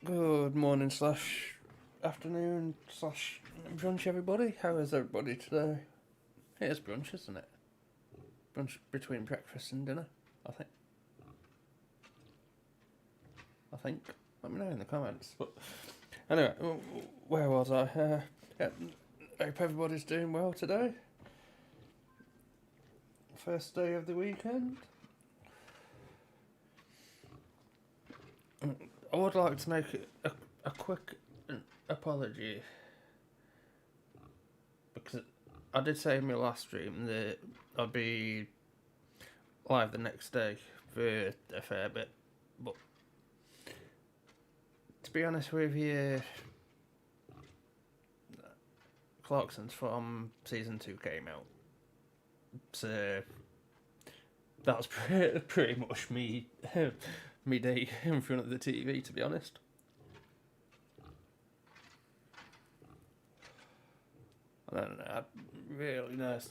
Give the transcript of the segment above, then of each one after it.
Good morning slash afternoon slash brunch, everybody. How is everybody today? It is brunch, isn't it? Brunch between breakfast and dinner, I think. Let me know in the comments. But anyway, where was I? Yeah, hope everybody's doing well today. First day of the weekend. I would like to make a quick apology because I did say in my last stream that I'd be live the next day for a fair bit, but to be honest with you, Clarkson's from season 2 came out, so that was pretty much me day in front of the TV, to be honest. I don't know, I had really nice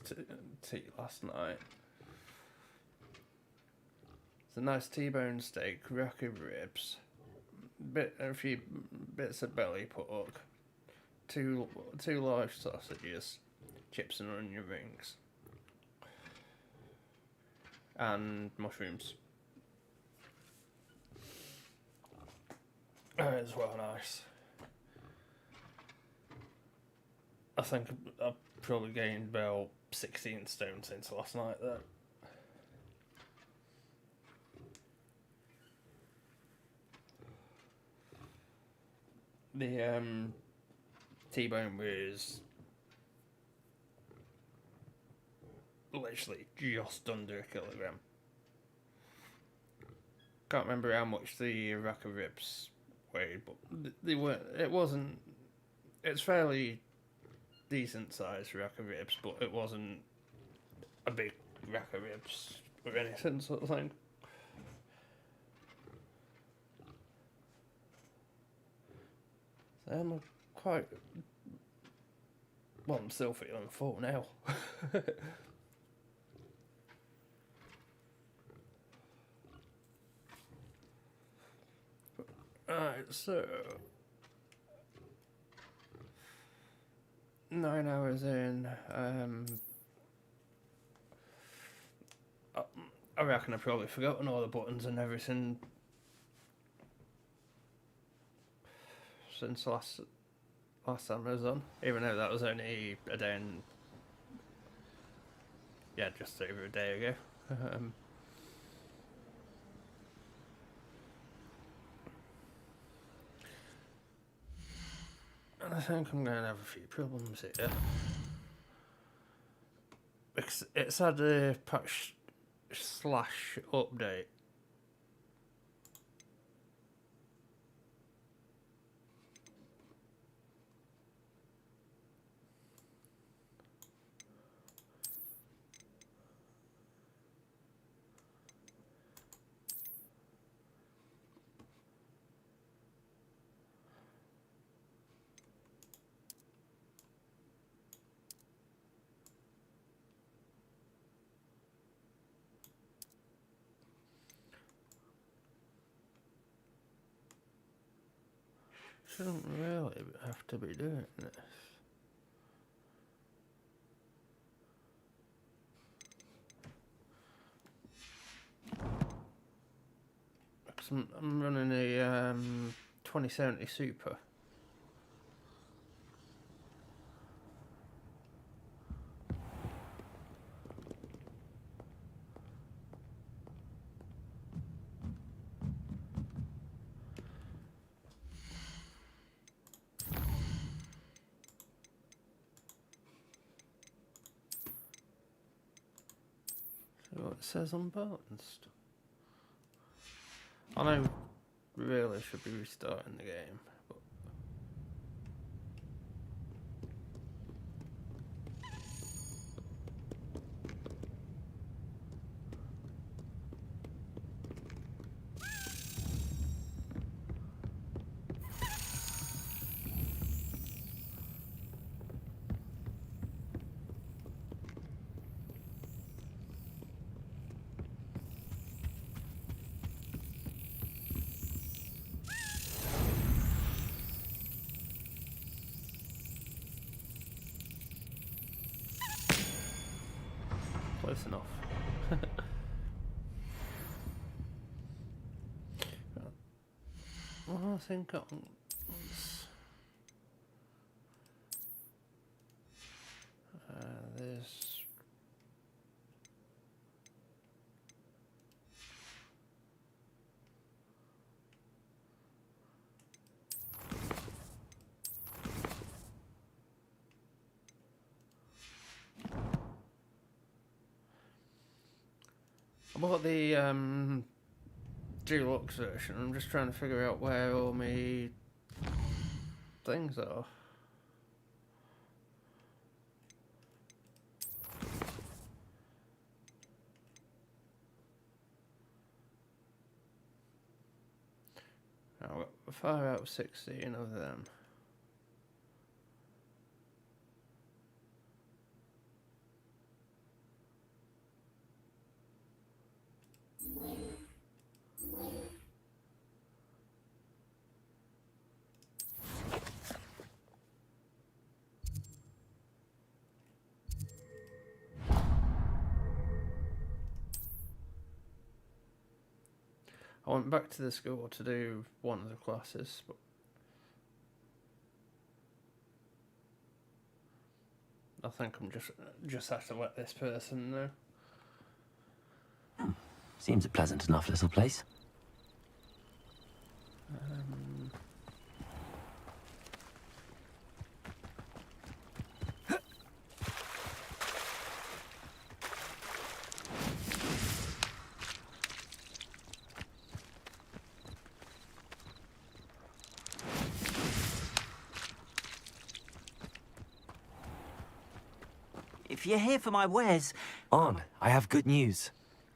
tea last night. It's a nice T-bone steak, rack of ribs, a few bits of belly pork, two large sausages, chips and onion rings, and mushrooms. It's well nice. I think I've probably gained about 16 stone since last night there. The T-bone was literally just under a kilogram. Can't remember how much the rack of ribs weighed, but they weren't. It's fairly decent sized rack of ribs, but it wasn't a big rack of ribs or anything sort of thing. So I'm quite. Well, I'm still feeling full now. Alright, so 9 hours in, I reckon I've probably forgotten all the buttons and everything since last time I was on, even though that was only a day and just over a day ago. And I think I'm going to have a few problems here. Because it's had a patch slash update. Shouldn't really have to be doing this. Because I'm running a 2070 Super. What it says on balanced. I know really should be restarting the game, but enough. Well, I think there's... I bought the deluxe version. I'm just trying to figure out where all my things are. I've got far out 16 of them. I went back to the school to do one of the classes, but I think I'm just have to let this person know. Seems a pleasant enough little place. If you're here for my wares... On, I have good news.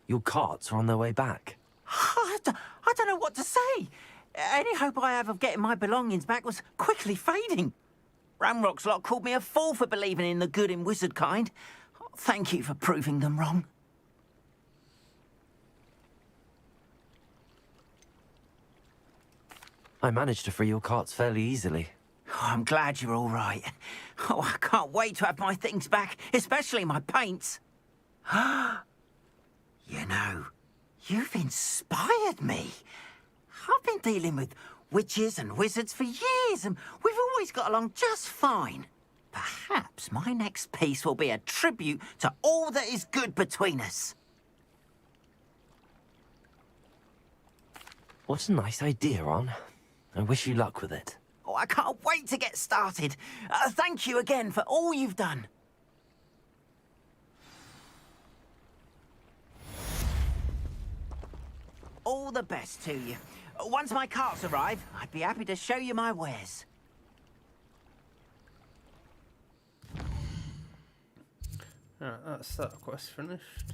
Your carts are on their way back. I don't know what to say. Any hope I have of getting my belongings back was quickly fading. Ramrock's lot called me a fool for believing in the good in wizard kind. Thank you for proving them wrong. I managed to free your carts fairly easily. Oh, I'm glad you're all right. Oh, I can't wait to have my things back, especially my paints. You know, you've inspired me. I've been dealing with witches and wizards for years, and we've always got along just fine. Perhaps my next piece will be a tribute to all that is good between us. What a nice idea, On. I wish you luck with it. Oh, I can't wait to get started. Thank you again for all you've done. All the best to you. Once my carts arrive, I'd be happy to show you my wares. Alright, that's that quest finished.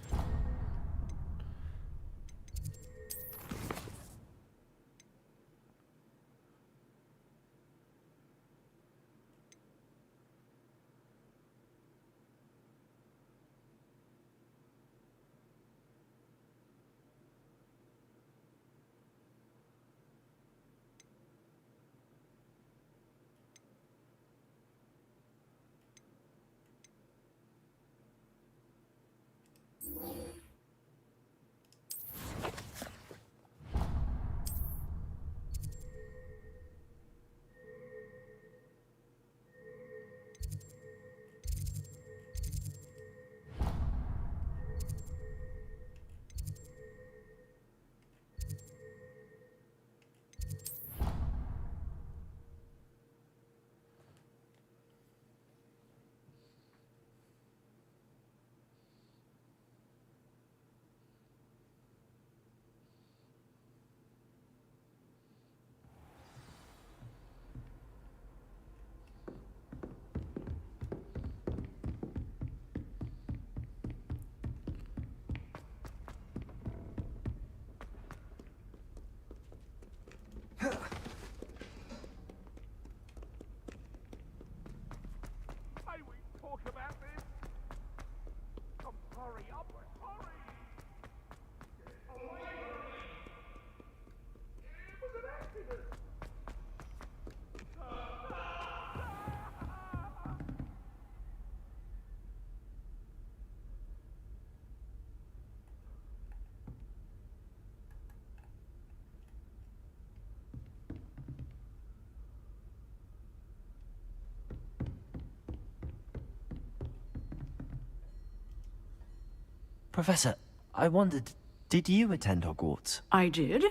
Professor, I wondered, did you attend Hogwarts? I did.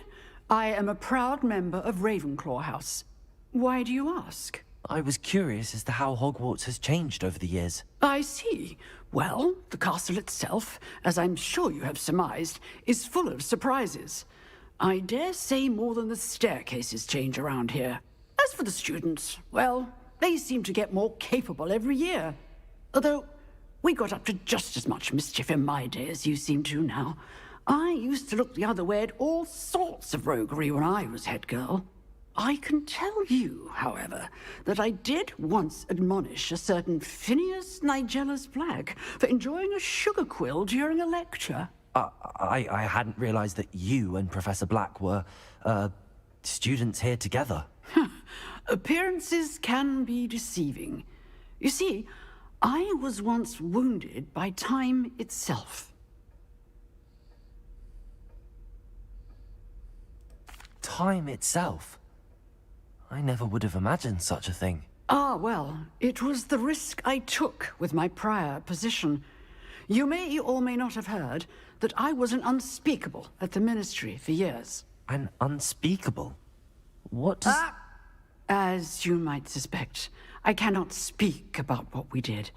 I am a proud member of Ravenclaw House. Why do you ask? I was curious as to how Hogwarts has changed over the years. I see. Well, the castle itself, as I'm sure you have surmised, is full of surprises. I dare say more than the staircases change around here. As for the students, well, they seem to get more capable every year. Although, we got up to just as much mischief in my day as you seem to now. I used to look the other way at all sorts of roguery when I was head girl. I can tell you, however, that I did once admonish a certain Phineas Nigella's Black for enjoying a sugar quill during a lecture. I hadn't realized that you and Professor Black were, students here together. Appearances can be deceiving. You see, I was once wounded by time itself. Time itself? I never would have imagined such a thing. Ah, well, it was the risk I took with my prior position. You may or may not have heard that I was an unspeakable at the Ministry for years. An unspeakable? What does... As you might suspect, I cannot speak about what we did.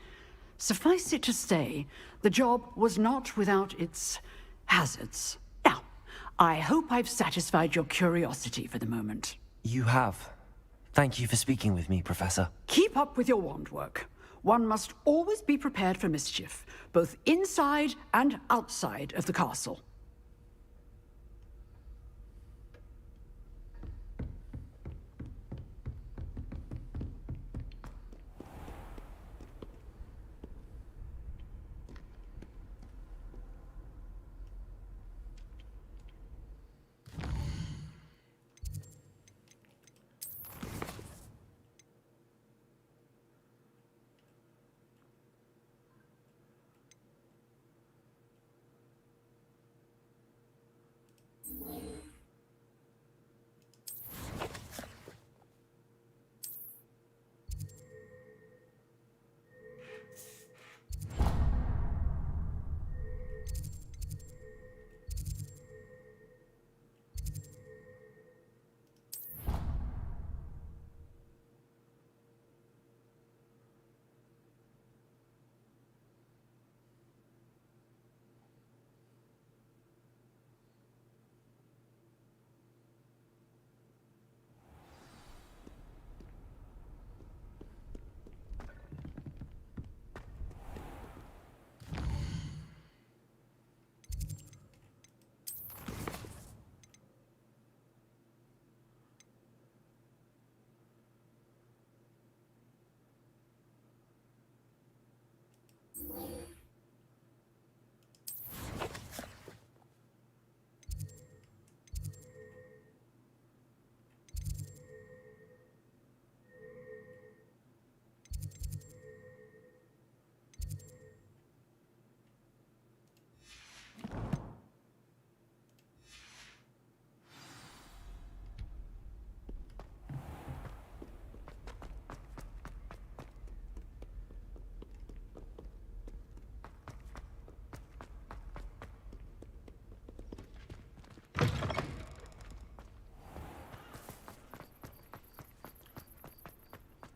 Suffice it to say, the job was not without its hazards. Now, I hope I've satisfied your curiosity for the moment. You have. Thank you for speaking with me, Professor. Keep up with your wand work. One must always be prepared for mischief, both inside and outside of the castle.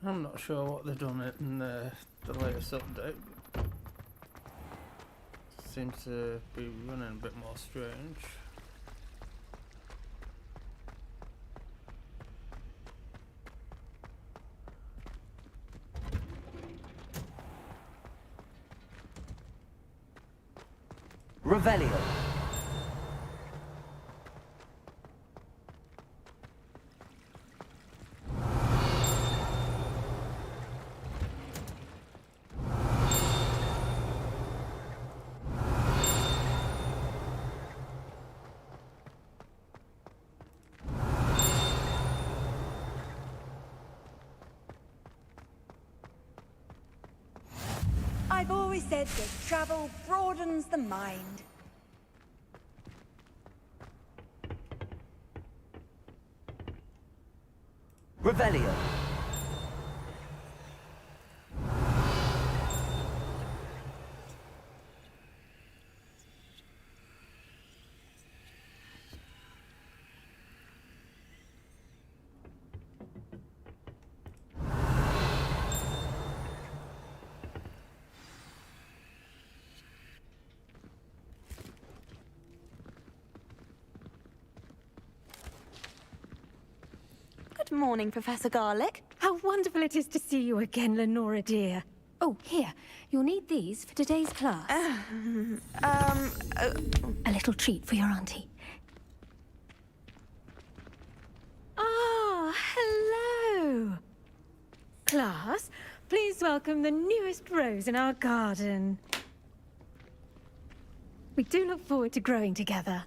I'm not sure what they've done in the latest update. Seems to be running a bit more strange. Revelio. I've always said that travel broadens the mind. Revelio. morning, Professor Garlick. How wonderful it is to see you again, Lenora dear. Oh, here. You'll need these for today's class. A little treat for your auntie. Ah, hello. Class, please welcome the newest rose in our garden. We do look forward to growing together.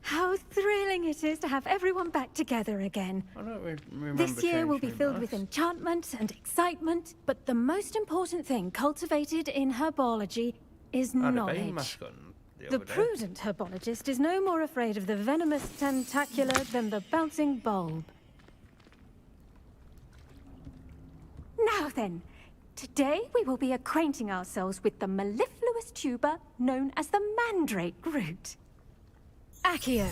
How thrilling it is to have everyone back together again. I don't remember. This year will be changing filled my with maths. enchantment and excitement, but the most important thing cultivated in herbology is I had a knowledge. Bane mask on the The other day. prudent herbologist is no more afraid of the venomous tentacular than the bouncing bulb. Now then, today we will be acquainting ourselves with the mellifluous tuber known as the mandrake root. Accio.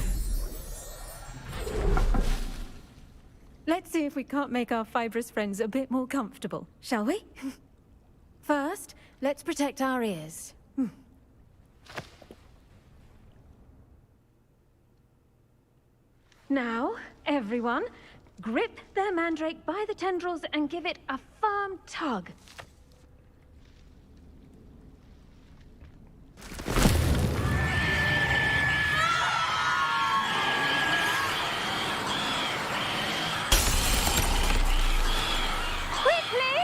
Let's see if we can't make our fibrous friends a bit more comfortable, shall we? First, let's protect our ears. Now, everyone, grip their mandrake by the tendrils and give it a firm tug. Quickly!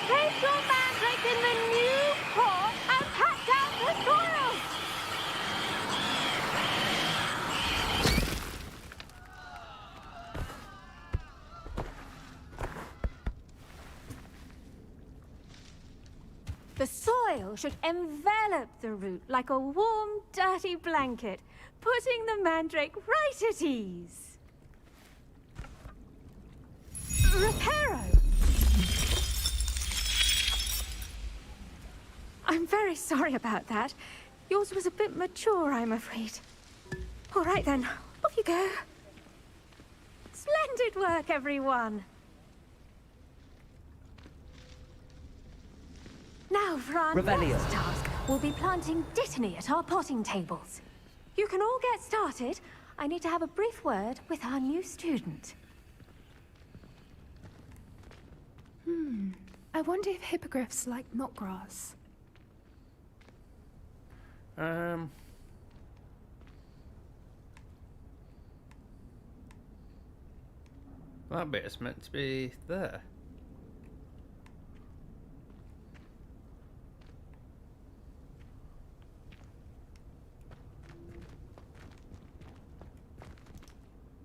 Place your mandrake in the new pot and pat down the soil! The soil should envelop the root like a warm, dirty blanket, putting the mandrake right at ease. Reparo! I'm very sorry about that. Yours was a bit mature, I'm afraid. All right then, off you go. Splendid work, everyone. Now for our Revelio. next task, we'll be planting dittany at our potting tables. You can all get started. I need to have a brief word with our new student. I wonder if hippogriffs like knotgrass. That bit is meant to be there.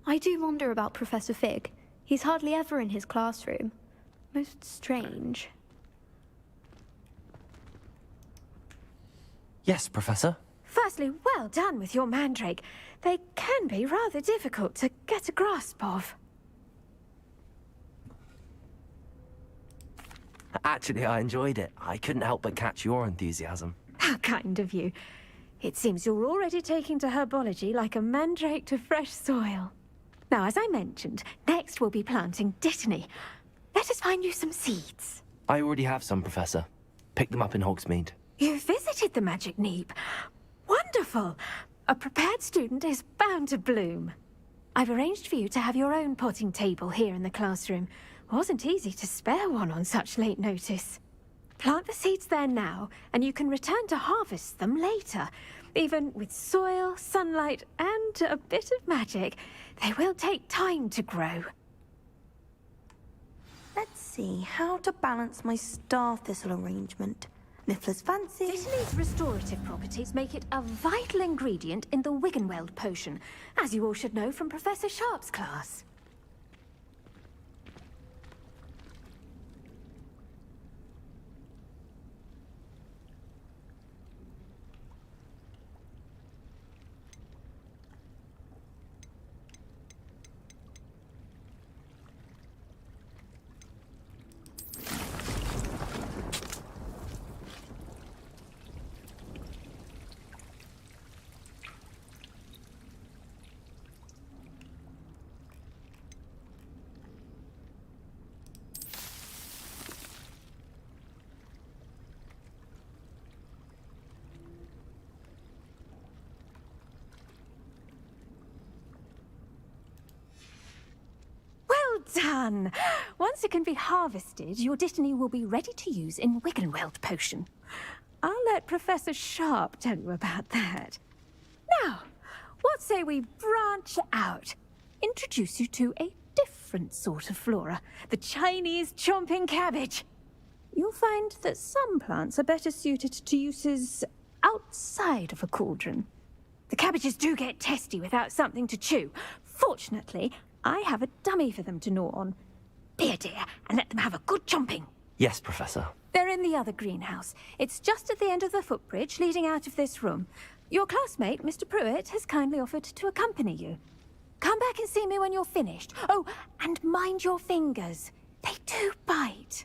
I do wonder about Professor Fig. He's hardly ever in his classroom. Most strange. Yes, Professor. Firstly, well done with your mandrake. They can be rather difficult to get a grasp of. Actually, I enjoyed it. I couldn't help but catch your enthusiasm. How kind of you. It seems you're already taking to herbology like a mandrake to fresh soil. Now, as I mentioned, next we'll be planting dittany. Let us find you some seeds. I already have some, Professor. Picked them up in Hogsmeade. You visited the Magic Neep. Wonderful. A prepared student is bound to bloom. I've arranged for you to have your own potting table here in the classroom. Wasn't easy to spare one on such late notice. Plant the seeds there now, and you can return to harvest them later. Even with soil, sunlight, and a bit of magic, they will take time to grow. Let's see how to balance my star thistle arrangement. Niffler's fancy. Dittany's restorative properties make it a vital ingredient in the Wiggenweld potion, as you all should know from Professor Sharp's class. done. Once it can be harvested, your Dittany will be ready to use in Wiggenweld potion. I'll let Professor Sharp tell you about that. Now, what say we branch out? Introduce you to a different sort of flora, the Chinese chomping cabbage. You'll find that some plants are better suited to uses outside of a cauldron. The cabbages do get testy without something to chew. Fortunately, I have a dummy for them to gnaw on. Be a dear and let them have a good chomping. Yes, Professor. They're in the other greenhouse. It's just at the end of the footbridge leading out of this room. Your classmate, Mr. Pruitt, has kindly offered to accompany you. Come back and see me when you're finished. Oh, and mind your fingers. They do bite.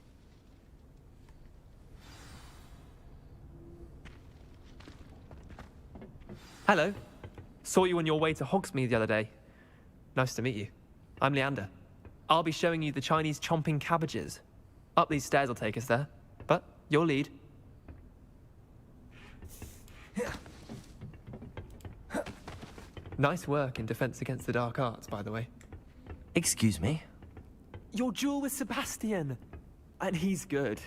Hello. Saw you on your way to Hogsmeade the other day. Nice to meet you. I'm Leander. I'll be showing you the Chinese chomping cabbages. Up these stairs will take us there. But your lead. Nice work in Defense Against the Dark Arts, by the way. Excuse me? Your duel with Sebastian! And he's good.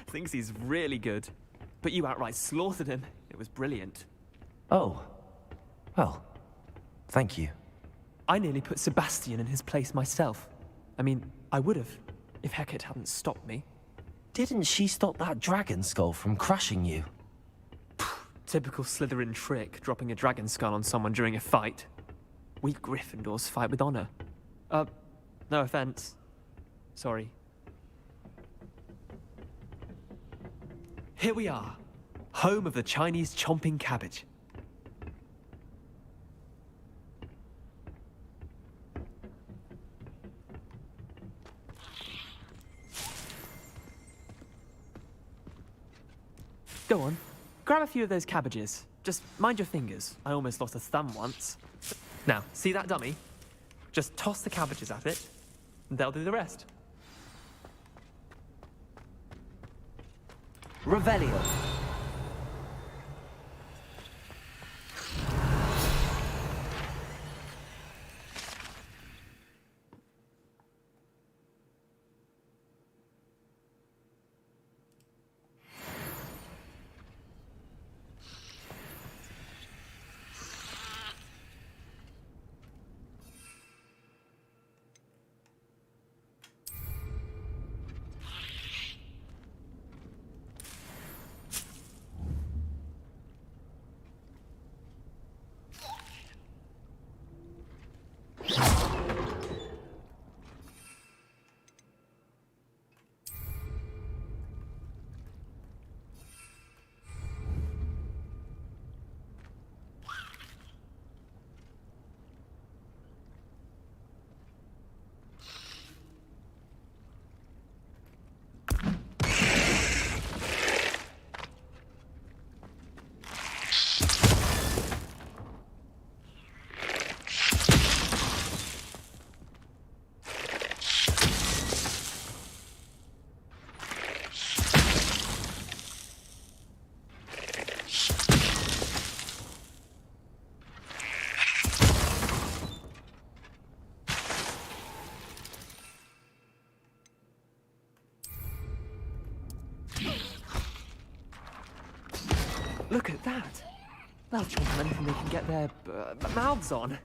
Thinks he's really good. But you outright slaughtered him. It was brilliant. Oh. Well, thank you. I nearly put Sebastian in his place myself. I mean, I would have, if Hecate hadn't stopped me. Didn't she stop that dragon skull from crushing you? Typical Slytherin trick, dropping a dragon skull on someone during a fight. We Gryffindors fight with honor. No offense. Sorry. Here we are, home of the Chinese chomping cabbage. Go on, grab a few of those cabbages. Just mind your fingers. I almost lost a thumb once. Now, see that dummy? Just toss the cabbages at it, and they'll do the rest. Revelio. Look at that. They'll chomp on anything they can get their mouths on.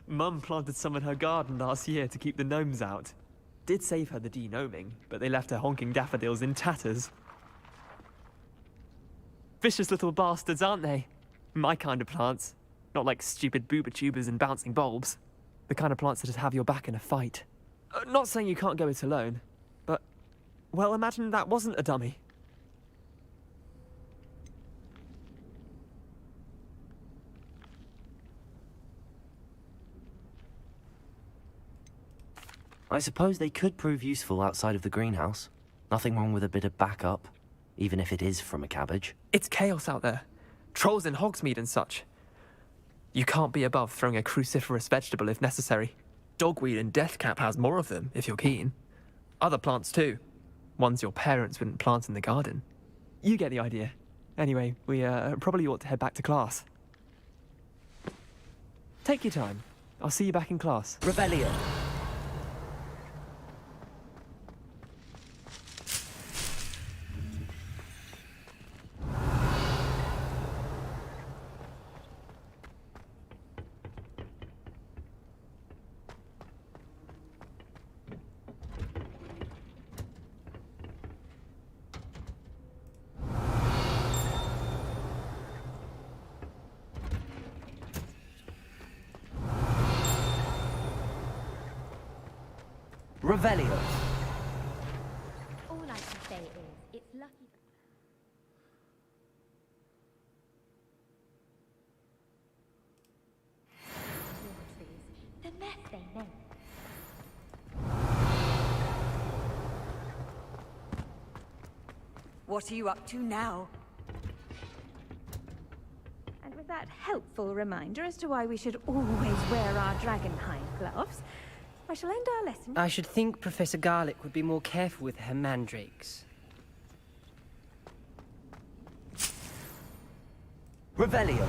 Mum planted some in her garden last year to keep the gnomes out. Did save her the de-gnoming, but they left her honking daffodils in tatters. Vicious little bastards, aren't they? My kind of plants. Not like stupid booba tubers and bouncing bulbs. The kind of plants that just have your back in a fight. Not saying you can't go it alone, but, well, imagine that wasn't a dummy. I suppose they could prove useful outside of the greenhouse. Nothing wrong with a bit of backup, even if it is from a cabbage. It's chaos out there. Trolls in Hogsmeade and such. You can't be above throwing a cruciferous vegetable if necessary. Dogweed and deathcap has more of them, if you're keen. Other plants too. Ones your parents wouldn't plant in the garden. You get the idea. Anyway, we probably ought to head back to class. Take your time. I'll see you back in class. Revelio. Revelio. All I can say is, it's lucky. The mess they make. What are you up to now? And with that helpful reminder as to why we should always wear our dragonhide gloves, I shall end our lesson. I should think Professor Garlick would be more careful with her mandrakes. Revelio.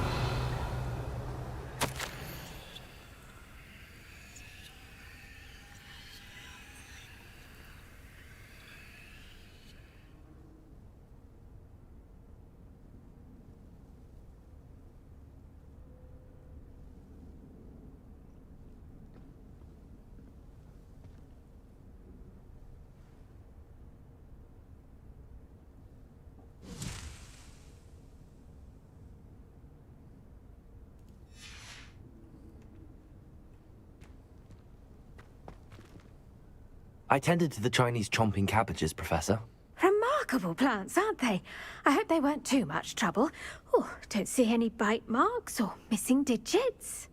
I tended to the Chinese chomping cabbages, Professor. Remarkable plants, aren't they? I hope they weren't too much trouble. Oh, don't see any bite marks or missing digits.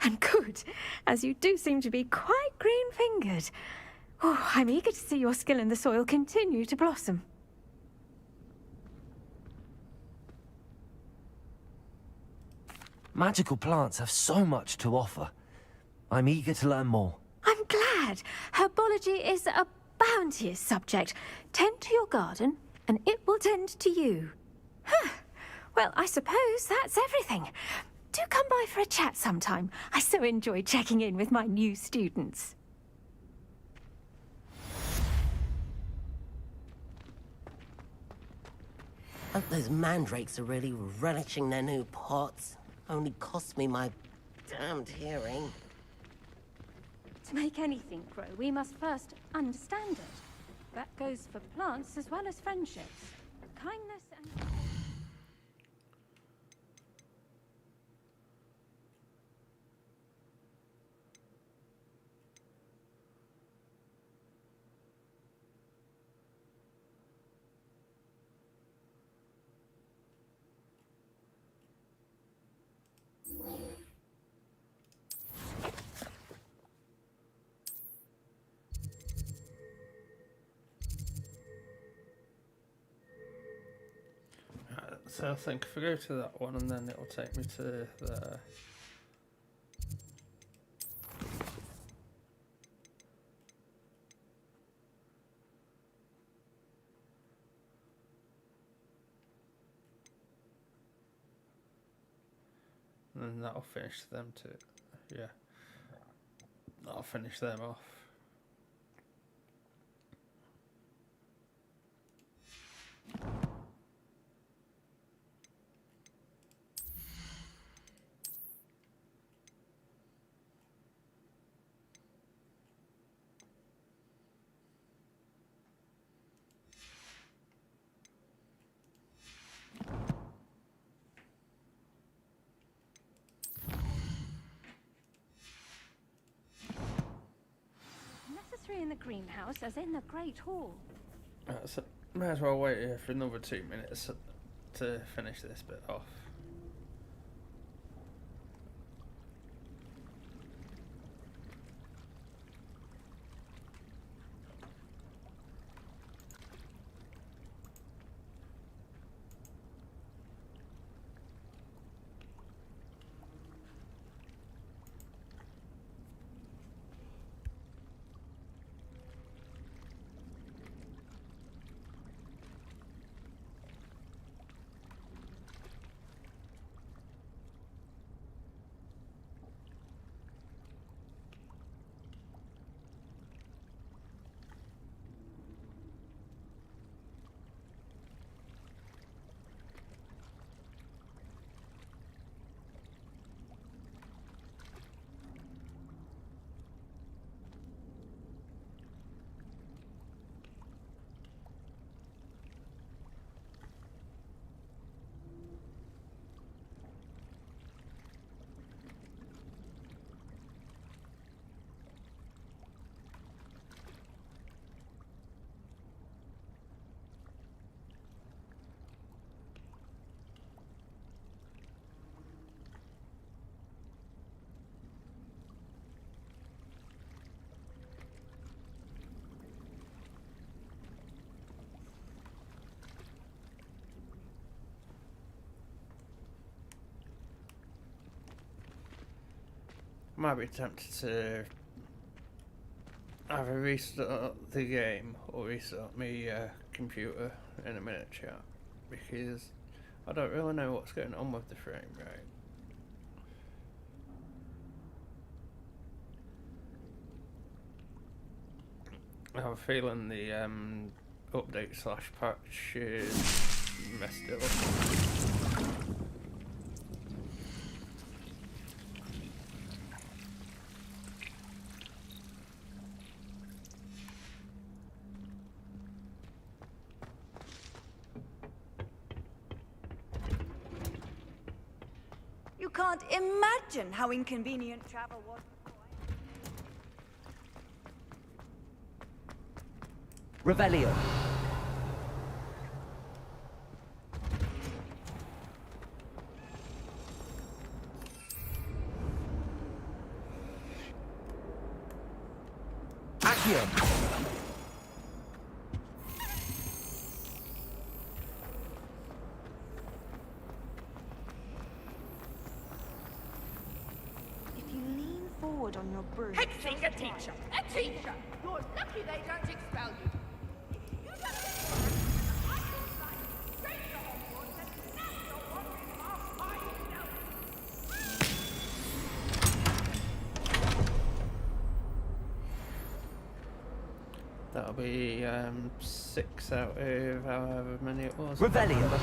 And good, as you do seem to be quite green-fingered. Oh, I'm eager to see your skill in the soil continue to blossom. Magical plants have so much to offer. I'm eager to learn more. I'm glad. Herbology is a bounteous subject. Tend to your garden, and it will tend to you. Huh. Well, I suppose that's everything. Do come by for a chat sometime. I so enjoy checking in with my new students. Hope those mandrakes are really relishing their new pots. Only cost me my damned hearing. To make anything grow, we must first understand it. That goes for plants as well as friendships. Kindness and... So I think if I go to that one and then it'll take me to there. And then that'll finish them too. Yeah. That'll finish them off. In the greenhouse, as in the Great Hall. So may as well wait here for another 2 minutes to finish this bit off. might be tempted to either restart the game or restart my computer in a minute, chat, because I don't really know what's going on with the frame rate. I have a feeling the update/patch messed it up. You can't imagine how inconvenient travel was. Revelio. Accio. If you lean forward on your broom... Hexing a teacher! A teacher! You're lucky they don't expel you. You don't I can fly straight to Hogwarts and snap your wandering half by That'll be 6 out of however many it was. Revelio.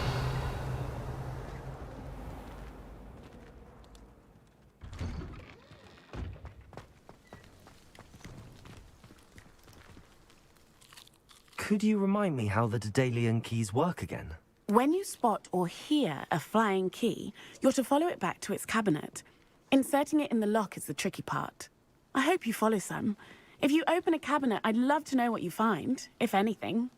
Could you remind me how the Daedalian keys work again? When you spot or hear a flying key, you're to follow it back to its cabinet. Inserting it in the lock is the tricky part. I hope you follow some. If you open a cabinet, I'd love to know what you find, if anything.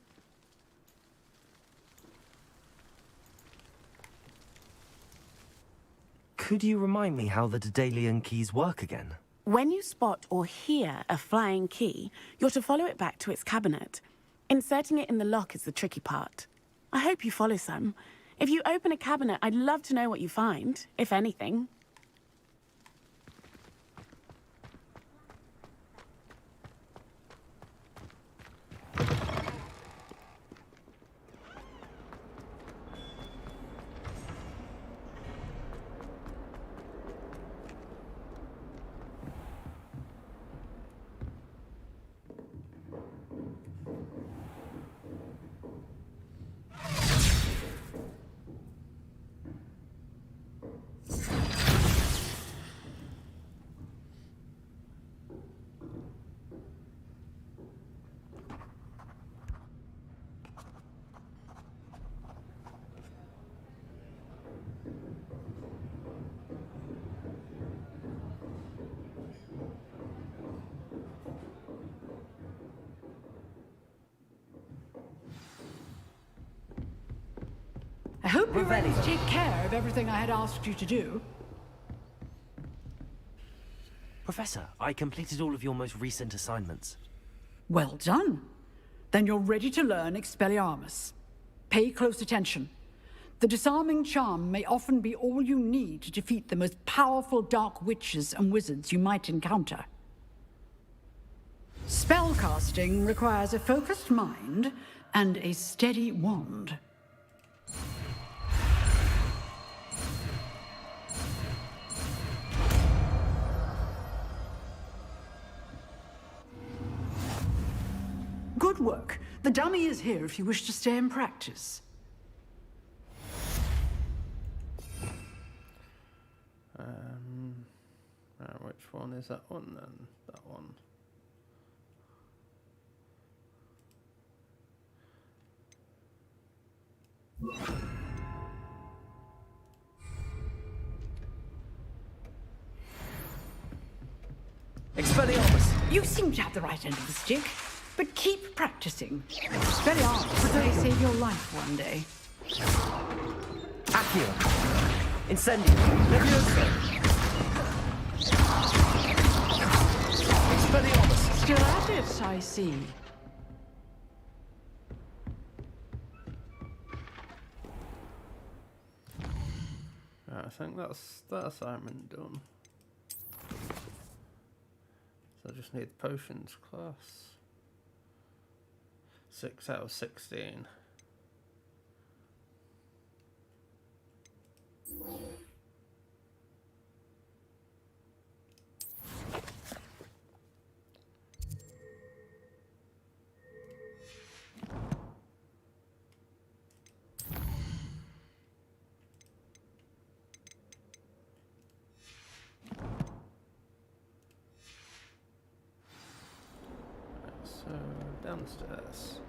Could you remind me how the Daedalian keys work again? When you spot or hear a flying key, you're to follow it back to its cabinet. Inserting it in the lock is the tricky part. I hope you follow some. If you open a cabinet, I'd love to know what you find, if anything. I hope you're ready to take care of everything I had asked you to do. Professor, I completed all of your most recent assignments. Well done. Then you're ready to learn Expelliarmus. Pay close attention. The disarming charm may often be all you need to defeat the most powerful dark witches and wizards you might encounter. Spellcasting requires a focused mind and a steady wand. Good work. The dummy is here if you wish to stay and practice. Which one is that one then? That one. Expelliarmus! You seem to have the right end of the stick, but keep practicing. Expelliarmus may save your life one day. Accio! Incendio! Levioso! Expelliarmus! Still at it, I see. Right, I think that's that assignment done. I just need the potions class. 6 out of 16. So downstairs.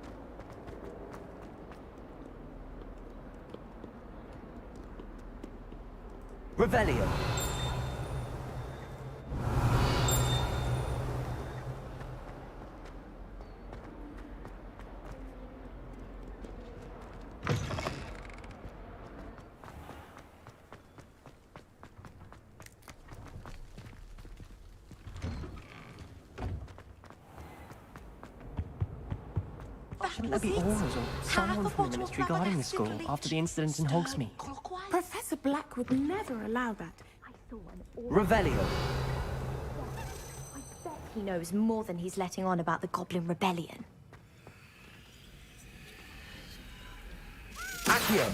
Revelio. Shouldn't there be orders or someone from the ministry guarding the school after the incident in Hogsmeade? Professor Black would never allow that. Revelio. I bet he knows more than he's letting on about the Goblin Rebellion. Accio.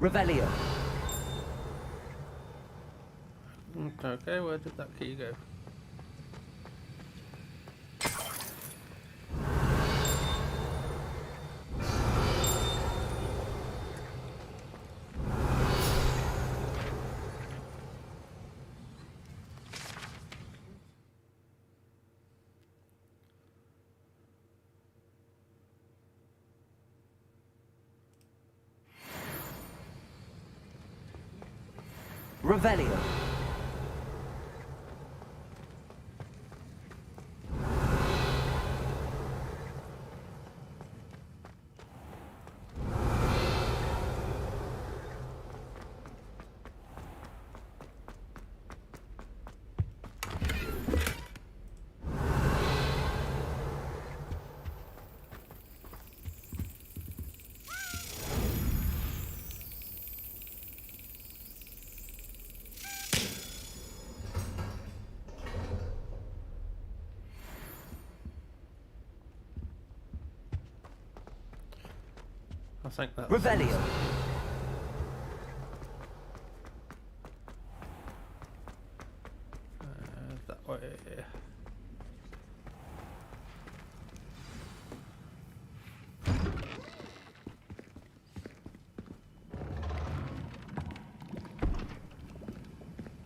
Revelio. Okay, where did that key go? Revelio. I think that's Revelio. That way.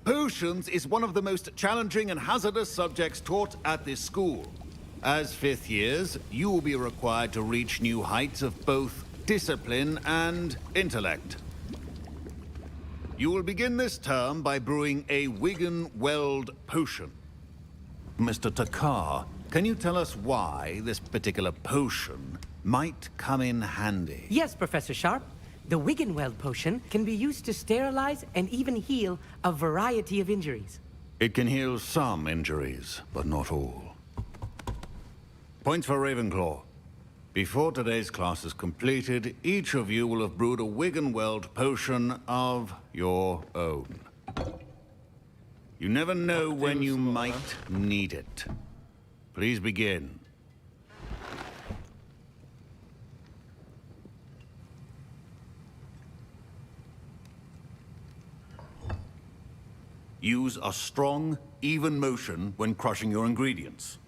Potions is one of the most challenging and hazardous subjects taught at this school. As fifth years, you will be required to reach new heights of both discipline and intellect. You will begin this term by brewing a Wigan-Weld potion. Mr. Takar, can you tell us why this particular potion might come in handy? Yes, Professor Sharp. The Wigan-Weld potion can be used to sterilize and even heal a variety of injuries. It can heal some injuries, but not all. Points for Ravenclaw. Before today's class is completed, each of you will have brewed a Wigan-Weld potion of your own. You never know when you might need it. Please begin. Use a strong, even motion when crushing your ingredients.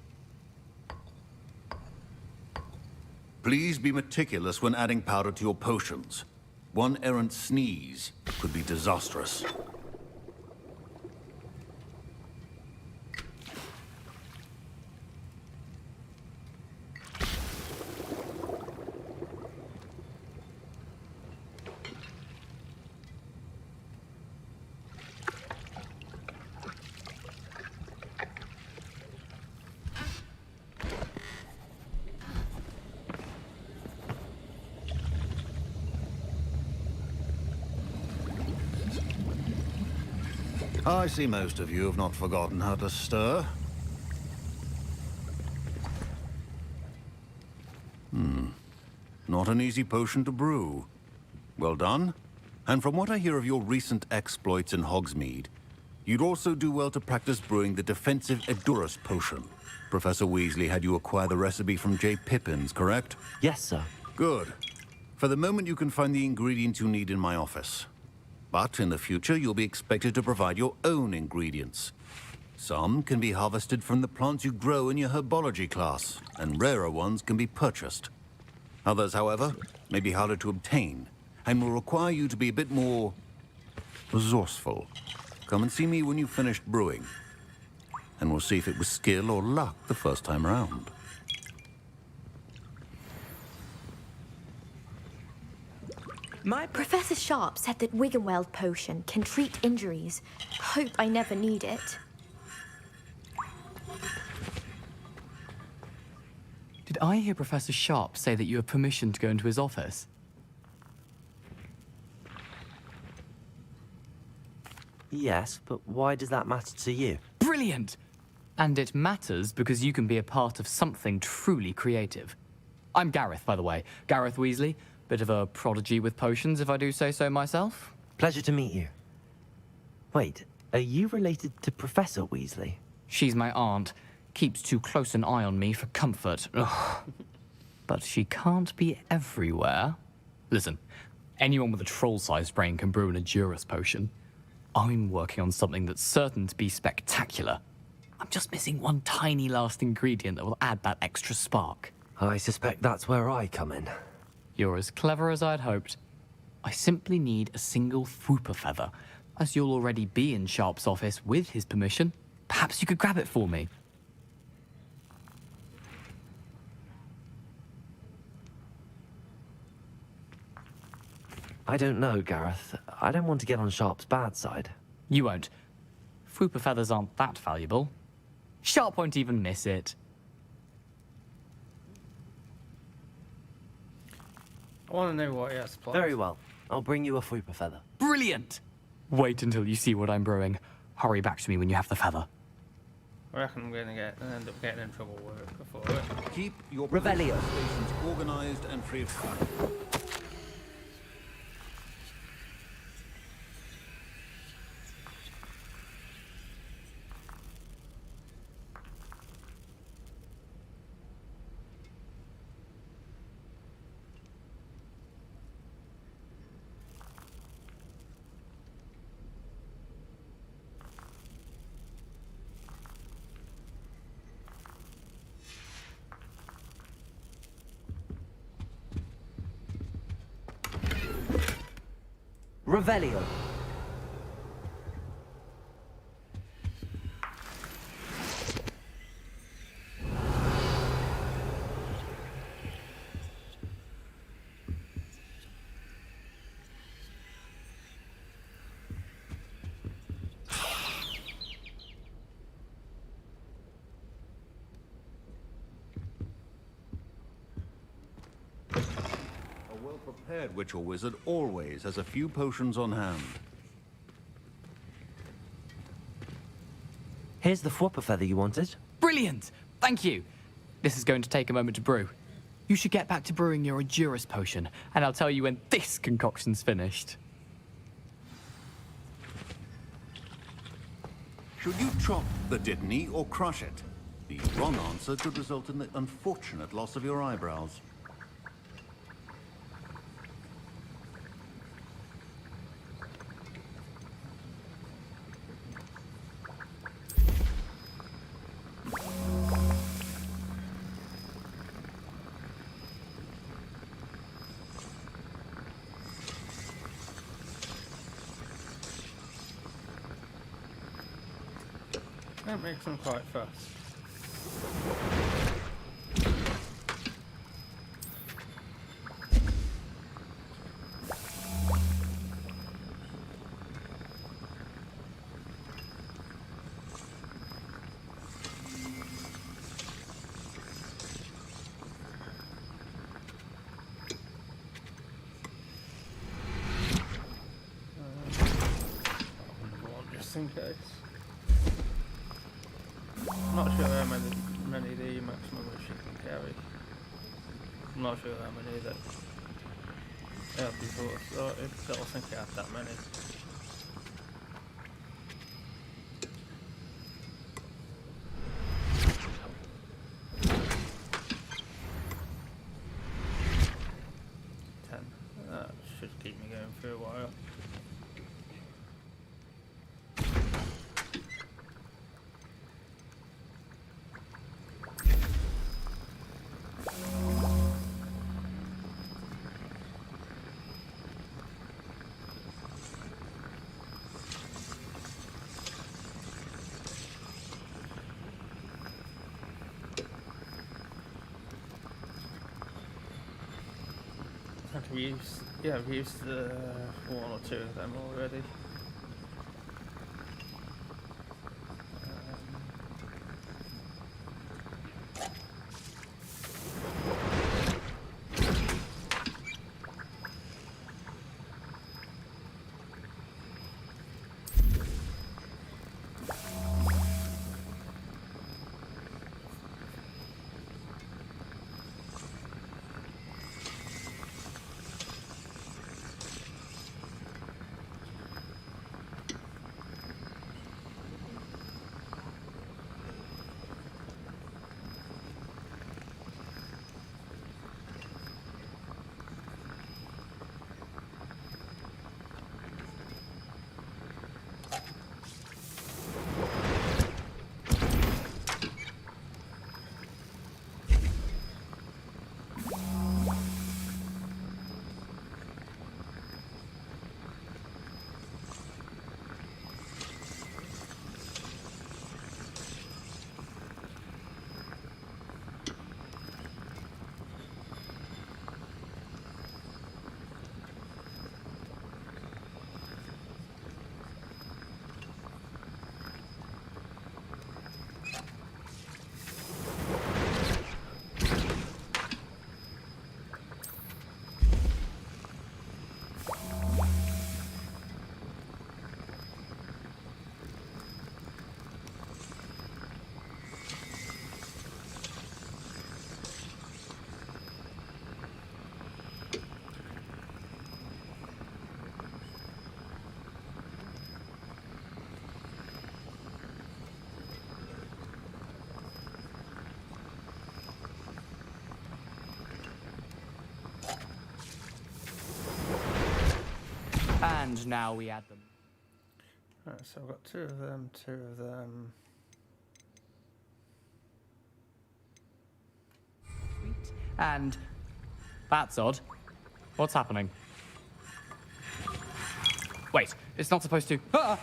Please be meticulous when adding powder to your potions. One errant sneeze could be disastrous. I see most of you have not forgotten how to stir. Not an easy potion to brew. Well done. And from what I hear of your recent exploits in Hogsmeade, you'd also do well to practice brewing the defensive Edurus potion. Professor Weasley had you acquire the recipe from J. Pippins, correct? Yes, sir. Good. For the moment, you can find the ingredients you need in my office. But in the future, you'll be expected to provide your own ingredients. Some can be harvested from the plants you grow in your herbology class, and rarer ones can be purchased. Others, however, may be harder to obtain, and will require you to be a bit more resourceful. Come and see me when you've finished brewing, and we'll see if it was skill or luck the first time around. Professor Sharp said that Wiggenweld potion can treat injuries. Hope I never need it. Did I hear Professor Sharp say that you have permission to go into his office? Yes, but why does that matter to you? Brilliant! And it matters because you can be a part of something truly creative. I'm Gareth, by the way. Gareth Weasley. Bit of a prodigy with potions, if I do say so myself. Pleasure to meet you. Wait, are you related to Professor Weasley? She's my aunt. Keeps too close an eye on me for comfort. Ugh. But she can't be everywhere. Listen, anyone with a troll-sized brain can brew an Edurus potion. I'm working on something that's certain to be spectacular. I'm just missing one tiny last ingredient that will add that extra spark. I suspect that's where I come in. You're as clever as I'd hoped. I simply need a single Fwooper feather. As you'll already be in Sharp's office with his permission, perhaps you could grab it for me. I don't know, Gareth. I don't want to get on Sharp's bad side. You won't. Fwooper feathers aren't that valuable. Sharp won't even miss it. I want to know what he has to play. Very well. I'll bring you a Fwooper feather. Brilliant! Wait until you see what I'm brewing. Hurry back to me when you have the feather. I reckon I'm going to end up getting in trouble with it before it. Keep your Revelio stations organized and free of crime. Revelio. Prepared witch or wizard always has a few potions on hand. Here's the Fwooper feather you wanted. Brilliant! Thank you! This is going to take a moment to brew. You should get back to brewing your Edurus potion, and I'll tell you when this concoction's finished. Should you chop the Dittany or crush it? The wrong answer could result in the unfortunate loss of your eyebrows. That makes them quite fast. Just in case. Not sure how many the maximum which you can carry. I'm not sure how many that before started. I don't think it had that many. That should keep me going for a while. I've used one or two of them already. And now we add them. Right, so I've got two of them, two of them. And that's odd. What's happening? Wait, it's not supposed to. Ah!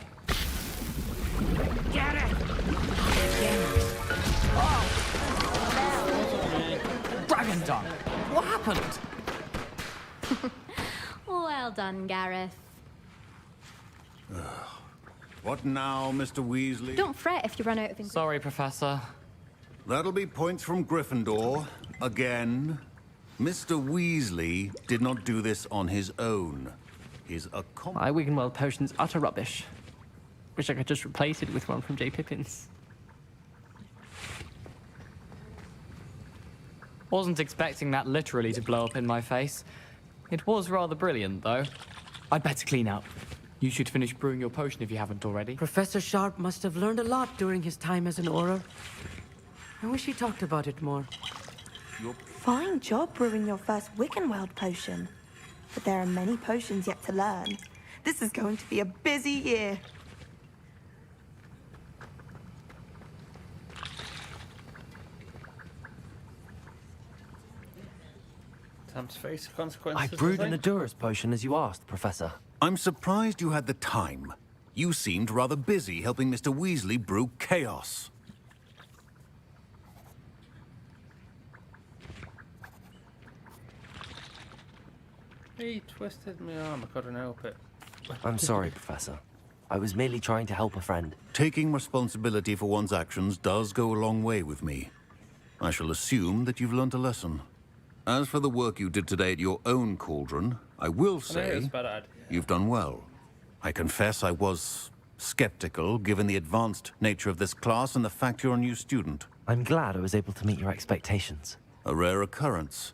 Get it! Dragon dung! What happened? Well done, Gareth. What now, Mr. Weasley? Don't fret if you run out of ingredients. Sorry, Professor. That'll be points from Gryffindor. Again. Mr. Weasley did not do this on his own. His My Wiggenweld potion's utter rubbish. Wish I could just replace it with one from J. Pippin's. Wasn't expecting that literally to blow up in my face. It was rather brilliant, though. I'd better clean up. You should finish brewing your potion if you haven't already. Professor Sharp must have learned a lot during his time as an Auror. I wish he talked about it more. Fine job brewing your first Wiggenweld potion. But there are many potions yet to learn. This is going to be a busy year. Time to face the consequences. I brewed I an think. Adurus potion as you asked, Professor. I'm surprised you had the time. You seemed rather busy helping Mr. Weasley brew chaos. He twisted my arm, I couldn't help it. I'm sorry, Professor. I was merely trying to help a friend. Taking responsibility for one's actions does go a long way with me. I shall assume that you've learnt a lesson. As for the work you did today at your own cauldron, I will say you've done well. I confess I was skeptical, given the advanced nature of this class and the fact you're a new student. I'm glad I was able to meet your expectations. A rare occurrence.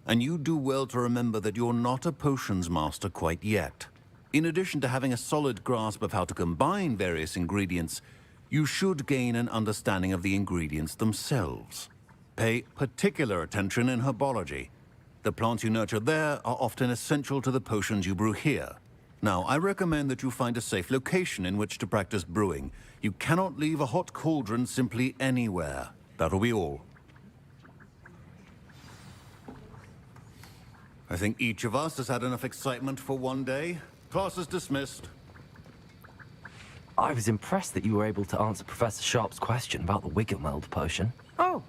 and you do well to remember that you're not a potions master quite yet. In addition to having a solid grasp of how to combine various ingredients, you should gain an understanding of the ingredients themselves. Pay particular attention in herbology. The plants you nurture there are often essential to the potions you brew here. Now, I recommend that you find a safe location in which to practice brewing. You cannot leave a hot cauldron simply anywhere. That'll be all. I think each of us has had enough excitement for one day. Class is dismissed. I was impressed that you were able to answer Professor Sharp's question about the Wiggenweld potion. Oh,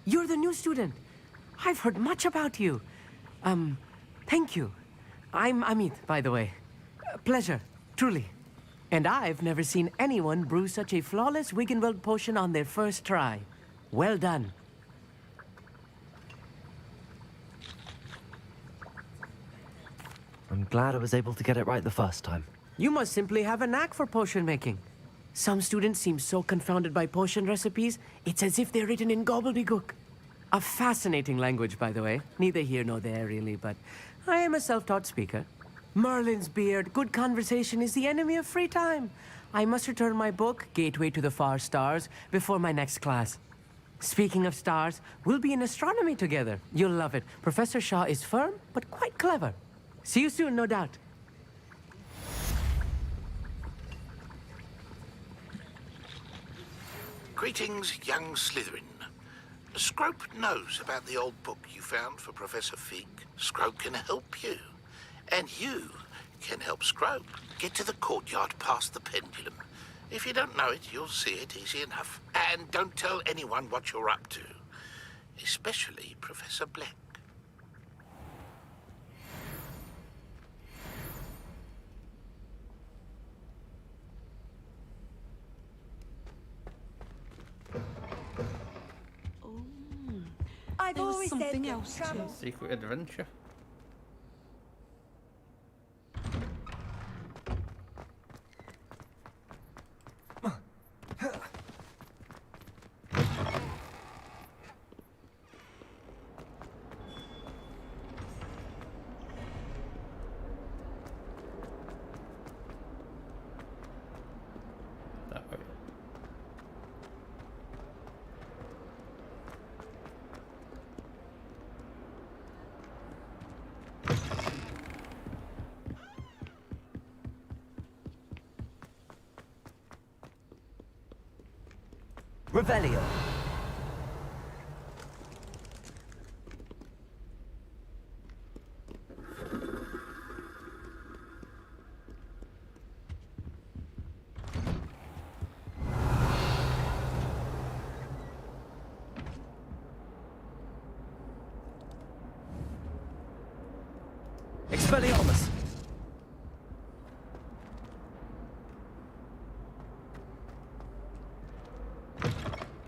you're the new student. I've heard much about you. Thank you. I'm Amit, by the way. Pleasure, truly. And I've never seen anyone brew such a flawless Wiggenweld potion on their first try. Well done. I'm glad I was able to get it right the first time. You must simply have a knack for potion making. Some students seem so confounded by potion recipes, it's as if they're written in gobbledygook. A fascinating language, by the way. Neither here nor there, really, but I am a self-taught speaker. Merlin's beard, good conversation is the enemy of free time. I must return my book, Gateway to the Far Stars, before my next class. Speaking of stars, we'll be in astronomy together. You'll love it. Professor Shaw is firm, but quite clever. See you soon, no doubt. Greetings, young Slytherin. Scrope knows about the old book you found for Professor Fig. Scrope can help you. And you can help Scrope get to the courtyard past the pendulum. If you don't know it, you'll see it easy enough. And don't tell anyone what you're up to. Especially Professor Black. I've There was always said something that else travel- too. Secret adventure. That way. Revelio. Expelliarmus.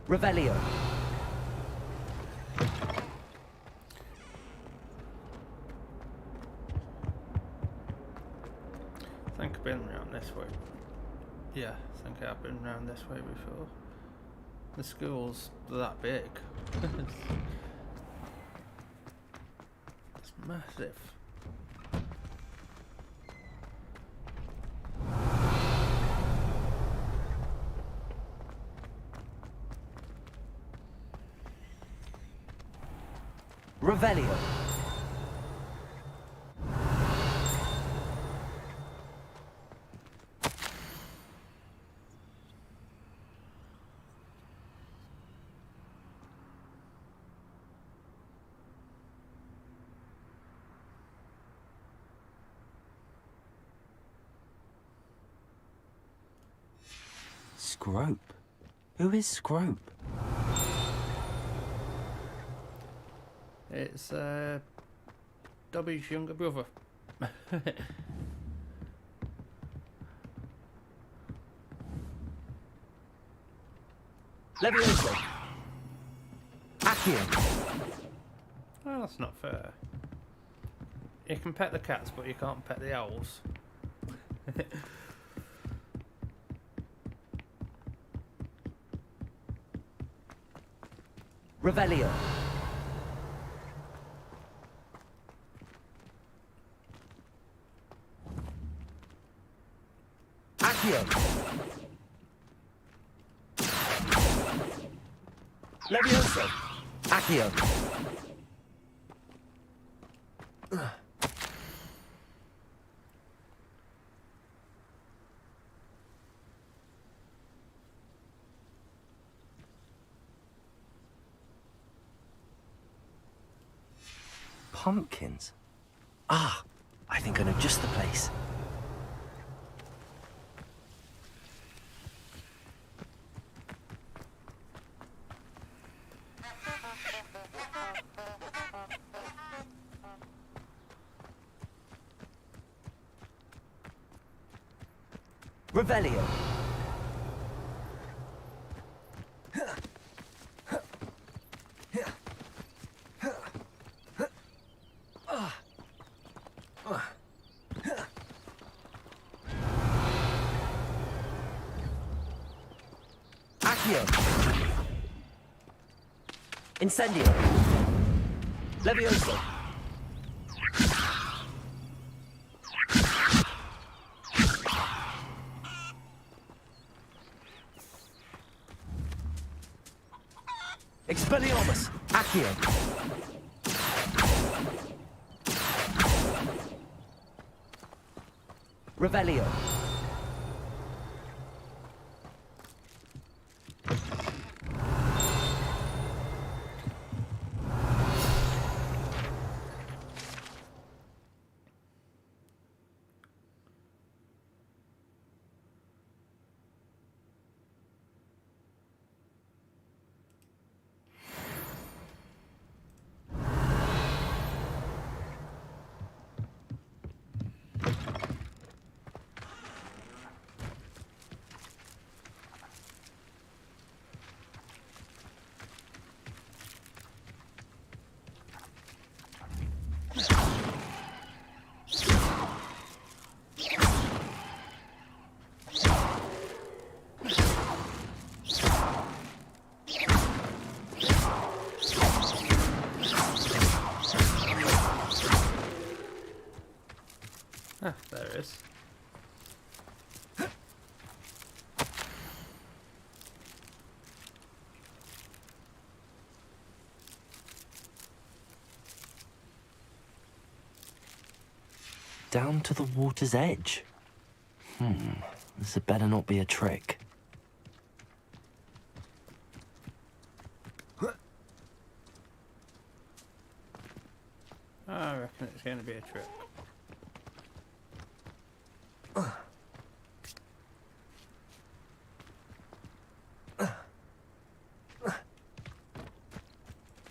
Revelio. I think I've been round this way. Yeah, I think I've been round this way before. The school's that big. It's massive. Revelio. Scrope? Who is Scrope? It's Dobby's younger brother. Levioso. Accio. Oh, that's not fair. You can pet the cats, but you can't pet the owls. Revelio. Accio. Levioso. Accio. Pumpkins? Ah, I think I know just the place. Revelio. Accio. Incendio. Levioso. Expelliarmus. Accio. Revelio. Ah, there it is. Down to the water's edge. This had better not be a trick. I reckon it's going to be a trick.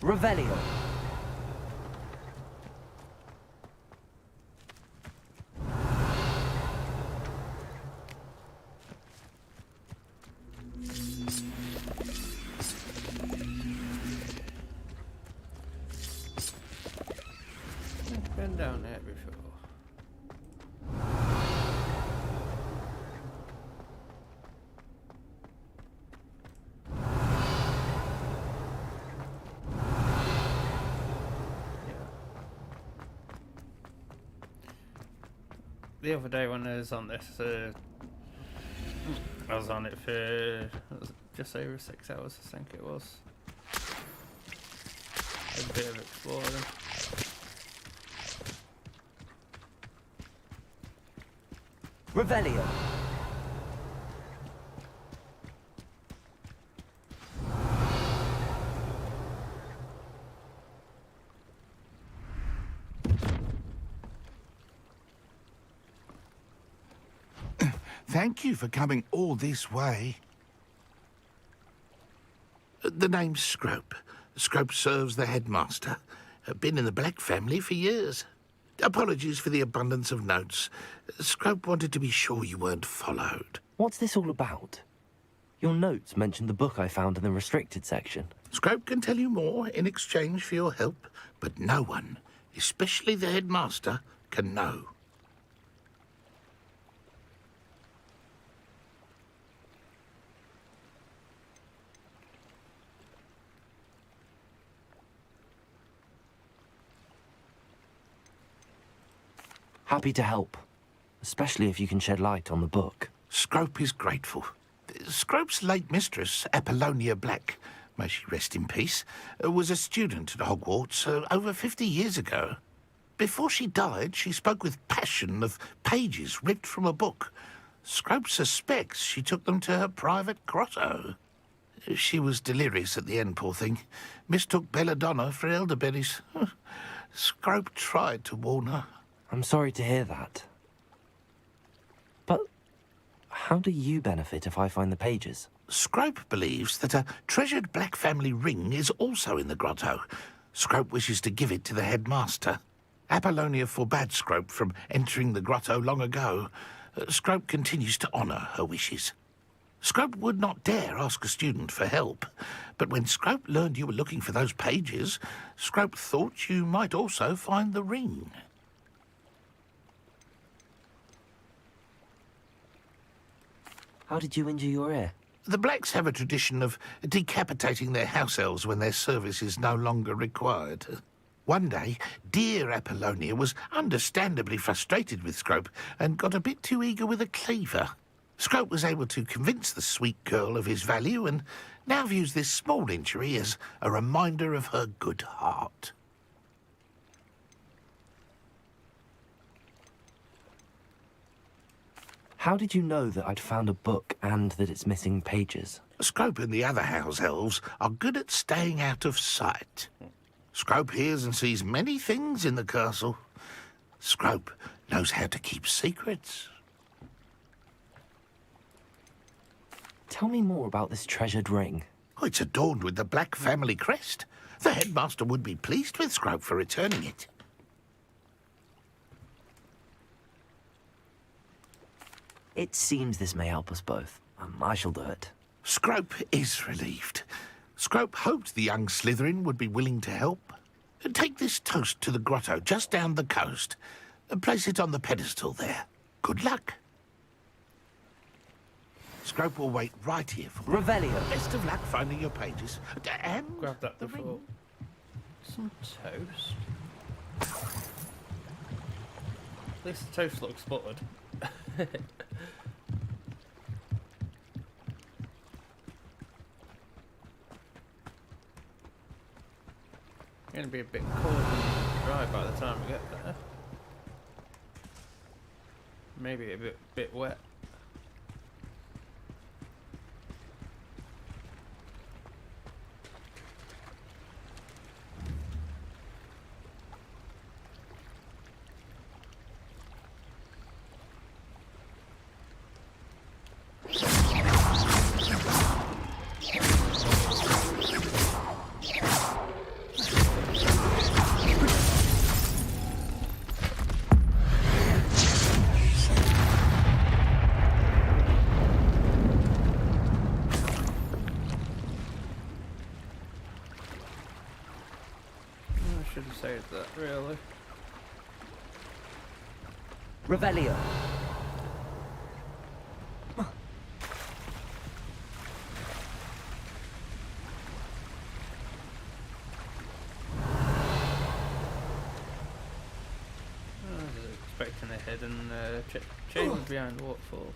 Revelio. I've been down there before. The other day when I was on this, I was on it for just over 6 hours, I think it was. A bit of exploring. Revelio. Thank you for coming all this way. The name's Scrope. Scrope serves the headmaster. Been in the Black family for years. Apologies for the abundance of notes. Scrope wanted to be sure you weren't followed. What's this all about? Your notes mentioned the book I found in the restricted section. Scrope can tell you more in exchange for your help, but no one, especially the headmaster, can know. Happy to help, especially if you can shed light on the book. Scrope is grateful. Scrope's late mistress, Apollonia Black, may she rest in peace, was a student at Hogwarts over 50 years ago. Before she died, she spoke with passion of pages ripped from a book. Scrope suspects she took them to her private grotto. She was delirious at the end, poor thing. Mistook belladonna for elderberries. Scrope tried to warn her. I'm sorry to hear that. But how do you benefit if I find the pages? Scrope believes that a treasured Black family ring is also in the grotto. Scrope wishes to give it to the headmaster. Apollonia forbade Scrope from entering the grotto long ago. Scrope continues to honour her wishes. Scrope would not dare ask a student for help, but when Scrope learned you were looking for those pages, Scrope thought you might also find the ring. How did you injure your ear? The Blacks have a tradition of decapitating their house elves when their service is no longer required. One day, dear Apollonia was understandably frustrated with Scrope and got a bit too eager with a cleaver. Scrope was able to convince the sweet girl of his value and now views this small injury as a reminder of her good heart. How did you know that I'd found a book and that it's missing pages? Scrope and the other house elves are good at staying out of sight. Scrope hears and sees many things in the castle. Scrope knows how to keep secrets. Tell me more about this treasured ring. Oh, it's adorned with the Black family crest. The headmaster would be pleased with Scrope for returning it. It seems this may help us both. I shall do it. Scrope is relieved. Scrope hoped the young Slytherin would be willing to help. Take this toast to the grotto just down the coast and place it on the pedestal there. Good luck. Scrope will wait right here for you. Revelio. Best of luck finding your pages. And grab that the before. ring. Some toast. At least the toast looks buttered. Going to be a bit cold and dry by the time we get there. Maybe a bit wet. Should have saved that, really. Revelio. I was expecting a hidden chamber behind the waterfall.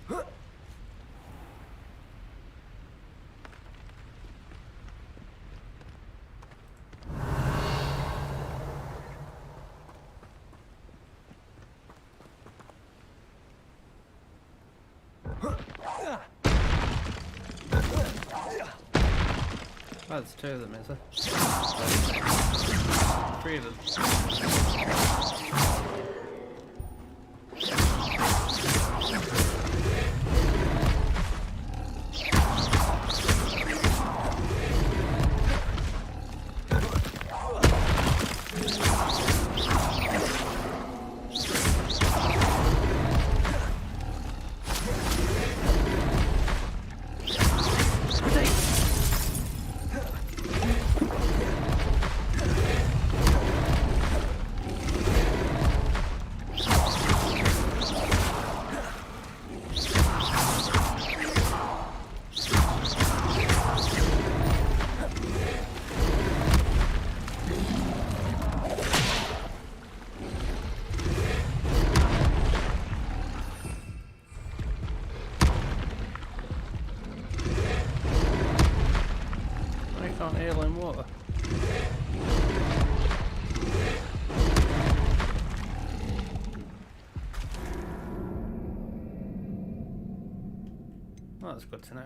Oh, there's two of them, is there? Three of them. Well, that's good to know.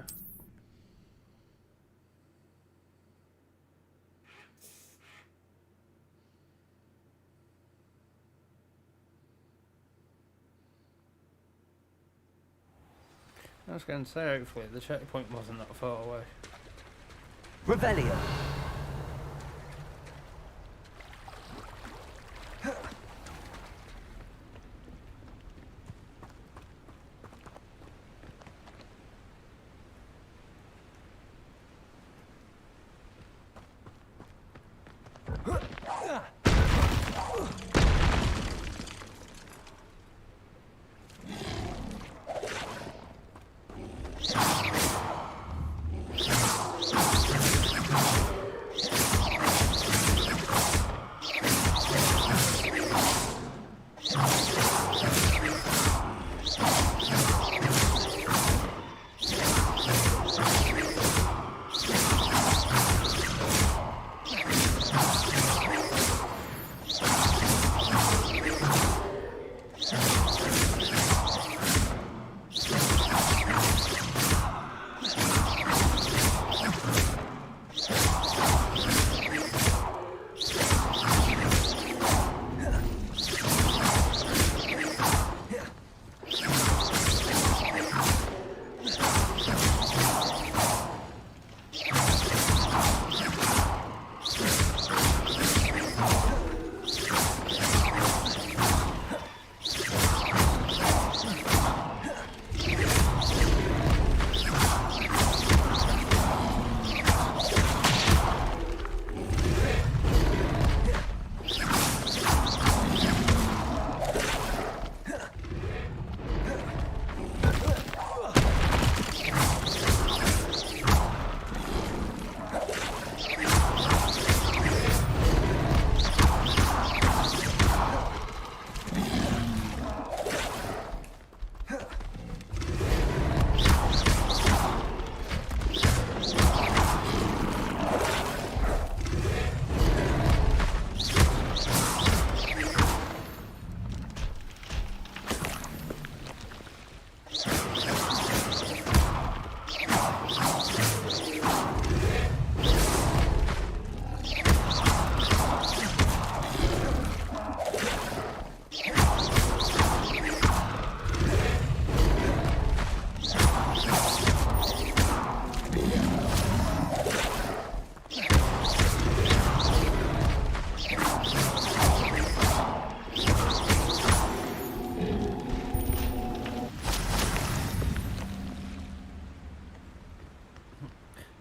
I was going to say, hopefully the checkpoint wasn't that far away. Revelio.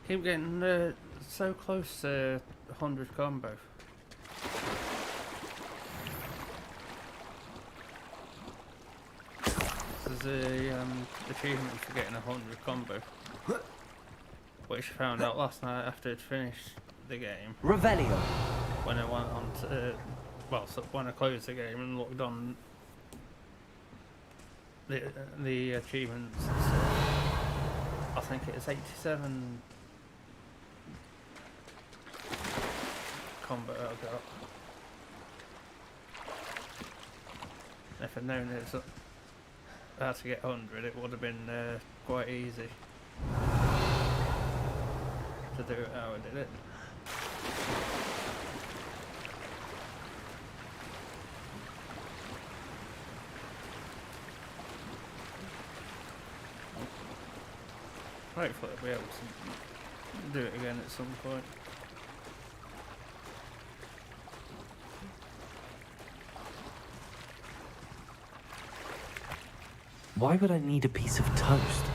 Keep getting so close to 100 combo. There's a achievement for getting 100 combo, which I found out last night after I'd finished the game. Revelio. When I went on to, when I closed the game and looked on the achievements, I think it was 87 combo I got. If I'd known it's how to get 100, it would have been quite easy to do it how I did it. Hopefully I'll be able to do it again at some point. Why would I need a piece of toast?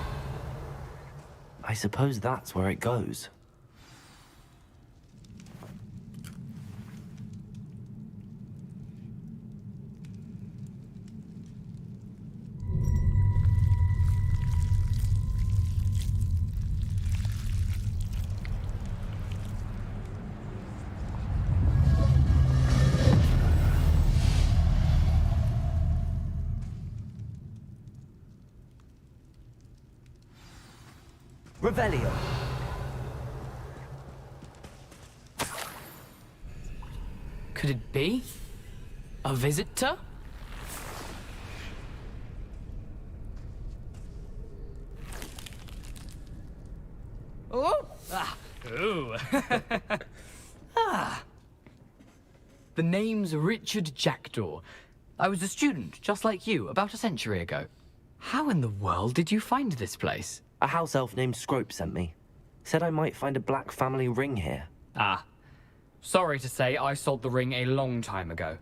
I suppose that's where it goes. Revelio. could it be? A visitor? Oh! Ah! Ooh! Ah! The name's Richard Jackdaw. I was a student, just like you, about a century ago. How in the world did you find this place? A house elf named Scrope sent me. Said I might find a black family ring here. Ah. Sorry to say, I sold the ring a long time ago.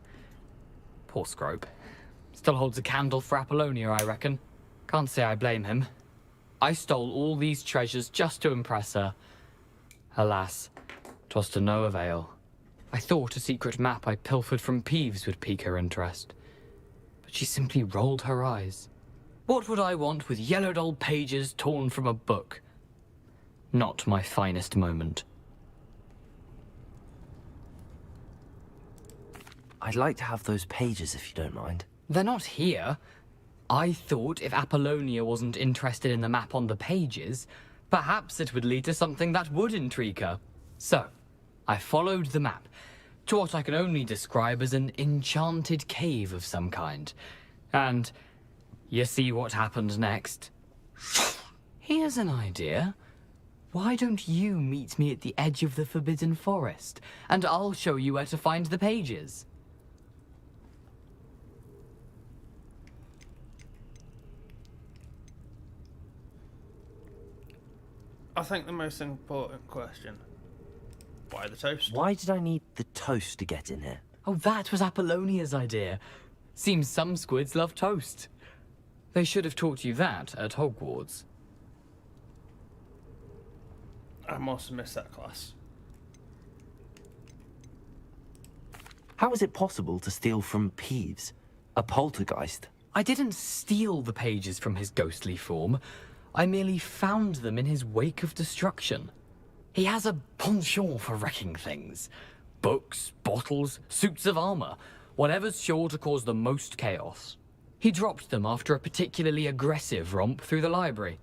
Poor Scrope. Still holds a candle for Apollonia, I reckon. Can't say I blame him. I stole all these treasures just to impress her. Alas, 'twas to no avail. I thought a secret map I pilfered from Peeves would pique her interest. But she simply rolled her eyes. What would I want with yellowed old pages torn from a book? Not my finest moment. I'd like to have those pages if you don't mind. They're not here. I thought if Apollonia wasn't interested in the map on the pages, perhaps it would lead to something that would intrigue her. So, I followed the map to what I can only describe as an enchanted cave of some kind. And you see what happened next? Here's an idea. Why don't you meet me at the edge of the Forbidden Forest, and I'll show you where to find the pages? I think the most important question. Why the toast? Why did I need the toast to get in here? Oh, that was Apollonia's idea. Seems some squids love toast. They should have taught you that at Hogwarts. I must have missed that class. How is it possible to steal from Peeves? A poltergeist? I didn't steal the pages from his ghostly form. I merely found them in his wake of destruction. He has a penchant for wrecking things. Books, bottles, suits of armor, whatever's sure to cause the most chaos. He dropped them after a particularly aggressive romp through the library.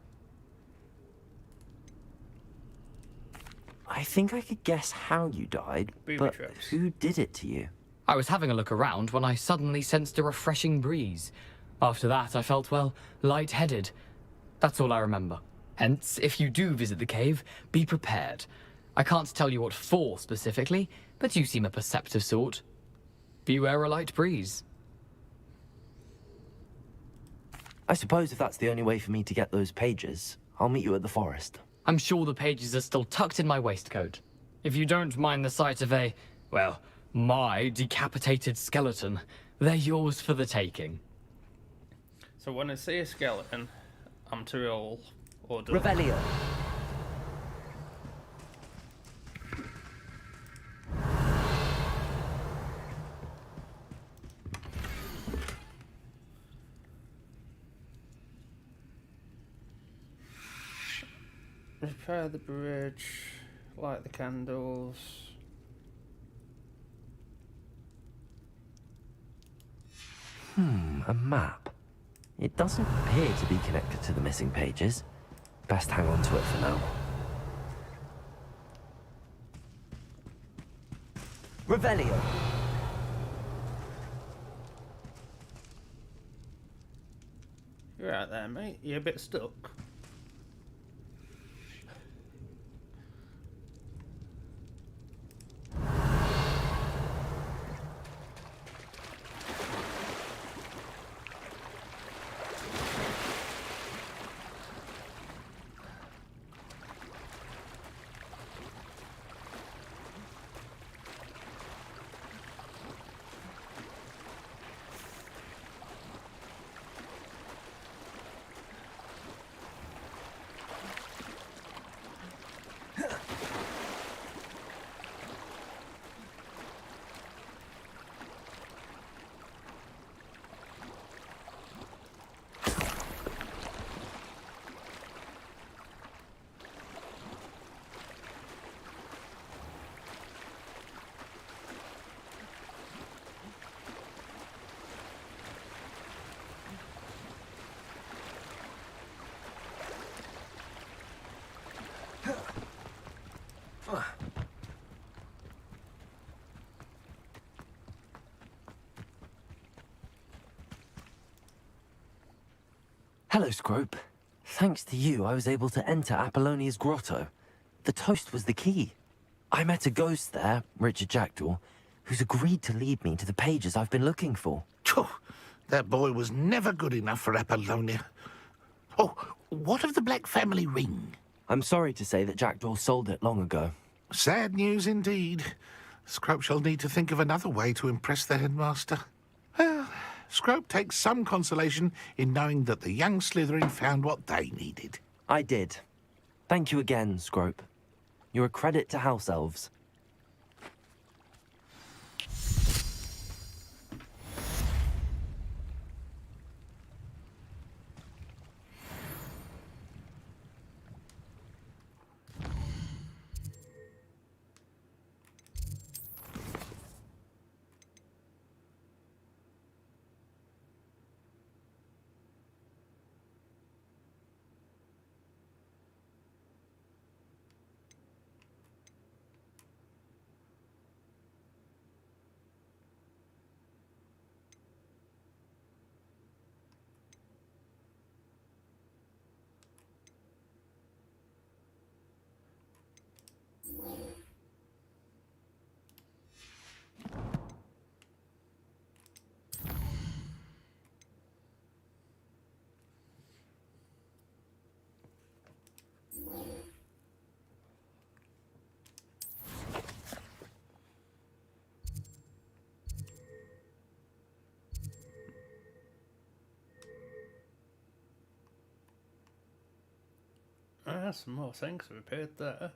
I think I could guess how you died, but who did it to you? I was having a look around when I suddenly sensed a refreshing breeze. After that, I felt, well, lightheaded. That's all I remember. Hence, if you do visit the cave, be prepared. I can't tell you what for specifically, but you seem a perceptive sort. Beware a light breeze. I suppose if that's the only way for me to get those pages, I'll meet you at the forest. I'm sure the pages are still tucked in my waistcoat. If you don't mind the sight of a, well, my decapitated skeleton, they're yours for the taking. So when I see a skeleton, I'm to roll order. Revelio. Repair the bridge, light the candles. A map. It doesn't appear to be connected to the missing pages. Best hang on to it for now. Revelio. You're out there, mate. You're a bit stuck. Hello, Scrope. Thanks to you, I was able to enter Apollonia's grotto. The toast was the key. I met a ghost there, Richard Jackdaw, who's agreed to lead me to the pages I've been looking for. Phew, that boy was never good enough for Apollonia. Oh, what of the Black family ring? I'm sorry to say that Jackdaw sold it long ago. Sad news indeed. Scrope shall need to think of another way to impress the headmaster. Well, Scrope takes some consolation in knowing that the young Slytherin found what they needed. I did. Thank you again, Scrope. You're a credit to House Elves. Some more things repaired there.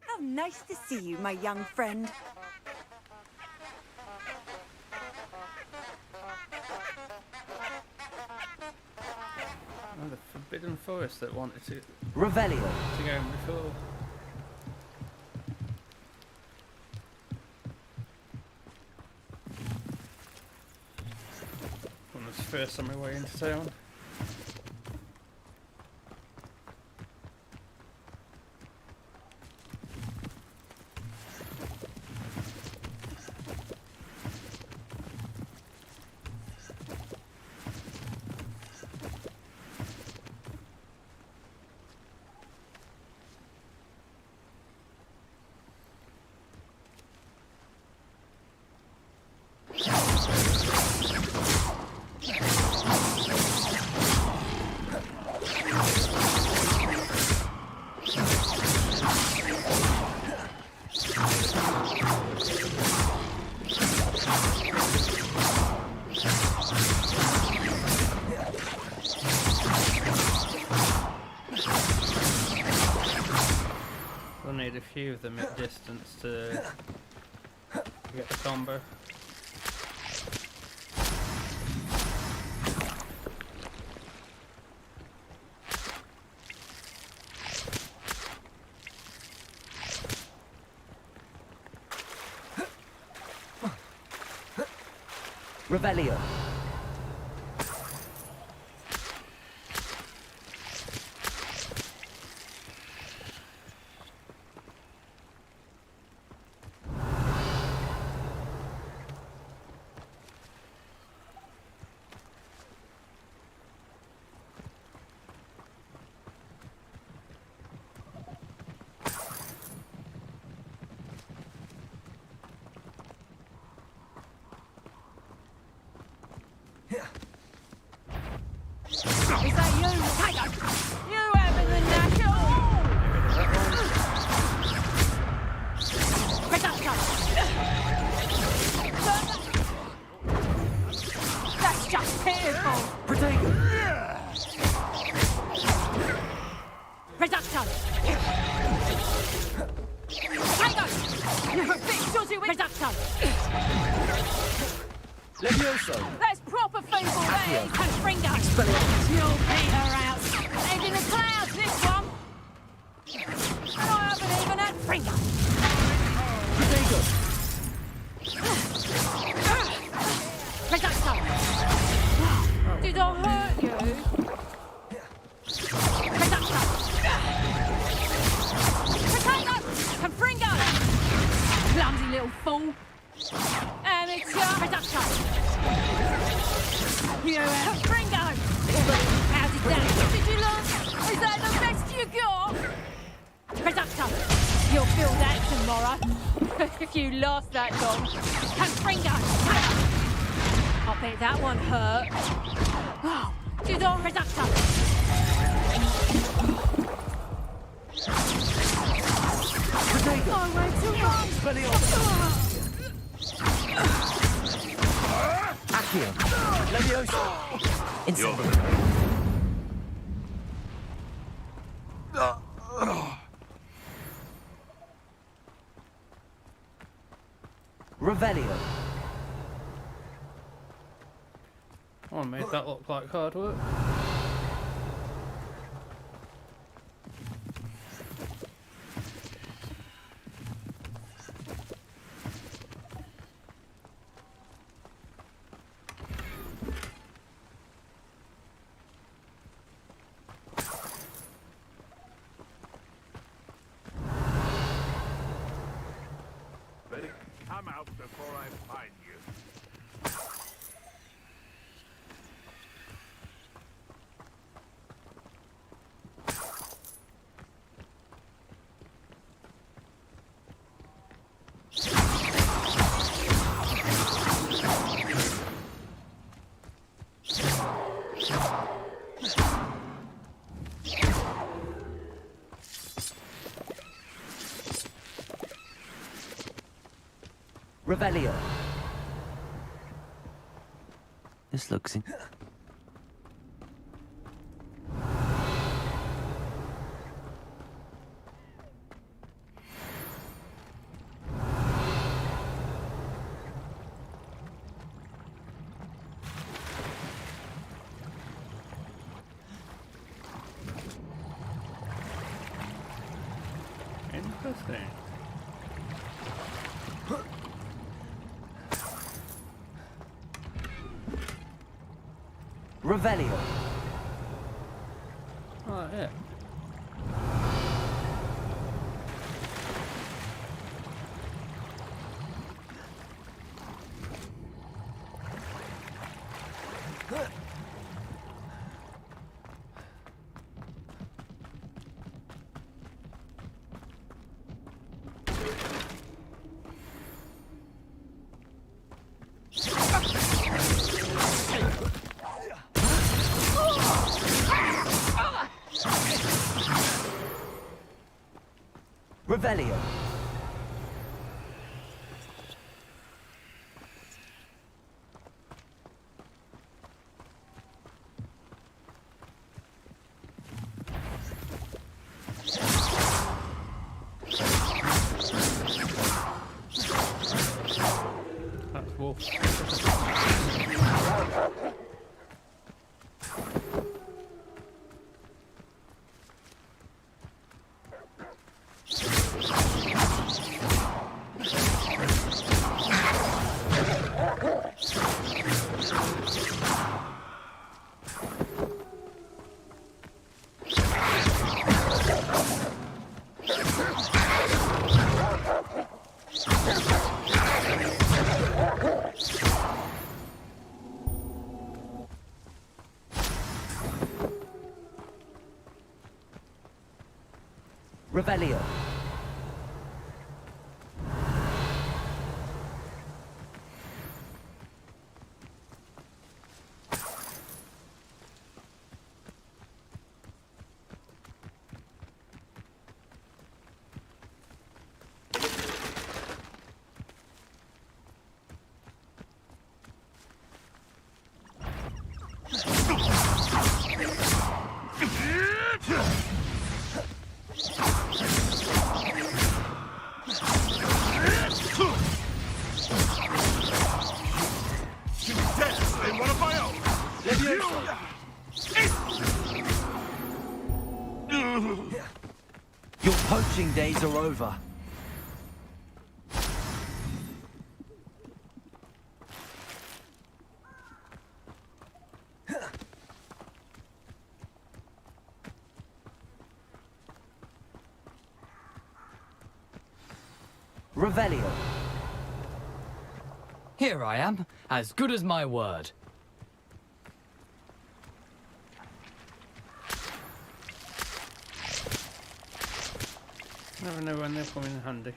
How nice to see you, my young friend. Oh, the Forbidden Forest that wanted to... Revelio. To go before. On this first on my way into town. We'll need a few of them at distance to get the combo. Revelio. Is that you, Tiger? You having the knack at all? Reduction! That's just pitiful! Protego! Reduction! Tiger! You're a bit dodgy with reduction! Levioso! That's proper feeble, that is! And Springer! You'll peter out! And in the clouds, this one! And I haven't even had Springer! nowhere. Ringo! How's it done? Did you learn? Is that the best you got? Reductor, you'll feel that tomorrow. If you last that long. And Ringo! I bet that one hurt. Oh, do the Reductor! Potato! I went too long! Accio! Leviosa! Incendio! Revelio! Oh, I made that look like hard work. Better come out before I find you. Revelio! This looks in... Interesting. Revelio! Oh, yeah. Revelio! That's wolf. Revelio! Your poaching days are over. Revelio. Here I am, as good as my word. Never know when they come in handy.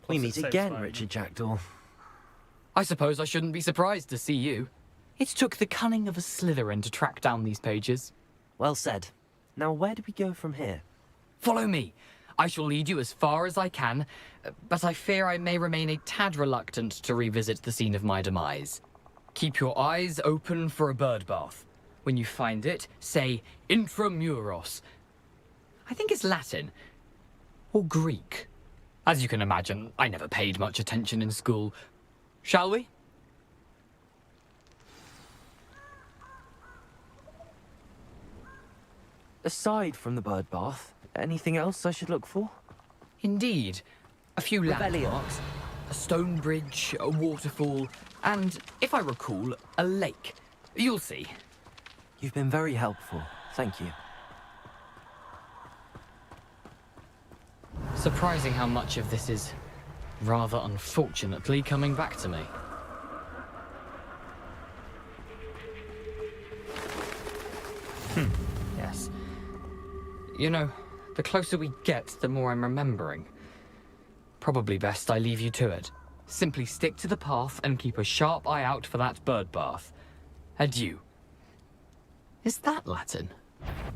We Plus meet it saves again, time. Richard Jackdaw. I suppose I shouldn't be surprised to see you. It took the cunning of a Slytherin to track down these pages. Well said. Now, where do we go from here? Follow me. I shall lead you as far as I can, but I fear I may remain a tad reluctant to revisit the scene of my demise. Keep your eyes open for a bird bath. When you find it, say intramuros. I think it's Latin. Or Greek. As you can imagine, I never paid much attention in school. Shall we? Aside from the bird bath, anything else I should look for? Indeed. A few Revelio. landmarks, a stone bridge, a waterfall, and, if I recall, a lake. You'll see. You've been very helpful. Thank you. Surprising how much of this is, rather unfortunately, coming back to me. Yes. You know, the closer we get, the more I'm remembering. Probably best I leave you to it. Simply stick to the path and keep a sharp eye out for that bird bath. Adieu. Is that Latin?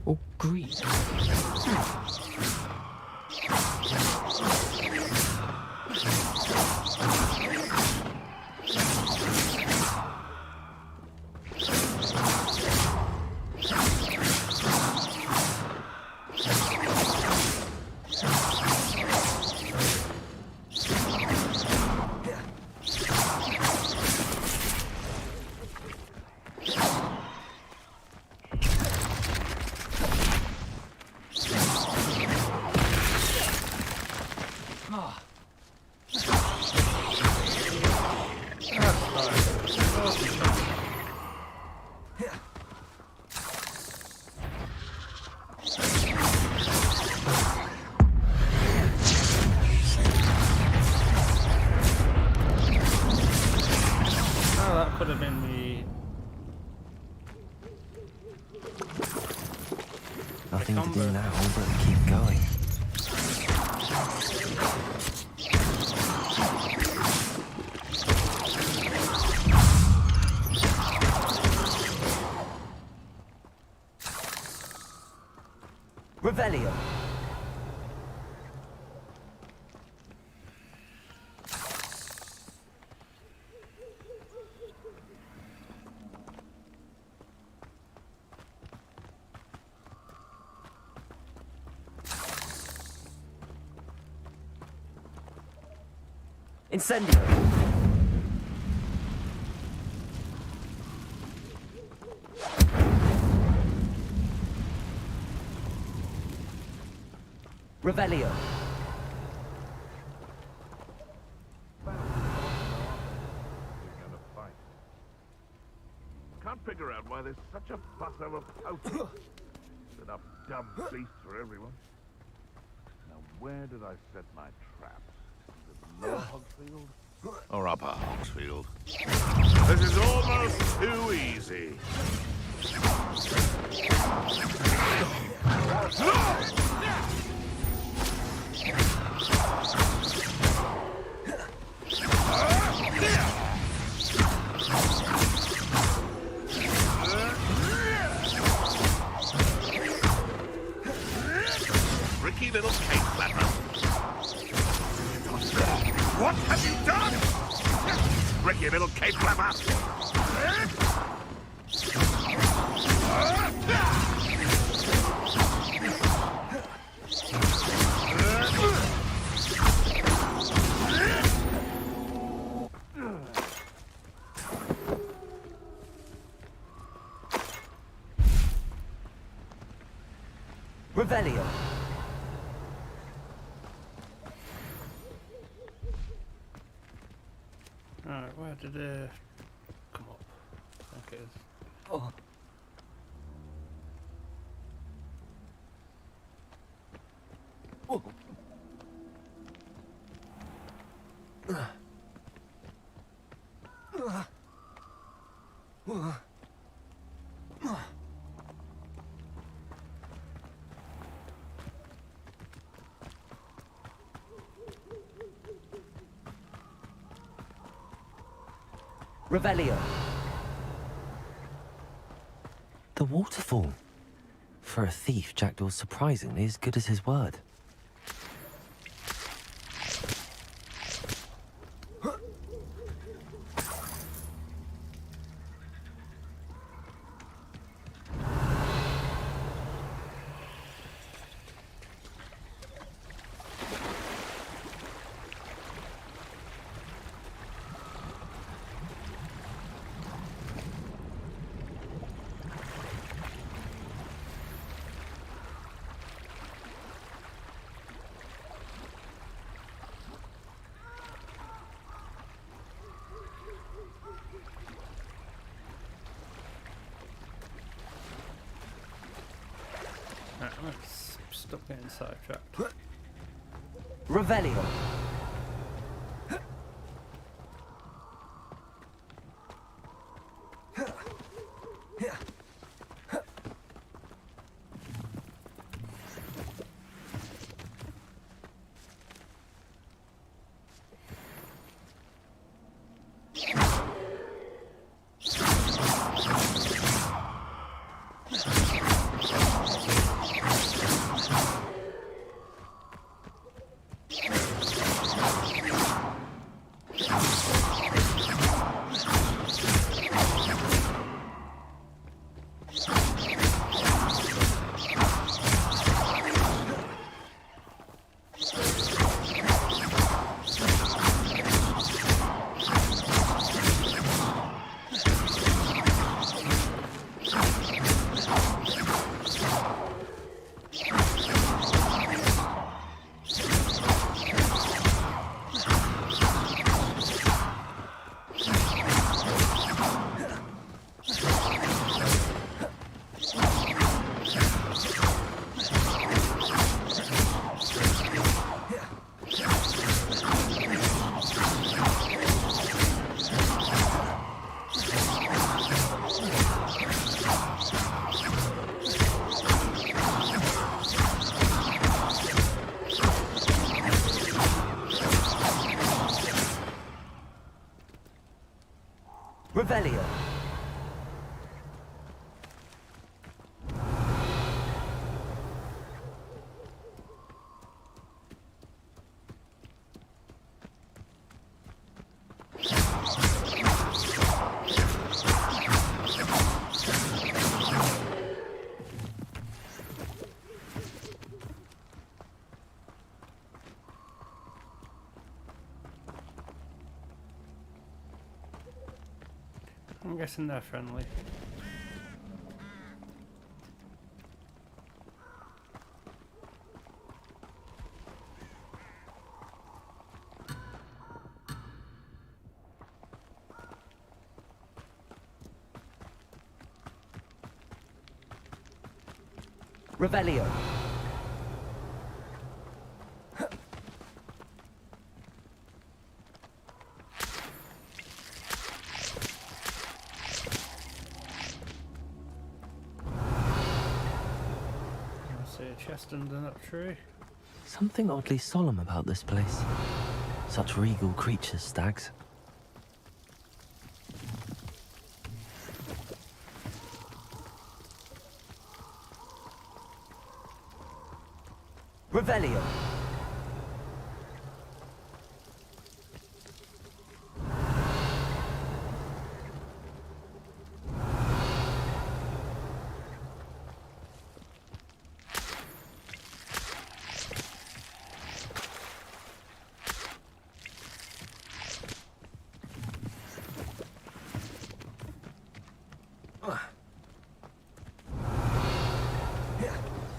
Or Greek? That could have been the... Nothing to do now but keep going. Revelio. Incendio. Revelio. Can't figure out why there's such a fuss over poaching. Enough dumb beasts for everyone. Now, where did I set my traps? Is it Lower Hogsfield? Or Upper Hogsfield? This is almost too easy. Tricky little cake flapper. What have you done? Tricky little cake flapper. Revelio. Alright, where did it come up? Okay. Oh. Oh. Revelio. The waterfall. For a thief, Jackdaw's surprisingly as good as his word. Stop getting sidetracked. Revelio. Revelio. I'm guessing they're friendly. Revelio. Chest under that tree. Something oddly solemn about this place. Such regal creatures, stags. Revelio.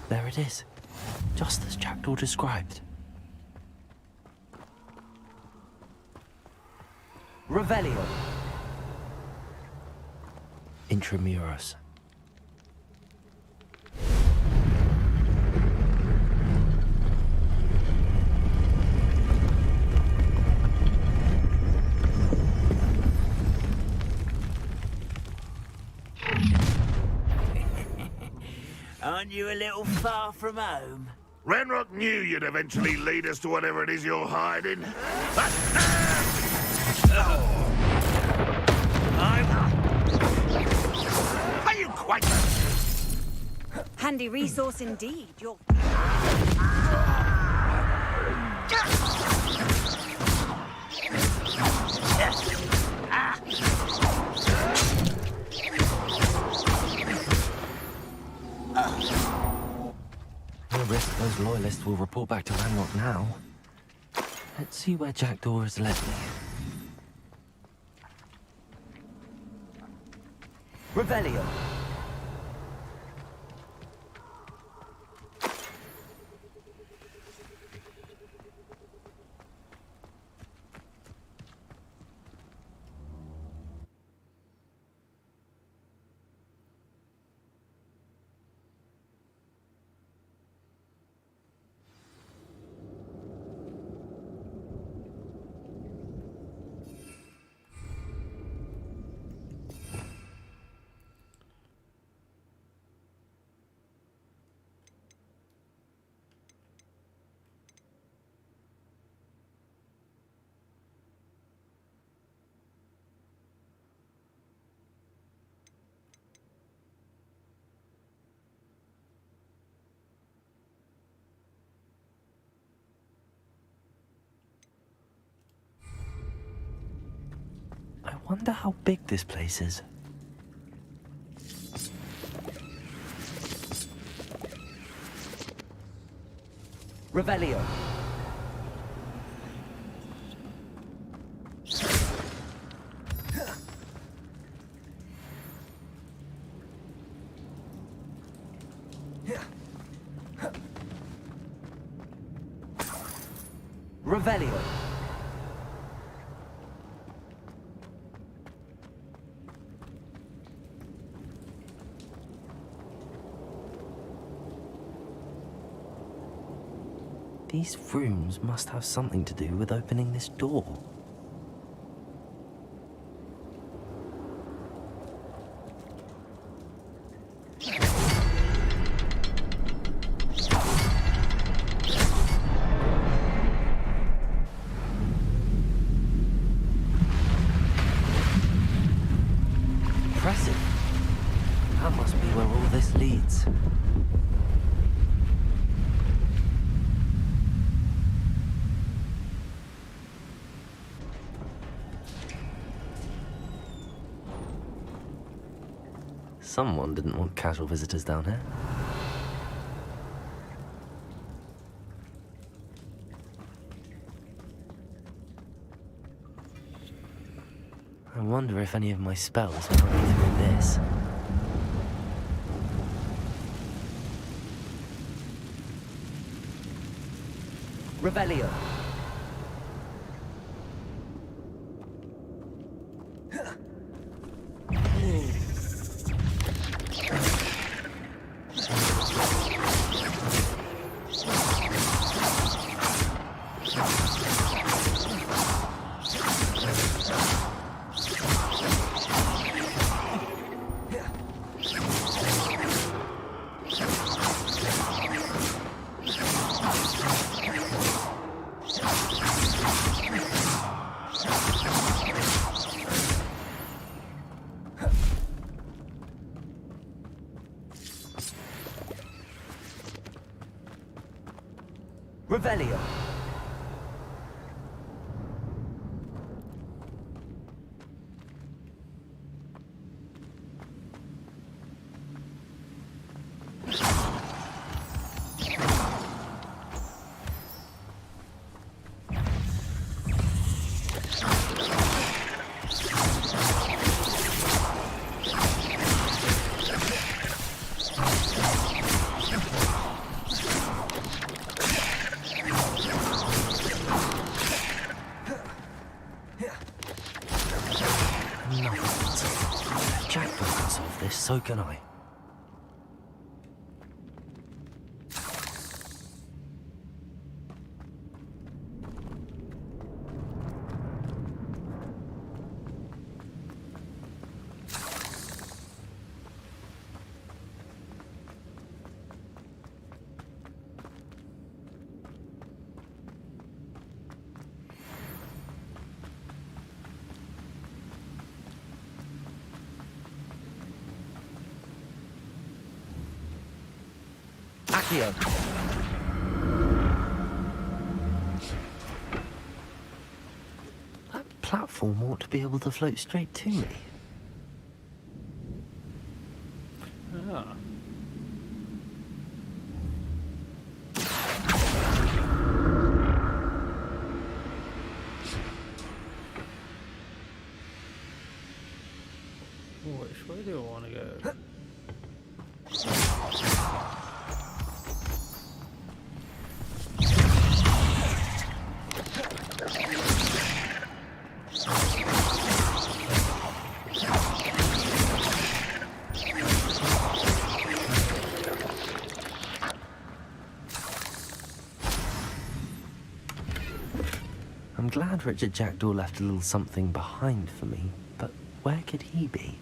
There it is, just as Jackdaw described. Revelio. Intramuros. Aren't you a little far from home? Renrock knew you'd eventually lead us to whatever it is you're hiding. Handy resource indeed. You're... No risk those loyalists will report back to Ranrock now. Let's see where Jackdaw has led me. Revelio. I wonder how big this place is. Revelio. Revelio. These rooms must have something to do with opening this door. Impressive. That must be where all this leads. Someone didn't want casual visitors down here. I wonder if any of my spells might be through this. Revelio. Revelio. So can I. Accio. That platform ought to be able to float straight to me. Ah. Which way do I want to go? I'm glad Richard Jackdaw left a little something behind for me, but where could he be?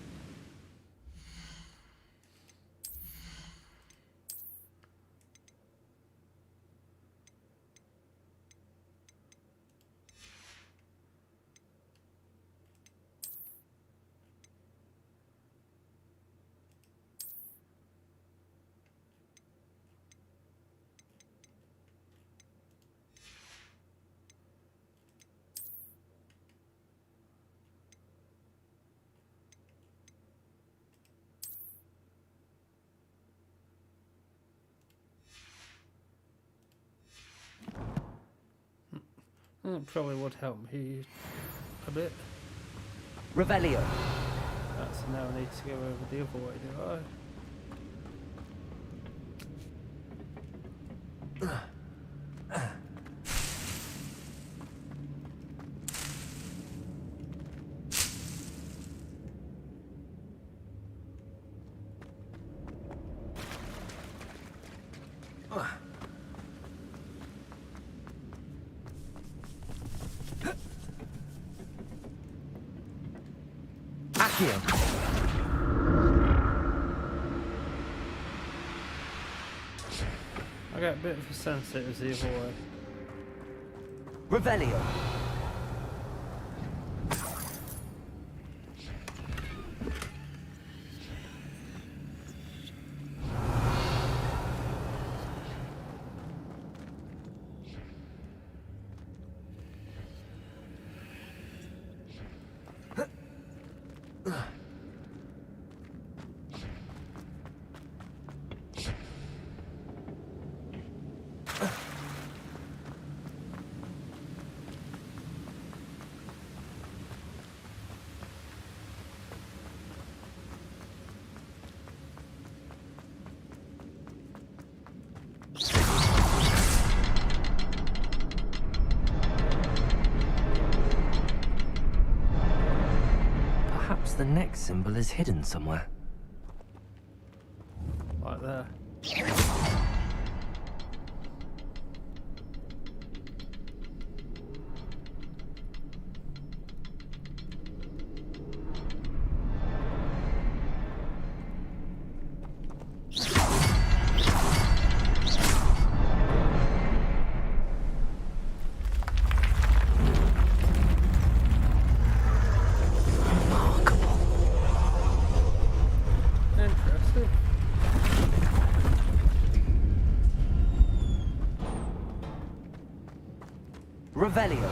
That probably would help me a bit. Revelio. That's now I need to go over the other way, do I? Accio. I get a bit of a sense it was the other way. Revelio. Perhaps the next symbol is hidden somewhere. Like there. Interesting. Revelio.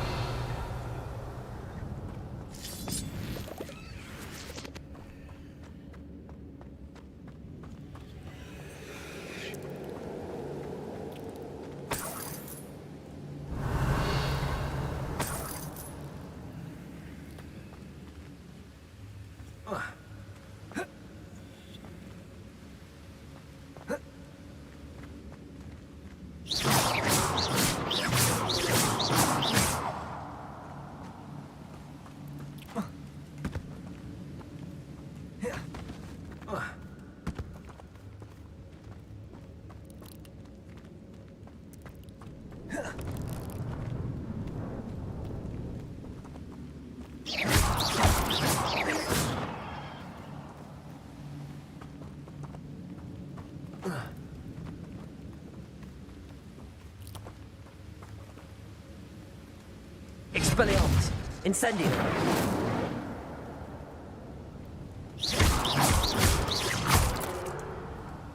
Expelliarmus! Incendio!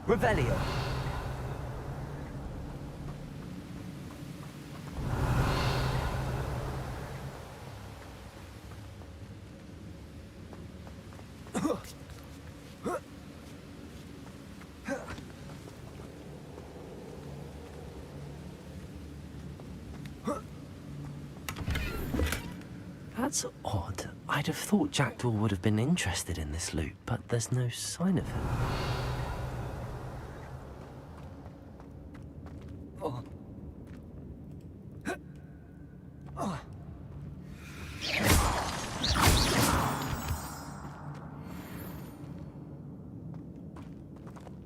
Revelio! That's odd. I'd have thought Jackdaw would have been interested in this loot, but there's no sign of him.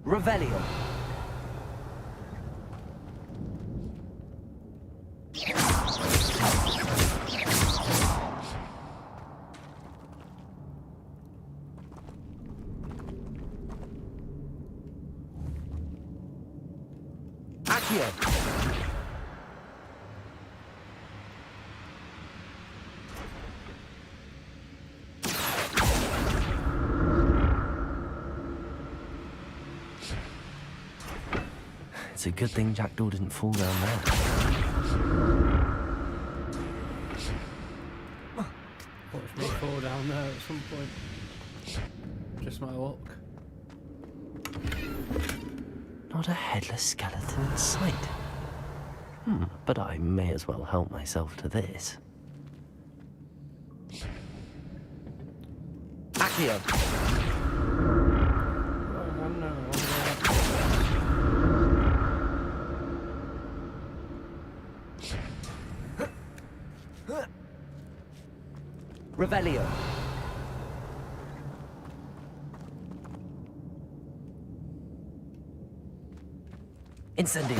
Revelio. Accio. It's a good thing Jackdaw didn't fall down there. Watch me fall down there at some point. Just my luck. Not a headless skeleton in sight. But I may as well help myself to this. Accio. Oh no. Revelio. Incendio.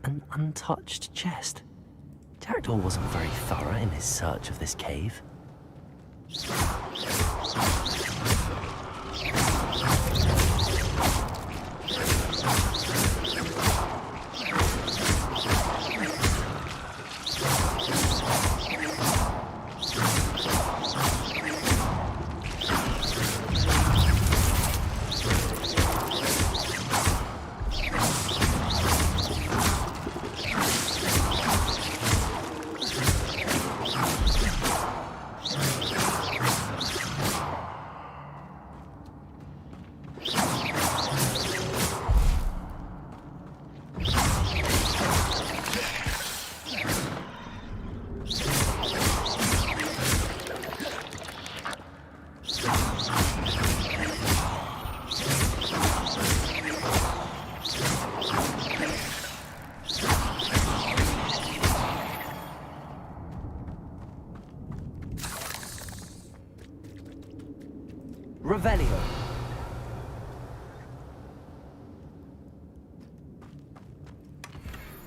An untouched chest. Jackdaw wasn't very thorough in his search of this cave. Revelio.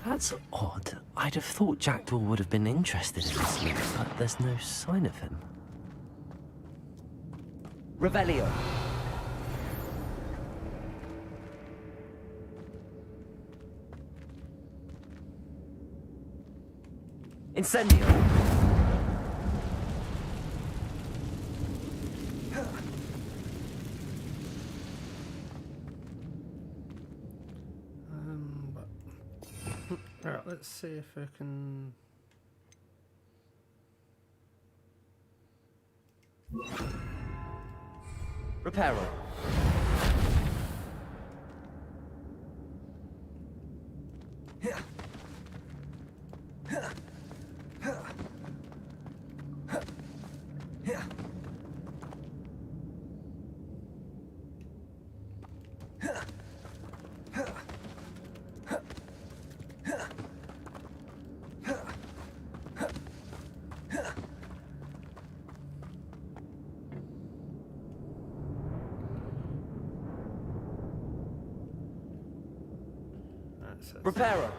That's odd. I'd have thought Jackdaw would have been interested in this loot, but there's no sign of him. Revelio. Incendio. Alright, let's see if I can... Reparo. Reparo.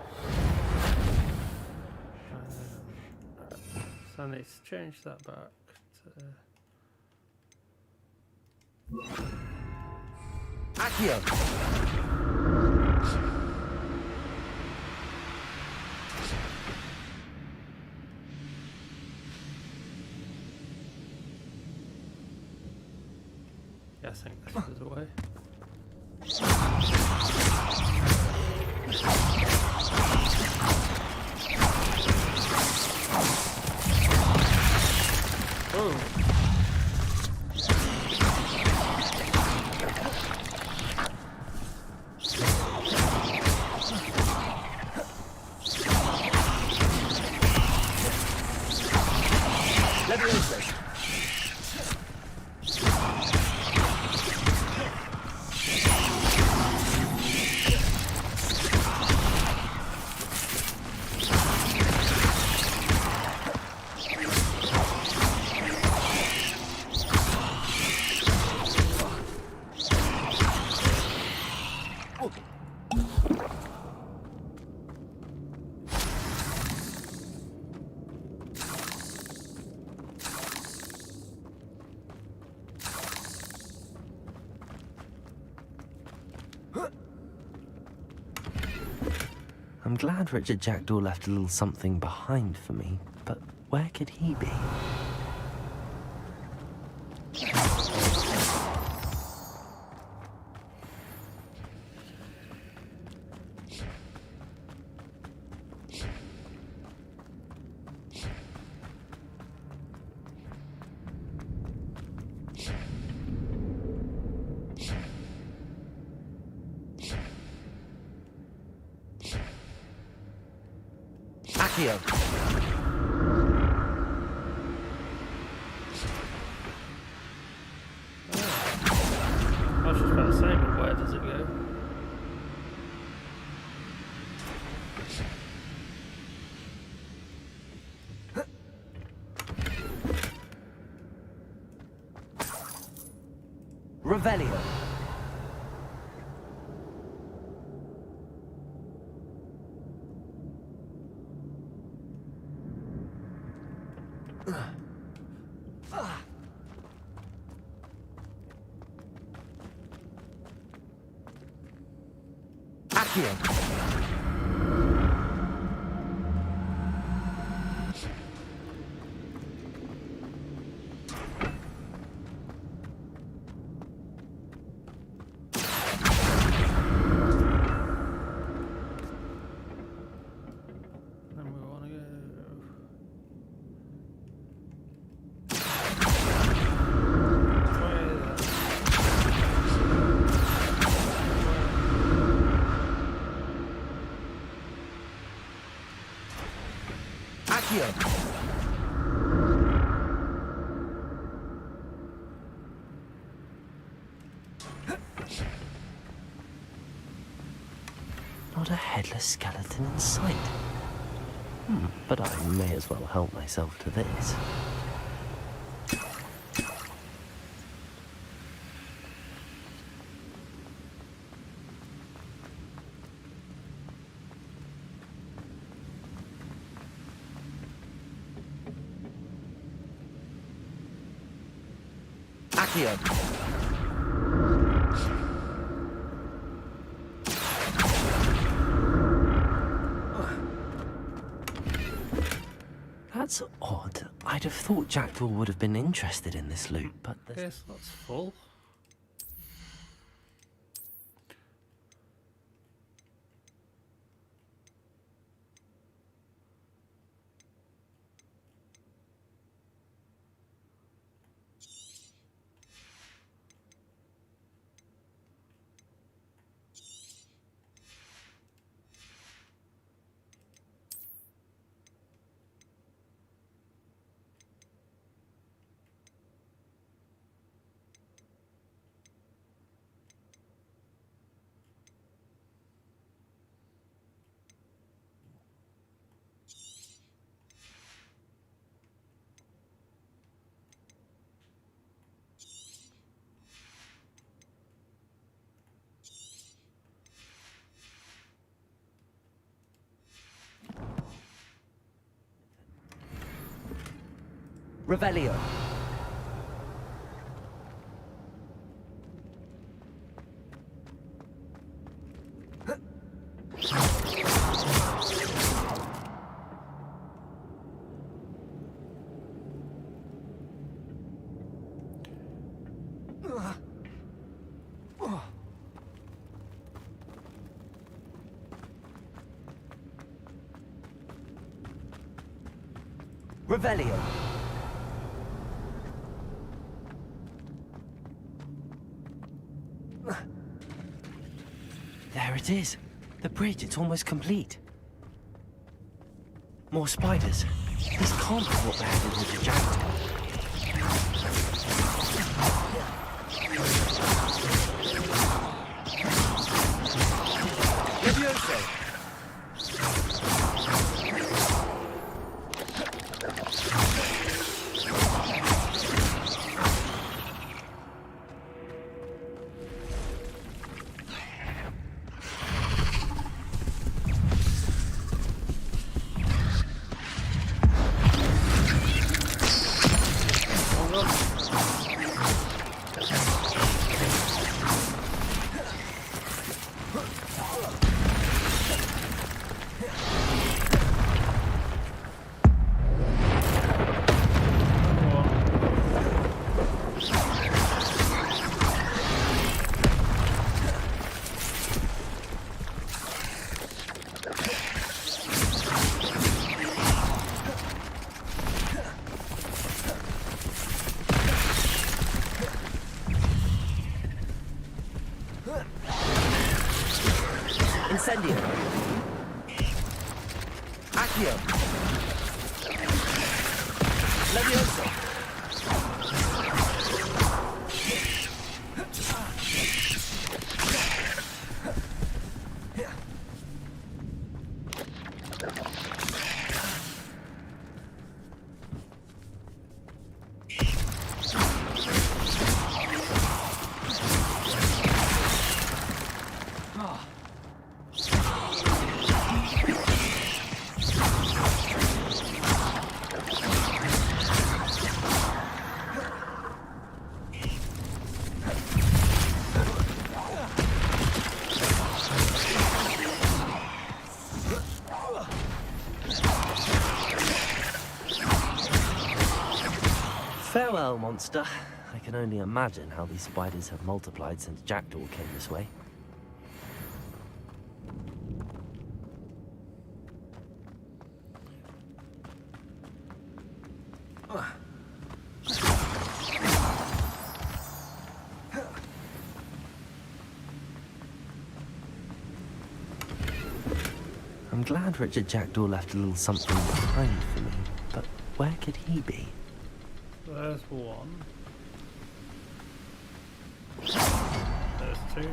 So I need to change that back to... Accio. Yeah, I think this is the way. I'm glad Richard Jackdaw left a little something behind for me, but where could he be? Accio. I was just about to say, but where does it go? Revelio. Accio. Then we want to go. Accio. Not a headless skeleton in sight. But I may as well help myself to this. Accio. That's odd. I'd have thought Jackdaw would have been interested in this loot, but Yes, that's full. Revelio. Revelio. There it is. The bridge, it's almost complete. More spiders. This can't be what happened with the Jackdaw. Levioso! Accio. Levioso. Farewell, monster. I can only imagine how these spiders have multiplied since Jackdaw came this way. I'm glad Richard Jackdaw left a little something behind for me, but where could he be? There's one. There's two.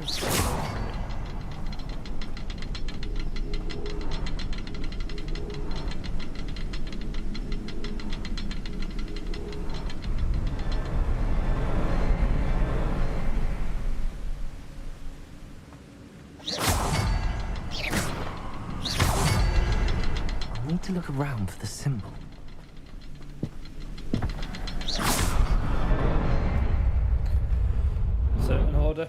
I need to look around for the symbol. Certain order.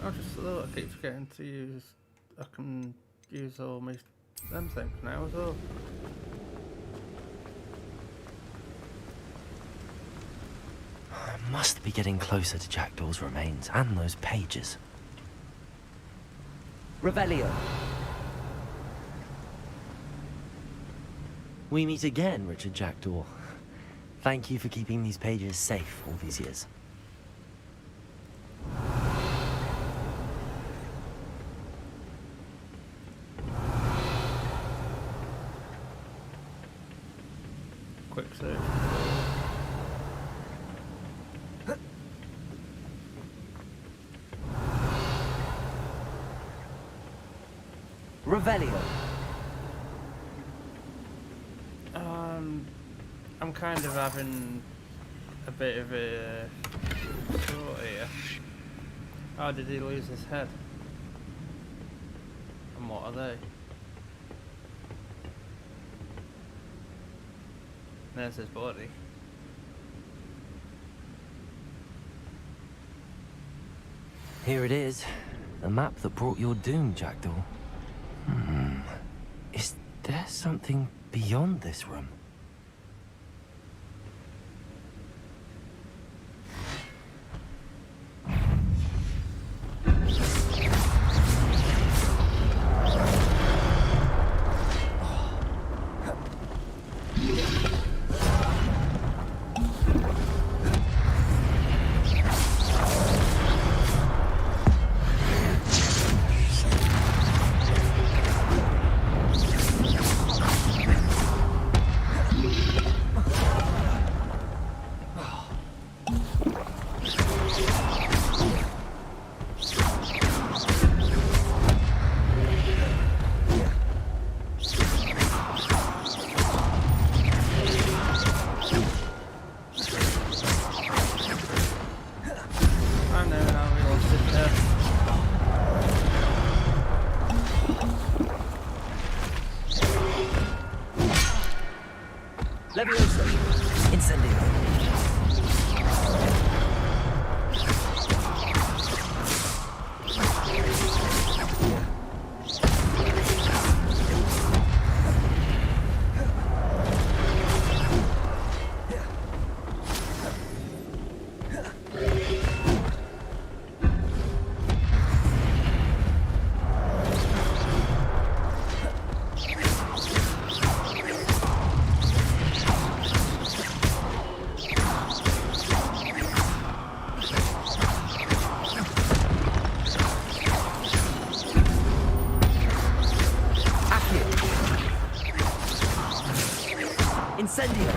I just thought I keep forgetting to use. I can use all my them things now as well. I must be getting closer to Jackdaw's remains and those pages. Revelio. We meet again, Richard Jackdaw. Thank you for keeping these pages safe all these years. Quick save. Revelio. I'm kind of having a bit of a thought here. How did he lose his head? And what are they? There's his body. Here it is. The map that brought your doom, Jackdaw. Is there something beyond this room? Levioso. Incendio. Incendio!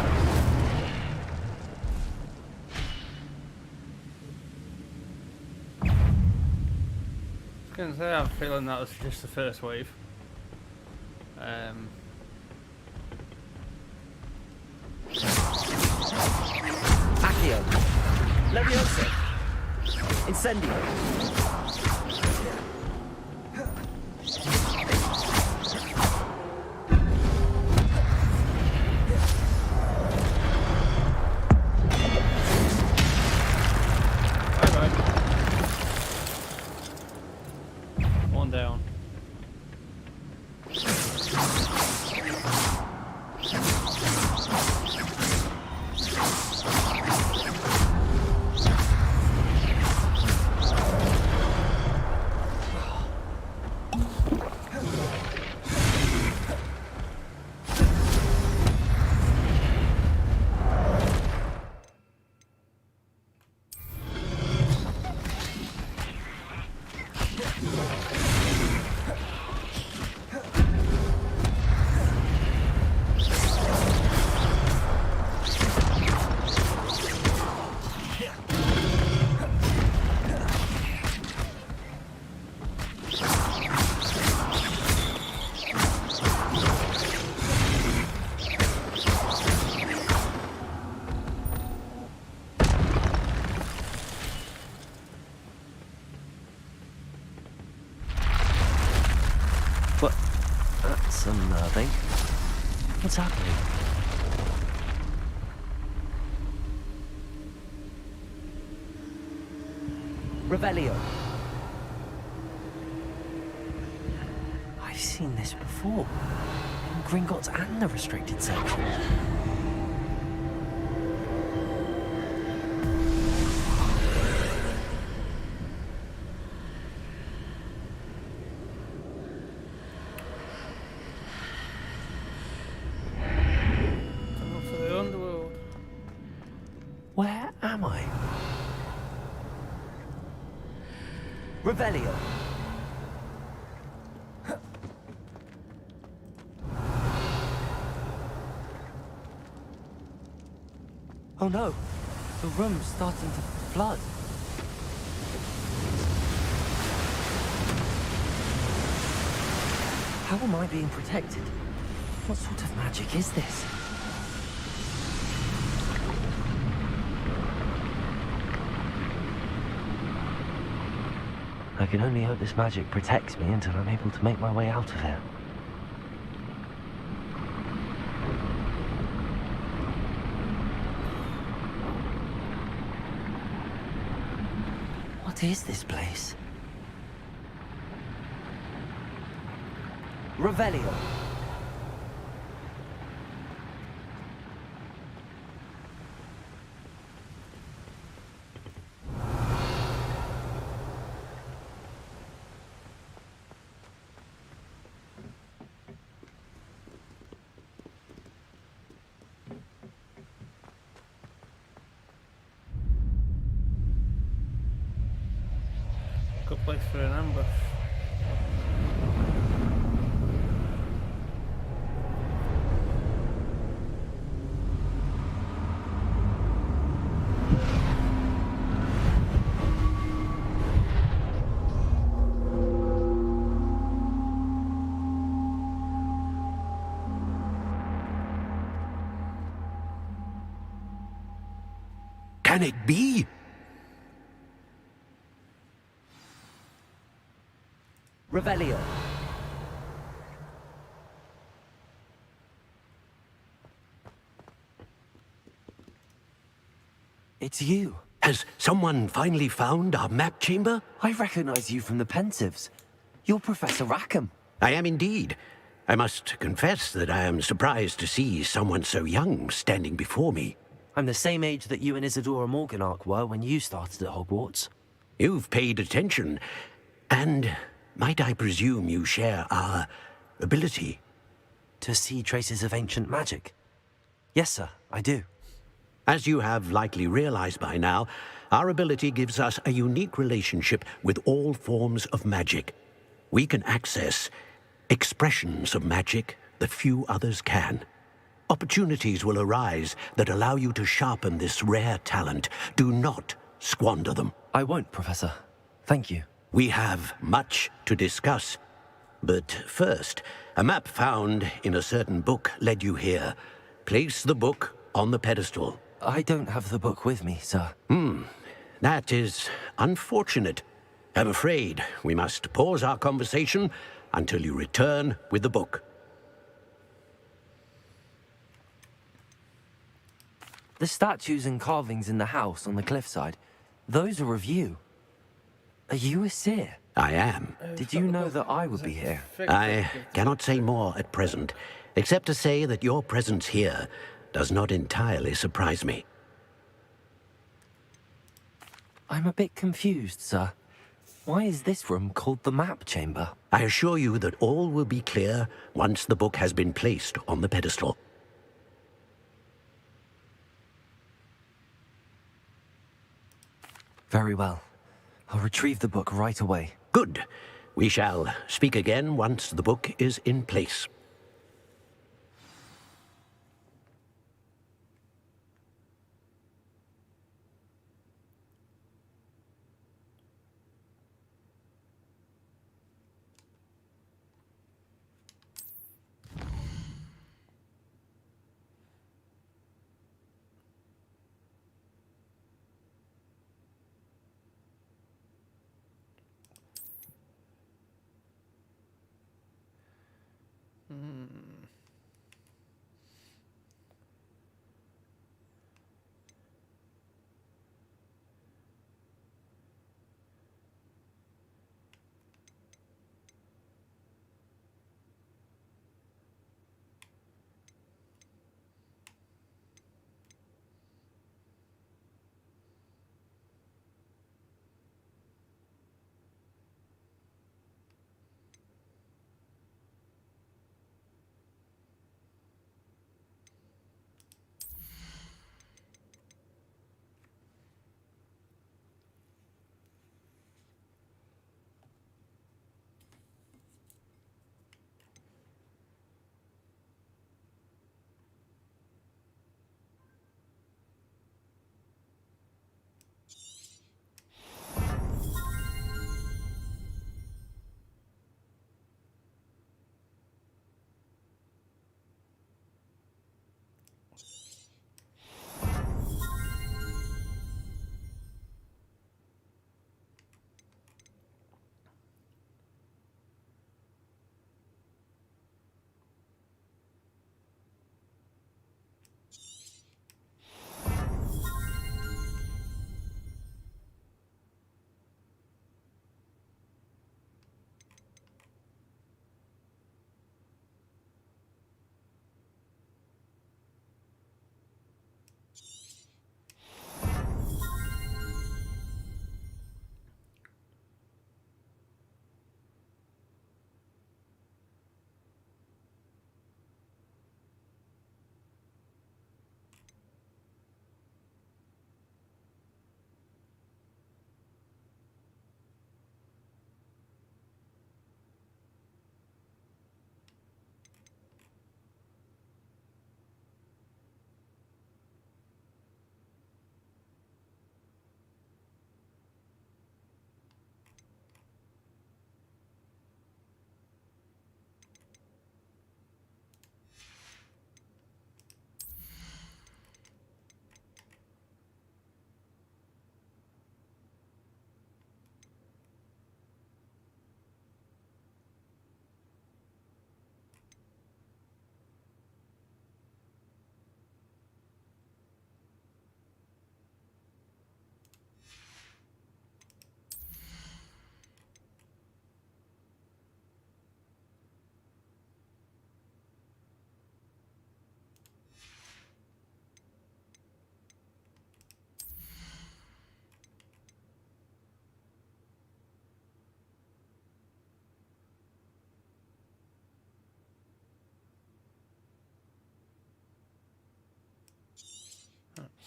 I was going to say, I have a feeling that was just the first wave. Accio! Leviosa! Incendio! One down. What? That's unnerving. What's happening? Revelio. I've seen this before. In Gringotts and the restricted section. For the underworld. Where am I? Revelio. Oh no, the room's starting to flood. How am I being protected? What sort of magic is this? I can only hope this magic protects me until I'm able to make my way out of here. What is this place? Revelio. Good place for an ambush. Can it be? Revelio. It's you. Has someone finally found our map chamber? I recognize you from the Pensives. You're Professor Rackham. I am indeed. I must confess that I am surprised to see someone so young standing before me. I'm the same age that you and Isadora Morganach were when you started at Hogwarts. You've paid attention, and might I presume you share our ability? To see traces of ancient magic? Yes, sir, I do. As you have likely realized by now, our ability gives us a unique relationship with all forms of magic. We can access expressions of magic that few others can. Opportunities will arise that allow you to sharpen this rare talent. Do not squander them. I won't, Professor. Thank you. We have much to discuss. But first, a map found in a certain book led you here. Place the book on the pedestal. I don't have the book with me, sir. That is unfortunate. I'm afraid we must pause our conversation until you return with the book. The statues and carvings in the house on the cliffside, those are of you. Are you a seer? I am. Did you know that I would be here? I cannot say more at present, except to say that your presence here does not entirely surprise me. I'm a bit confused, sir. Why is this room called the map chamber? I assure you that all will be clear once the book has been placed on the pedestal. Very well. I'll retrieve the book right away. Good. We shall speak again once the book is in place.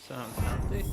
Sounds handy.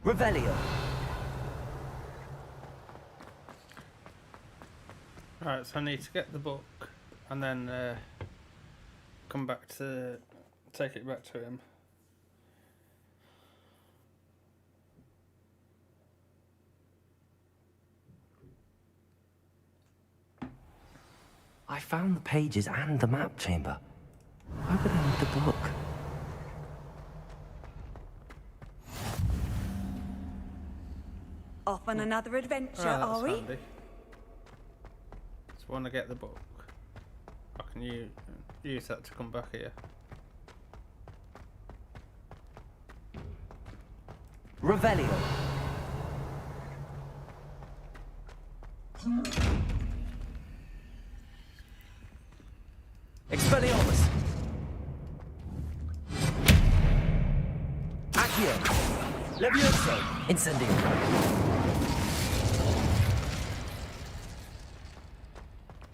Revelio. Right, so I need to get the book and then come back to take it back to him. I found the pages and the map chamber. Why would I need the book? Off on another adventure, Right, are we? handy. So when I get the book, I can use that to come back here. Revelio. Expelliarmus. Accio. Levioso. Incendio.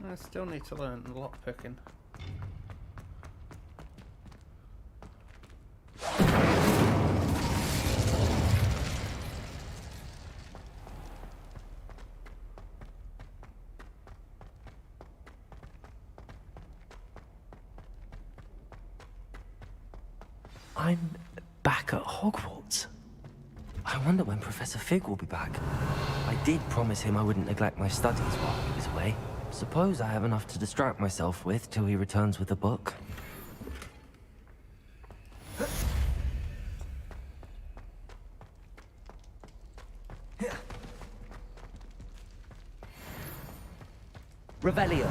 I still need to learn lock picking. I'm back at Hogwarts. I wonder when Professor Fig will be back. I did promise him I wouldn't neglect my studies while he was away. Suppose I have enough to distract myself with till he returns with the book. Revelio.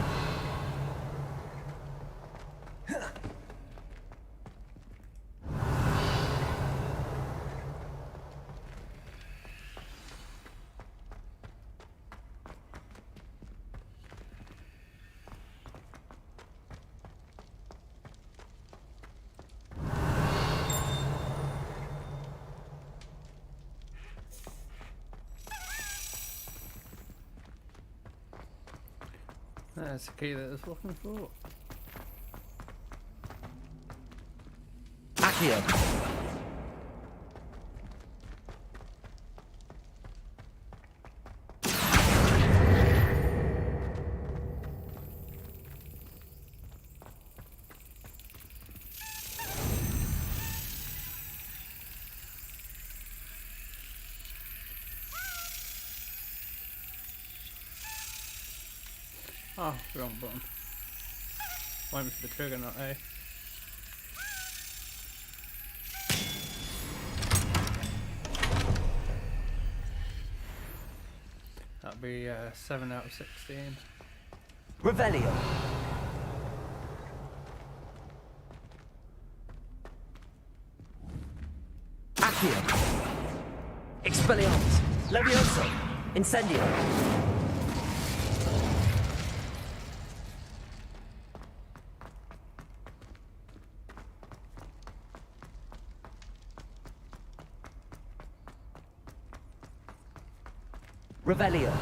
That's the key that I was looking for. Accio. Oh, wrong button. Waiting for the trigger, not A. That'd be 7 out of 16. Revelio. Accio. Expelliarmus. Levioso. Incendio. Revelio.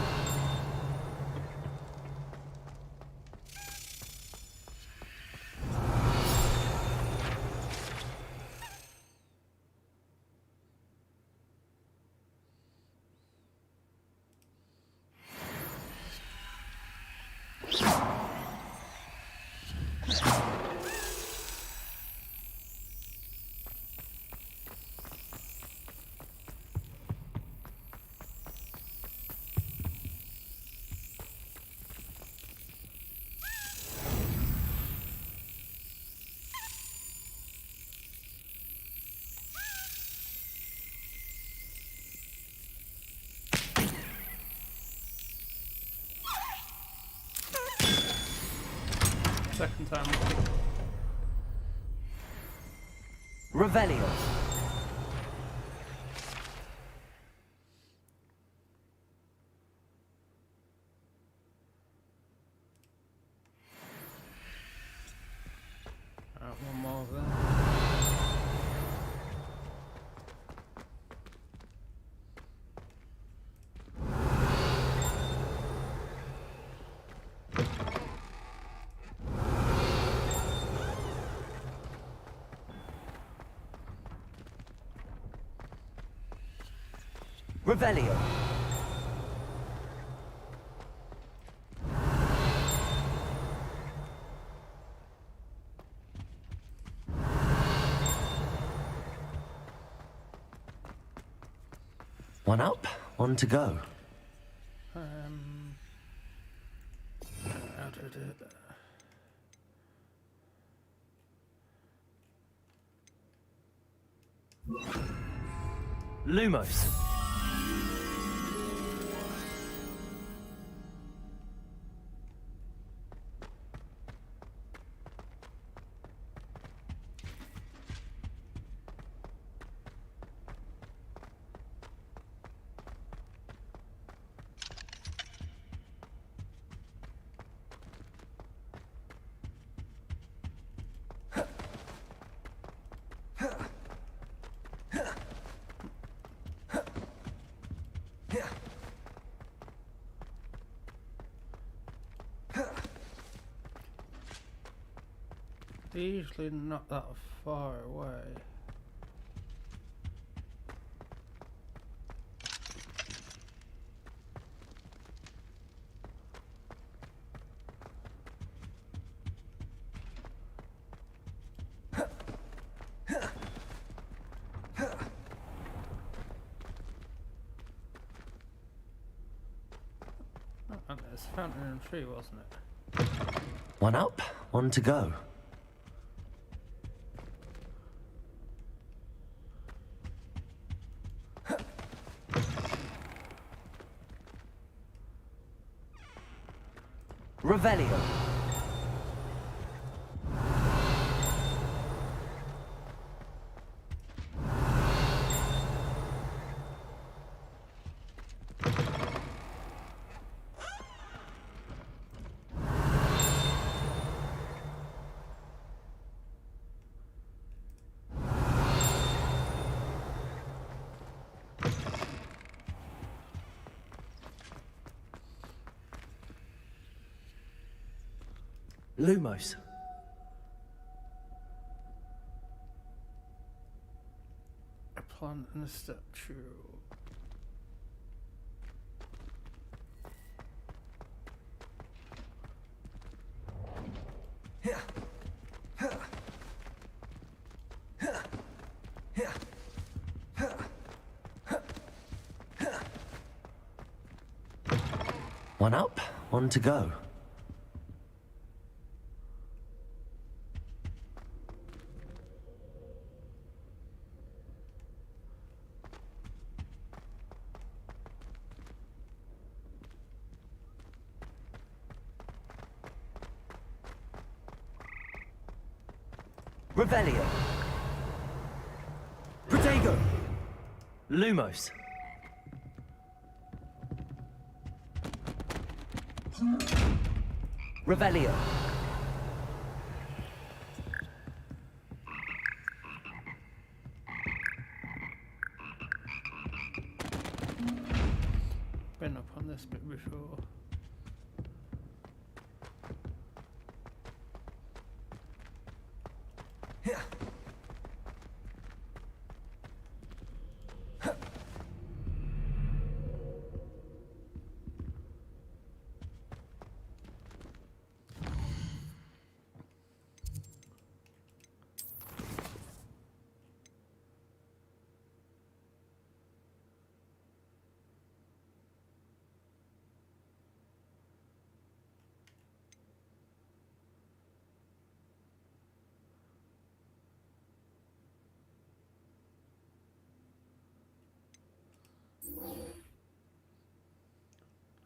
Second time. Revelio. One more there. Revelio. One up, one to go. How do I do it? Lumos. They're usually not that far away. Oh, and there's a fountain and a tree, wasn't it? One up, one to go. Revelio. Lumos. A plant and a statue. One up, one to go. Revelio. Protego. Lumos. Revelio. Been up on this bit before.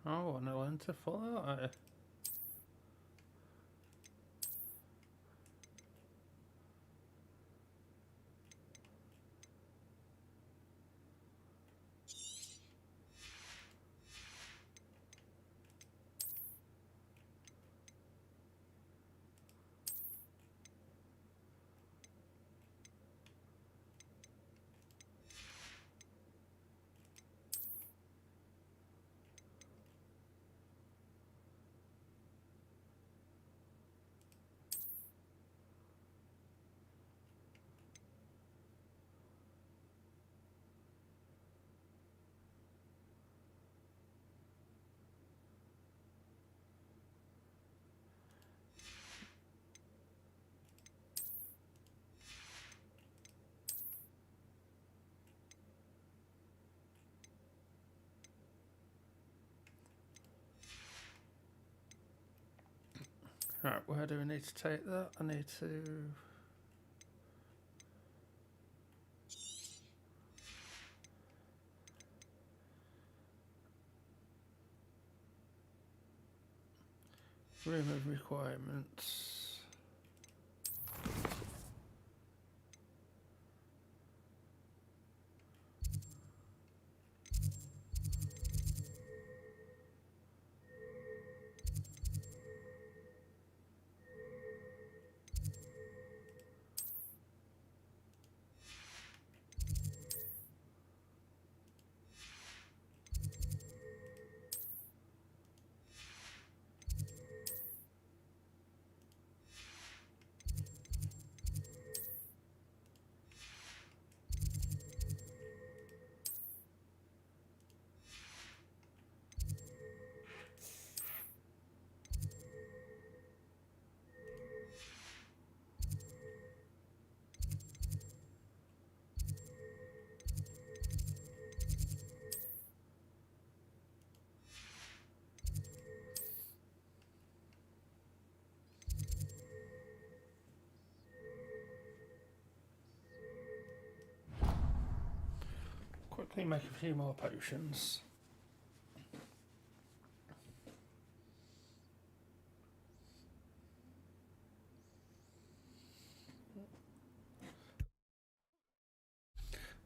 I want to learn to fly. Right, where do we need to take that? I need to... Room of requirements. Quickly make a few more potions.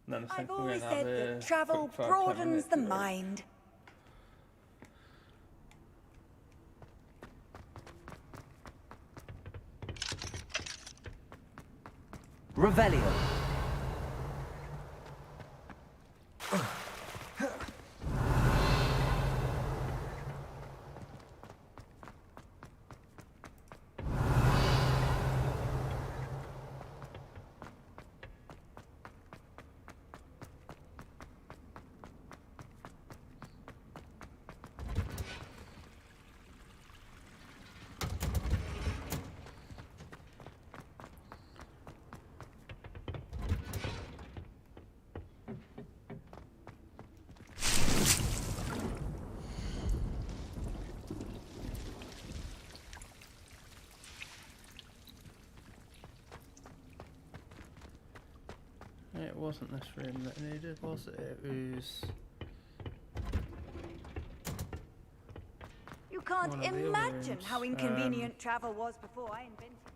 And then I think I've we're always gonna have said a that travel quick 5-10 broadens minute the break. mind. Revelio. It wasn't this room that I needed, was it? It was... You can't one of the other imagine rooms. how inconvenient travel was before I invented it.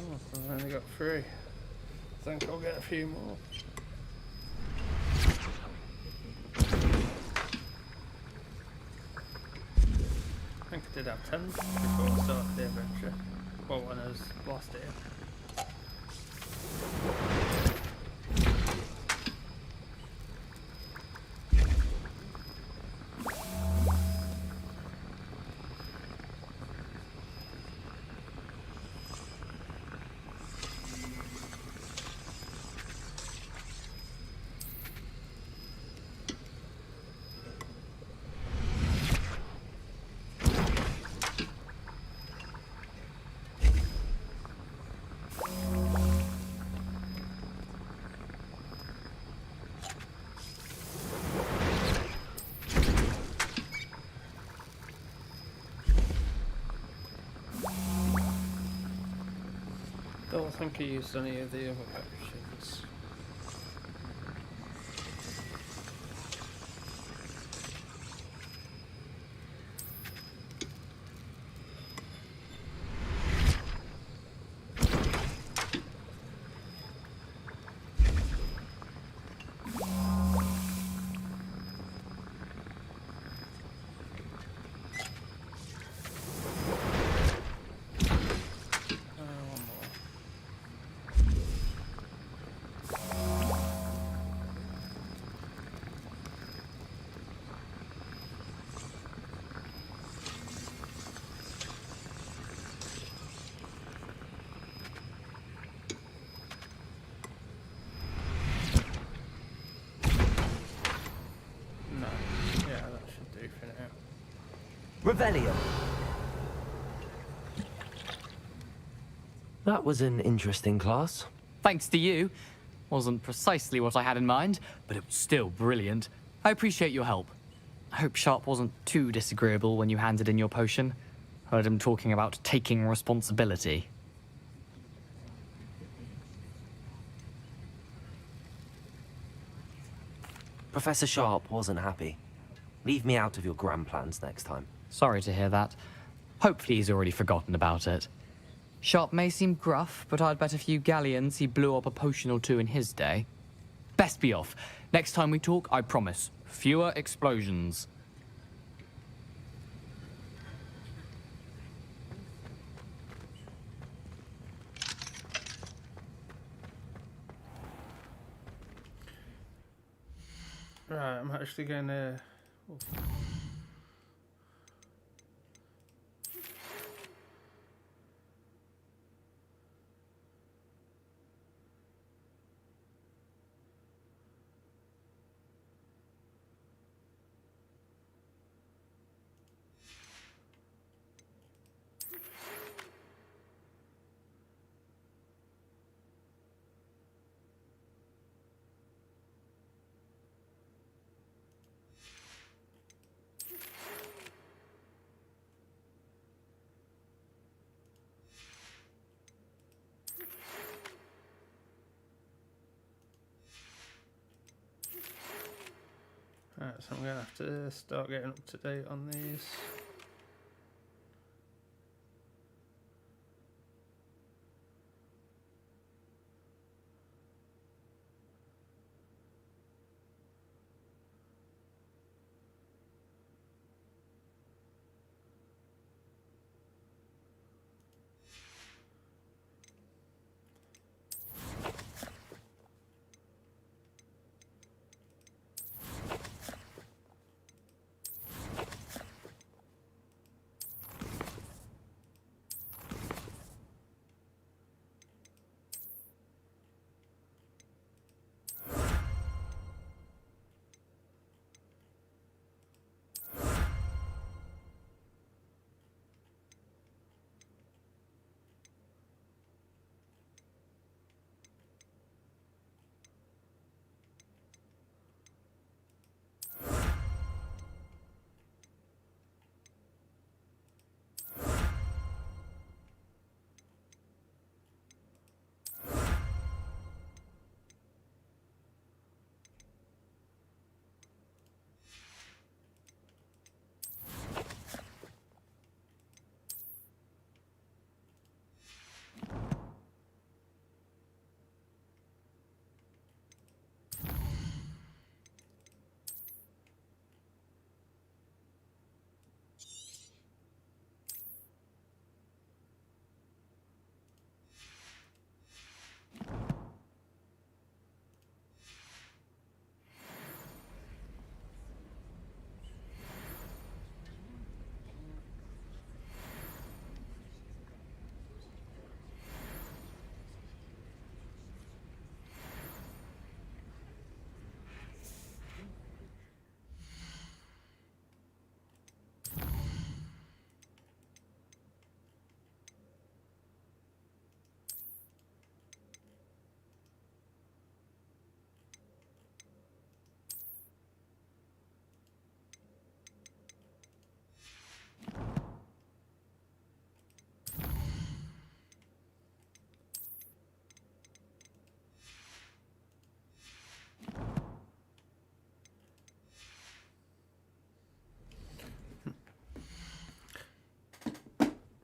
Oh, I've only got 3. I think I'll get a few more. I think I did have 10 before I started the adventure. Well, when I was lost here. Don't think I used any of the other potions. Revelio. That was an interesting class. Thanks to you. Wasn't precisely what I had in mind, but it was still brilliant. I appreciate your help. I hope Sharp wasn't too disagreeable when you handed in your potion. Heard him talking about taking responsibility. Professor Sharp wasn't happy. Leave me out of your grand plans next time. Sorry to hear that. Hopefully he's already forgotten about it. Sharp may seem gruff, but I'd bet a few galleons he blew up a potion or two in his day. Best be off. Next time we talk, I promise, fewer explosions. Right, I'm actually gonna... Right, so I'm gonna have to start getting up to date on these.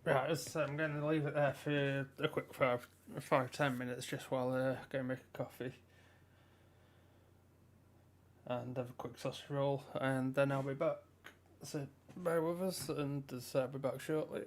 Right, as I said, I'm going to leave it there for a quick 5-10 minutes just while I go make a coffee and have a quick sausage roll, and then I'll be back. So bear with us, and I'll be back shortly.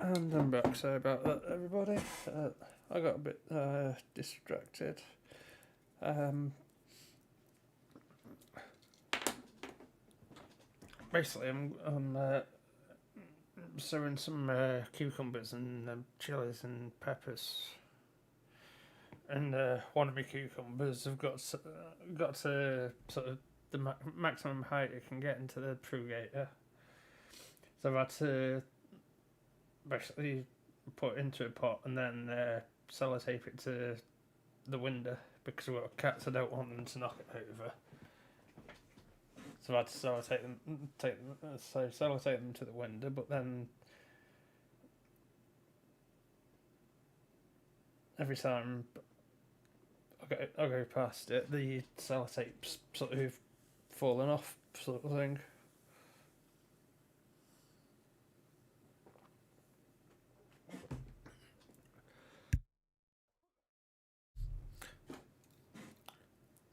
And I'm back. Sorry about that, everybody. I got a bit distracted. Basically, I'm sowing some cucumbers and chilies and peppers. And one of my cucumbers have got to sort of the maximum height it can get into the frugator. So I've had to basically put it into a pot and then sellotape it to the window because we've got cats. I don't want them to knock it over. So I had to sellotape them to the window, but then every time I go past it, the sellotape's sort of fallen off, sort of thing.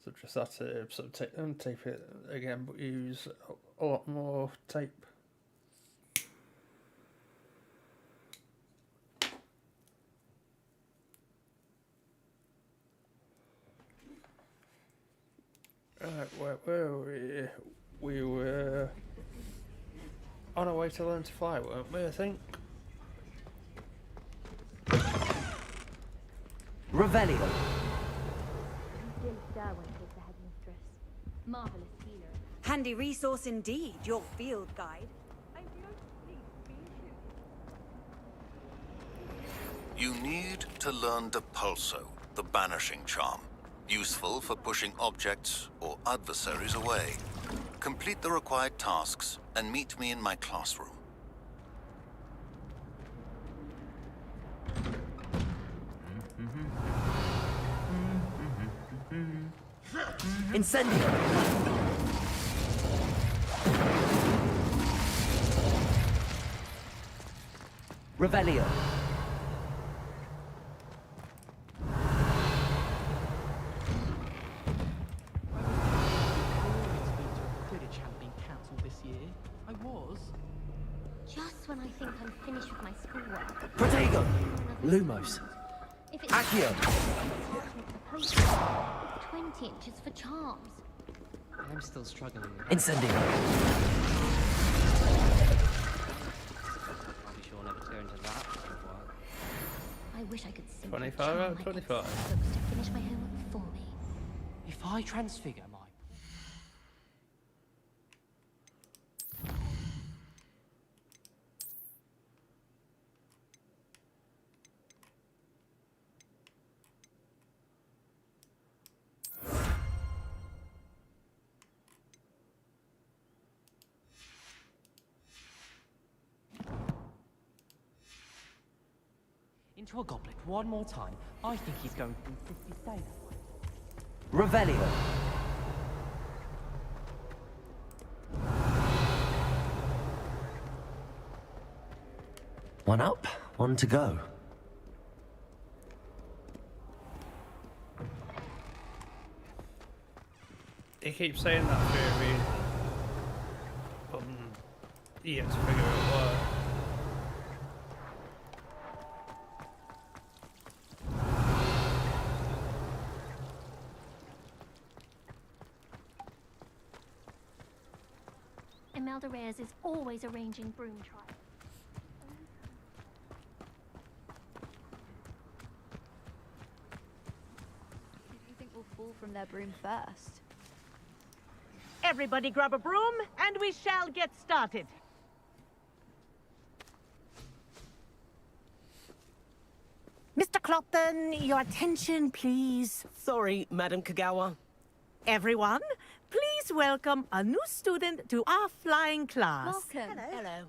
So just have to sort of tape it again, but use a lot more tape. Right, where were we? We were on our way to learn to fly, weren't we, I think? Revelio. Marvelous healer. Handy resource indeed, your field guide. You need to learn Depulso, the banishing charm. Useful for pushing objects or adversaries away. Complete the required tasks and meet me in my classroom. Incendio! Revelio. Quidditch hadn't been cancelled this year. I was. Just when I think I'm finished with my schoolwork. Protego! Lumos. If it's Accio! 20 inches for charms. I'm still struggling. Incendio. I'll be sure never to go into that for a while. I wish I could simply 25 charm out of my 25. books to finish my homework for me. If I transfigure my... into a goblet one more time, I think he's going to insist he stay that way. Revelio. One up, one to go. He keeps saying that for a reason. But you have to figure out why. Imelda Reyes is always arranging broom trials. Who do you think will fall from their broom first? Everybody grab a broom, and we shall get started. Mr. Clopton, your attention, please. Sorry, Madam Kagawa. Everyone, please welcome a new student to our flying class. Welcome. Hello.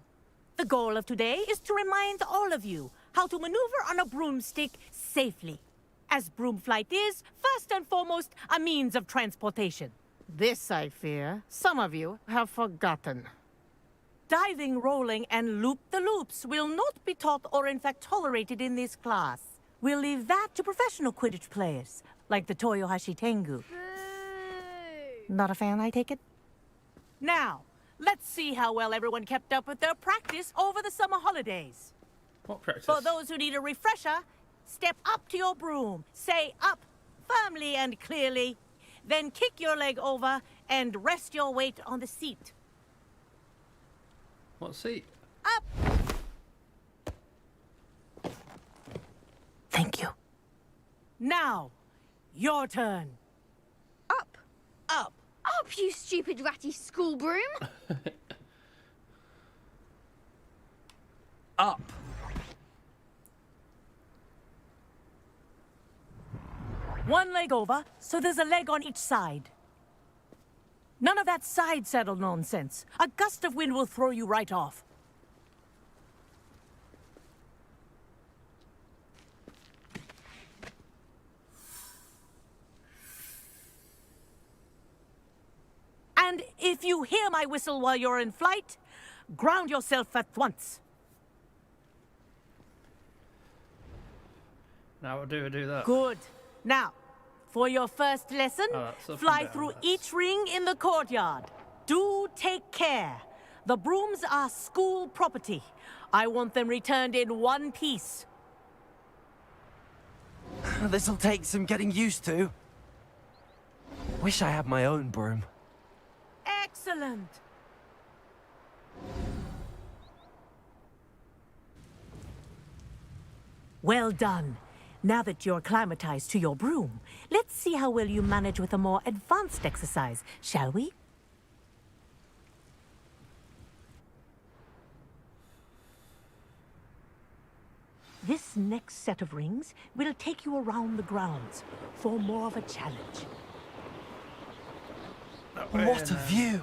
The goal of today is to remind all of you how to maneuver on a broomstick safely, as broom flight is, first and foremost, a means of transportation. This, I fear, some of you have forgotten. Diving, rolling, and loop-the-loops will not be taught or in fact tolerated in this class. We'll leave that to professional Quidditch players, like the Toyohashi Tengu. Not a fan, I take it? Now, let's see how well everyone kept up with their practice over the summer holidays. What practice? For those who need a refresher, step up to your broom, say up firmly and clearly, then kick your leg over and rest your weight on the seat. What seat? Up! Thank you. Now, your turn. Up. Up. Up, you stupid ratty school broom. Up. One leg over, so there's a leg on each side. None of that side saddle nonsense. A gust of wind will throw you right off. And if you hear my whistle while you're in flight, ground yourself at once. Now what do I do that? Good. Now, for your first lesson, that's up fly and down, through that's- each ring in the courtyard. Do take care. The brooms are school property. I want them returned in one piece. This'll take some getting used to. Wish I had my own broom. Excellent. Well done. Now that you're acclimatized to your broom, let's see how well you manage with a more advanced exercise, shall we? This next set of rings will take you around the grounds for more of a challenge. What a view!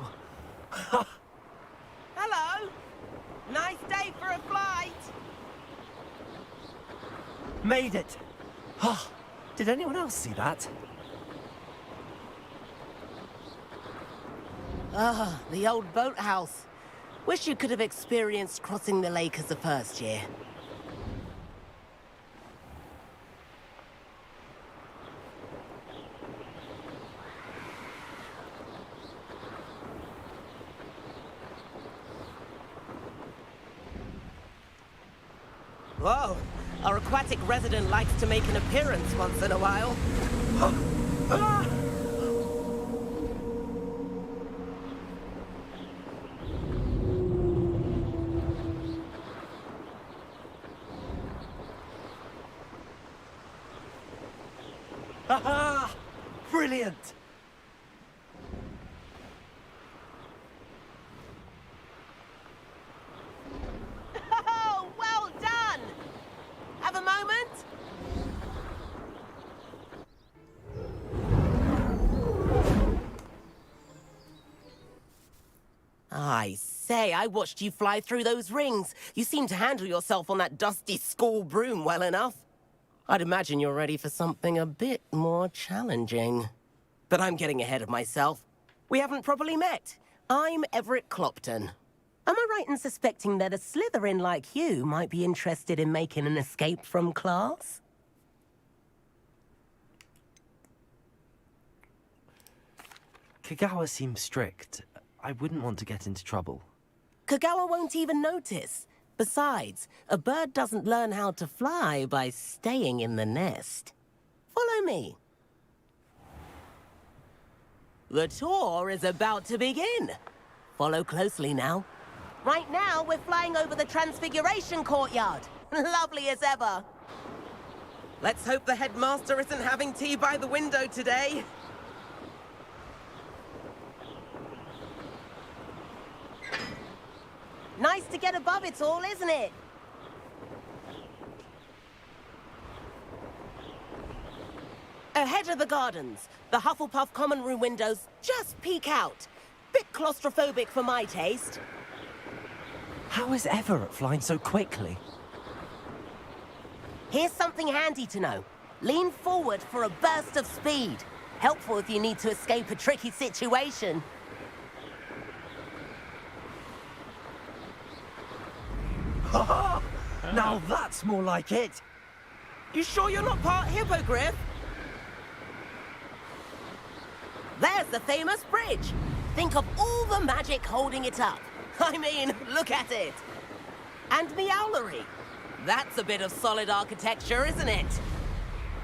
Hello. Nice day for a flight. Made it! Oh, did anyone else see that? Ah, the old boathouse. Wish you could have experienced crossing the lake as a first year. Whoa, our aquatic resident likes to make an appearance once in a while. Aha! Brilliant! Oh, well done! Have a moment? I say, I watched you fly through those rings. You seem to handle yourself on that dusty school broom well enough. I'd imagine you're ready for something a bit more challenging. But I'm getting ahead of myself. We haven't properly met. I'm Everett Clopton. Am I right in suspecting that a Slytherin like you might be interested in making an escape from class? Kagawa seems strict. I wouldn't want to get into trouble. Kagawa won't even notice. Besides, a bird doesn't learn how to fly by staying in the nest. Follow me. The tour is about to begin. Follow closely now. Right now, we're flying over the Transfiguration Courtyard. Lovely as ever. Let's hope the headmaster isn't having tea by the window today. Nice to get above it all, isn't it? Ahead of the gardens, the Hufflepuff common room windows just peek out. Bit claustrophobic for my taste. How is Everett flying so quickly? Here's something handy to know. Lean forward for a burst of speed. Helpful if you need to escape a tricky situation. Now that's more like it. You sure you're not part hippogriff? There's the famous bridge. Think of all the magic holding it up. I mean, look at it. And Meowlery. That's a bit of solid architecture, isn't it?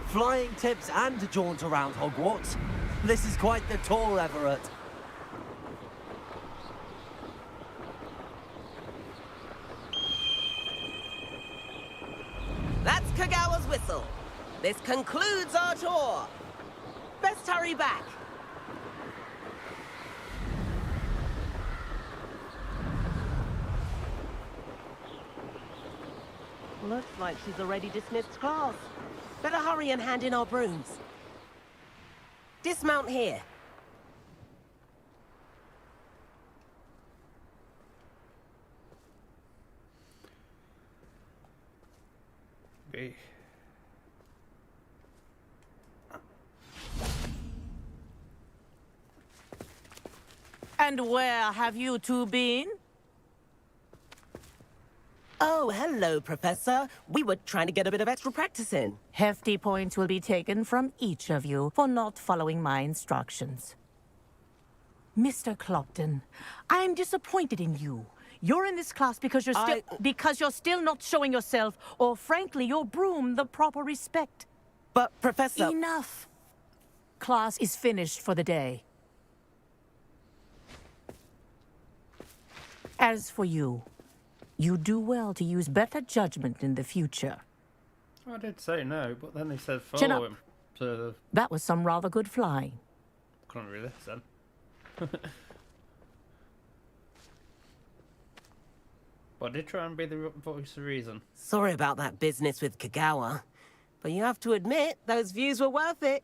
Flying tips and a jaunt around Hogwarts. This is quite the tour, Everett. That's Kagawa's whistle. This concludes our tour. Best hurry back. Looks like she's already dismissed class. Better hurry and hand in our brooms. Dismount here. Okay. And where have you two been? Oh, hello, Professor. We were trying to get a bit of extra practice in. Hefty points will be taken from each of you for not following my instructions. Mr. Clopton, I am disappointed in you. You're in this class because you're still not showing yourself, or frankly, your broom the proper respect. But, Professor... Enough. Class is finished for the day. As for you, you do well to use better judgment in the future. I did say no, but then he said Chin follow up. him. So That was some rather good flying. couldn't really listen. But I did try and be the voice of reason. Sorry about that business with Kagawa, but you have to admit, those views were worth it.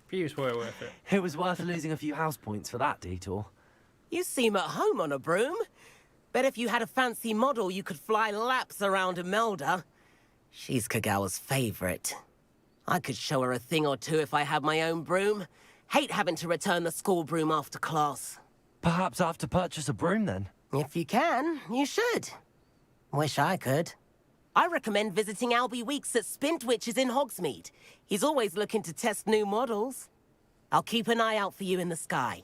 Views were worth it. It was worth losing a few house points for that detour. You seem at home on a broom. Bet if you had a fancy model, you could fly laps around Imelda. She's Kagawa's favorite. I could show her a thing or two if I had my own broom. Hate having to return the school broom after class. Perhaps I have to purchase a broom then? If you can, you should. Wish I could. I recommend visiting Albie Weeks at Spintwitches in Hogsmeade. He's always looking to test new models. I'll keep an eye out for you in the sky.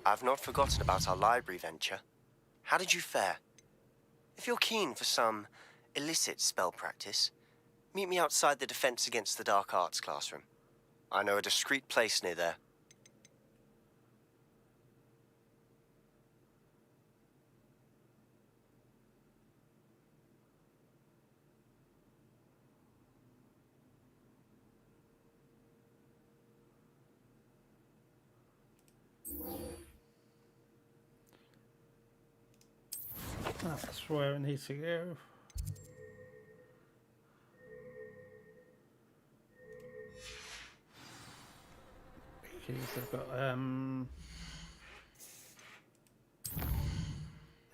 I've not forgotten about our library venture. How did you fare? If you're keen for some illicit spell practice, meet me outside the Defense Against the Dark Arts classroom. I know a discreet place near there. That's where it needs to go. Because they've got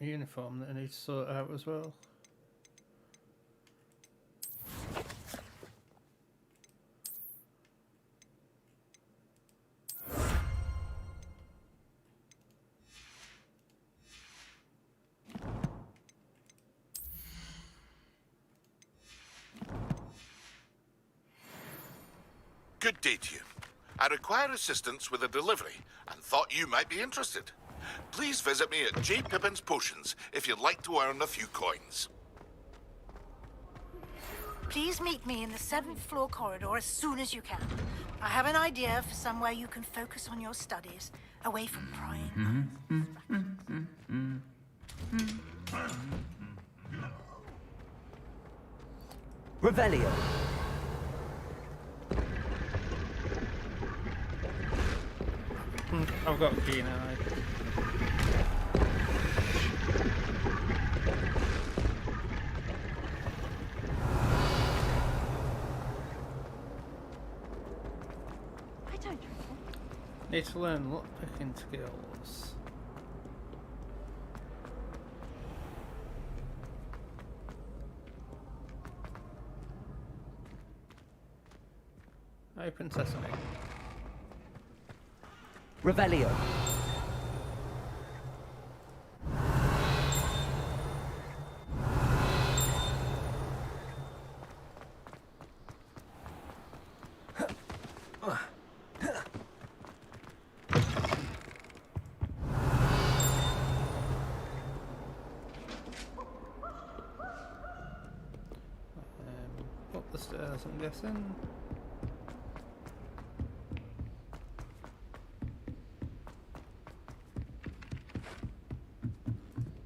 a uniform that I need to sort out as well. Good day to you. I require assistance with a delivery and thought you might be interested. Please visit me at J. Pippin's Potions if you'd like to earn a few coins. Please meet me in the 7th floor corridor as soon as you can. I have an idea for somewhere you can focus on your studies, away from prying. Revelio. I've got a key now. Need to learn lockpicking skills. Open sesame. Revelio. Up the stairs, I'm guessing.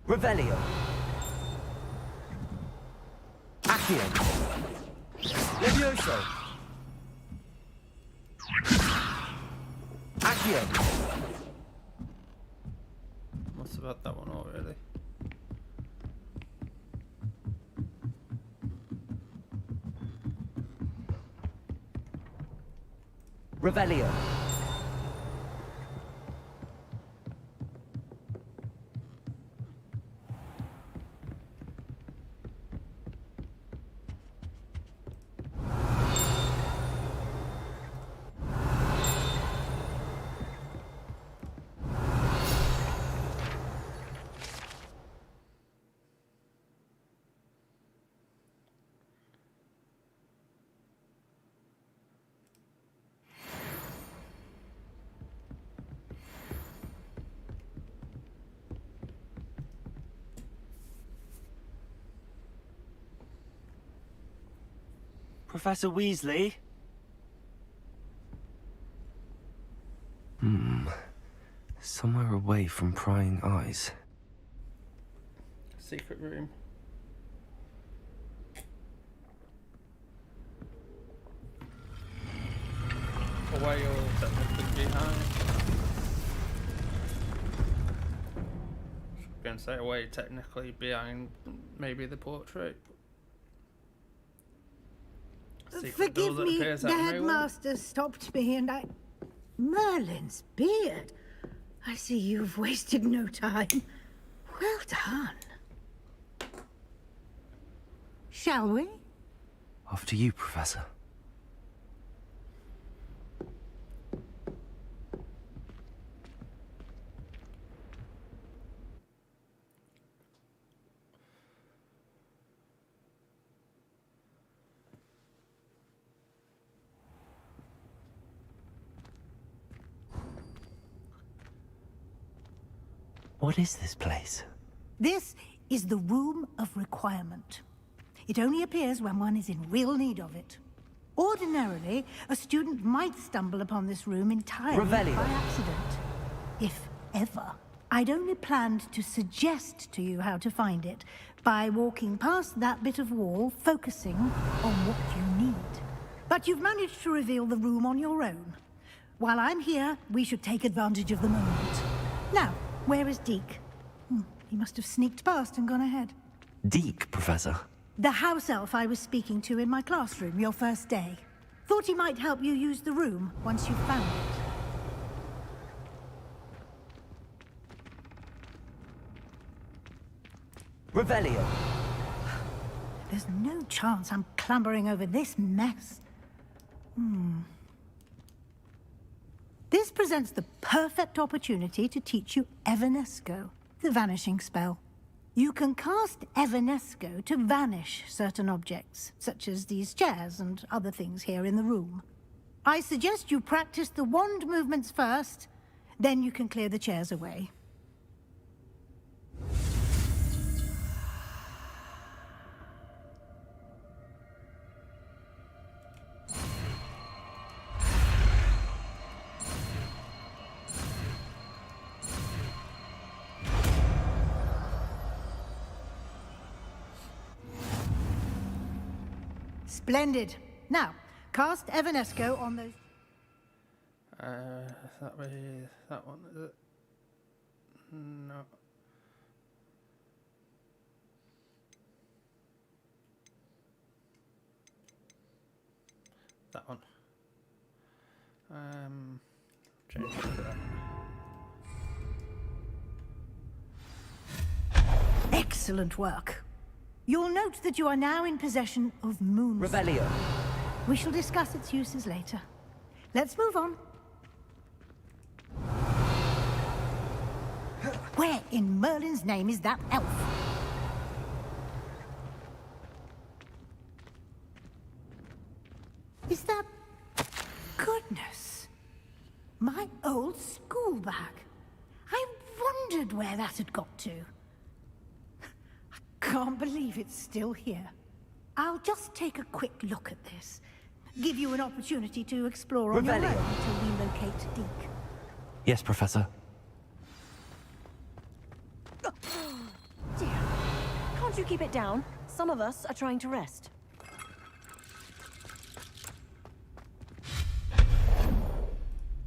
Revelio. Accio. Levioso. Accio. Must have had that one already. Revelio. Professor Weasley? Somewhere away from prying eyes. Secret room. Away or technically behind. I'm going to say away technically behind maybe the portrait. Secret door Forgive that me, appears the out of nowhere. headmaster stopped me and I... Merlin's beard. I see you've wasted no time. Well done. Shall we? After you, Professor. What is this place? This is the Room of Requirement. It only appears when one is in real need of it. Ordinarily, a student might stumble upon this room entirely Revelio. by accident. If ever. I'd only planned to suggest to you how to find it by walking past that bit of wall, focusing on what you need. But you've managed to reveal the room on your own. While I'm here, we should take advantage of the moment. Now, where is Deke? He must have sneaked past and gone ahead. Deke, Professor. The house elf I was speaking to in my classroom your first day. Thought he might help you use the room once you found it. Revelio. There's no chance I'm clambering over this mess. This presents the perfect opportunity to teach you Evanesco, the vanishing spell. You can cast Evanesco to vanish certain objects, such as these chairs and other things here in the room. I suggest you practice the wand movements first, then you can clear the chairs away. Splendid. Now, cast Evanesco on those... That way, that one, is it? No. That one. change it to that. Excellent work. You'll note that you are now in possession of Moon. Revelio. We shall discuss its uses later. Let's move on. Where in Merlin's name is that elf? Is that... Goodness. My old school bag. I wondered where that had got to. I can't believe it's still here. I'll just take a quick look at this. Give you an opportunity to explore on your own until we locate Deke. Yes, Professor. Dear, can't you keep it down? Some of us are trying to rest.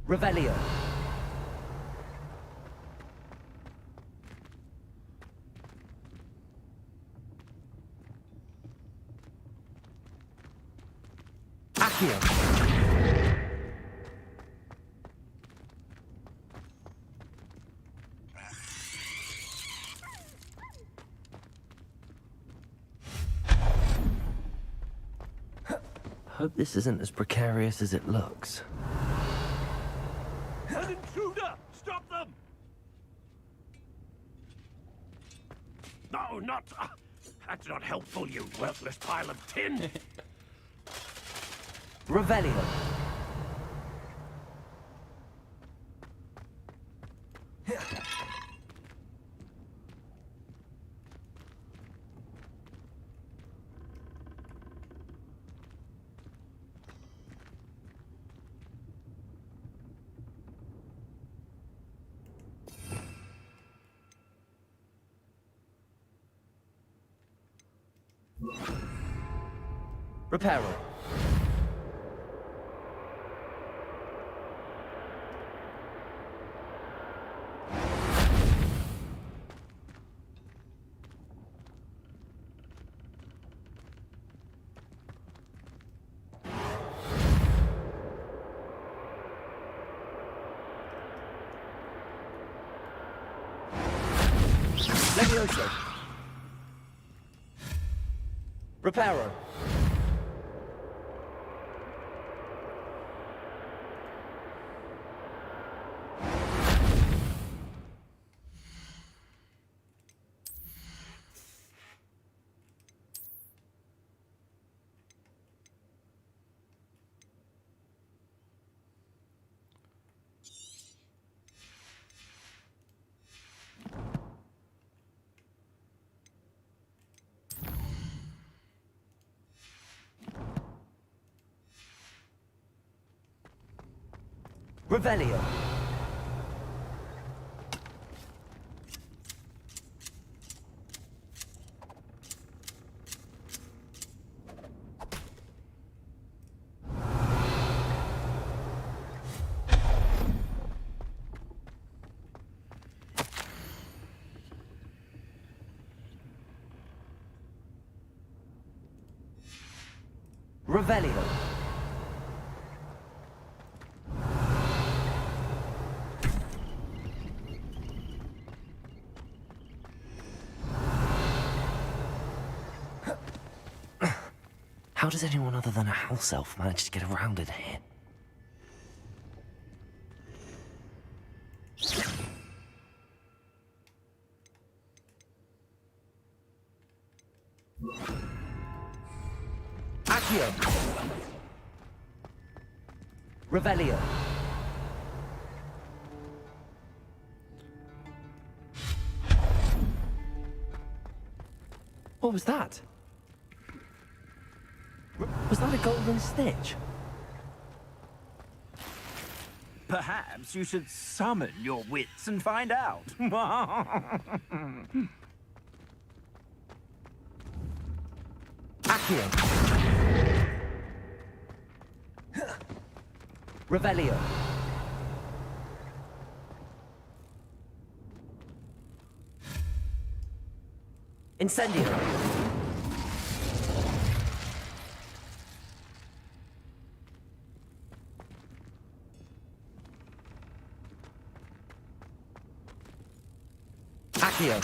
Revelio. Accio. Hope this isn't as precarious as it looks. An intruder! Stop them! No, not... that's not helpful, you worthless pile of tin! Revelio. Reparo. Levioso. Reparo. Revelio. Revelio. How does anyone other than a house elf manage to get around in here? Accio. Revelio. What was that? Was that a golden stitch? Perhaps you should summon your wits and find out. Accio. Revelio. Incendio. Accio.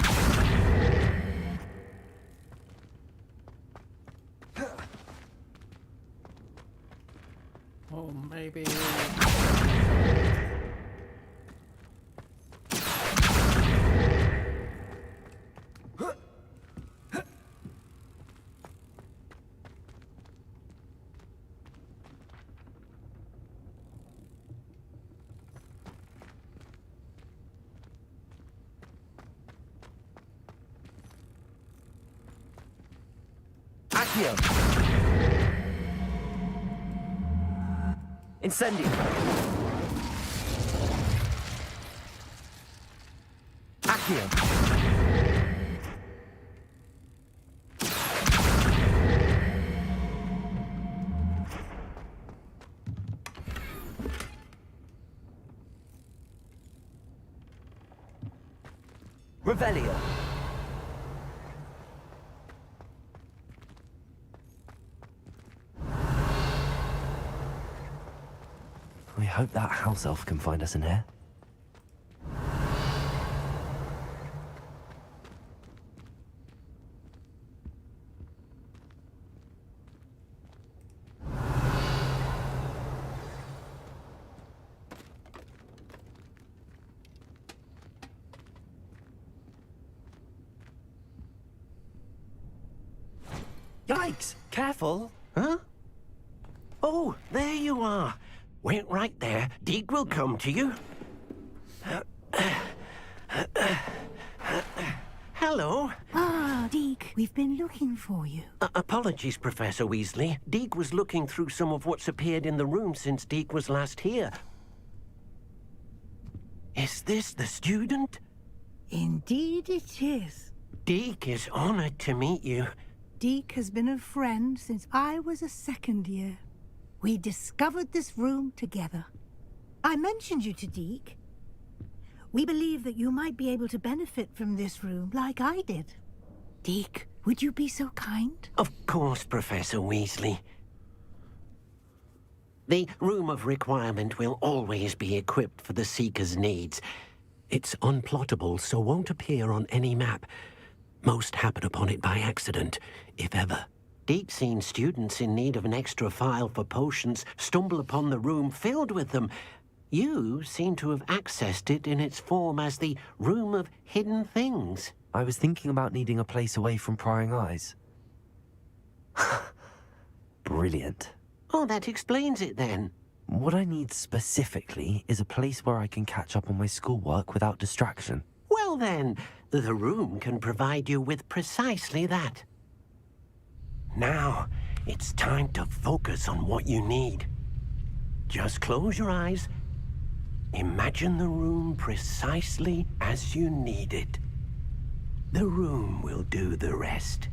Oh, maybe. Accio. Incendio. Accio. Revelio. We hope that house elf can find us in here. Yikes! Careful! Huh? Oh, there you are. Wait right there. Deke will come to you. Hello. Ah, Deke, we've been looking for you. Apologies, Professor Weasley. Deke was looking through some of what's appeared in the room since Deke was last here. Is this the student? Indeed it is. Deke is honored to meet you. Deke has been a friend since I was a second year. We discovered this room together. I mentioned you to Deke. We believe that you might be able to benefit from this room like I did. Deke, would you be so kind? Of course, Professor Weasley. The Room of Requirement will always be equipped for the Seeker's needs. It's unplottable, so won't appear on any map. Most happen upon it by accident, if ever. Deke's seen students in need of an extra file for potions stumble upon the room filled with them. You seem to have accessed it in its form as the Room of Hidden Things. I was thinking about needing a place away from prying eyes. Brilliant. Oh, that explains it then. What I need specifically is a place where I can catch up on my schoolwork without distraction. Well then, the room can provide you with precisely that. Now, it's time to focus on what you need. Just close your eyes. Imagine the room precisely as you need it. The room will do the rest.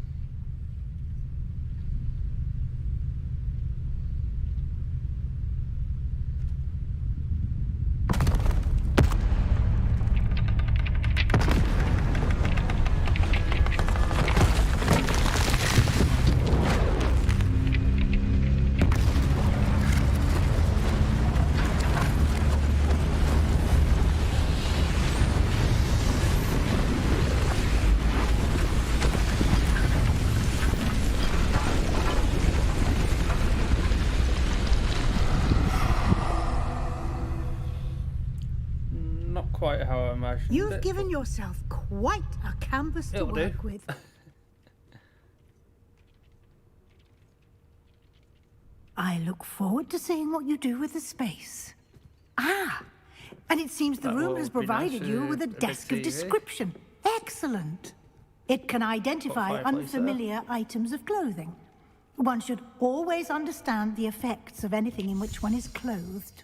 Not quite how I imagined You've it, given yourself quite a canvas to It'll do. work with. I look forward to seeing what you do with the space. Ah, and it seems the That room will has be nice, provided you with a big desk of TV. description. Excellent. It can identify fireplace there. unfamiliar items of clothing. One should always understand the effects of anything in which one is clothed.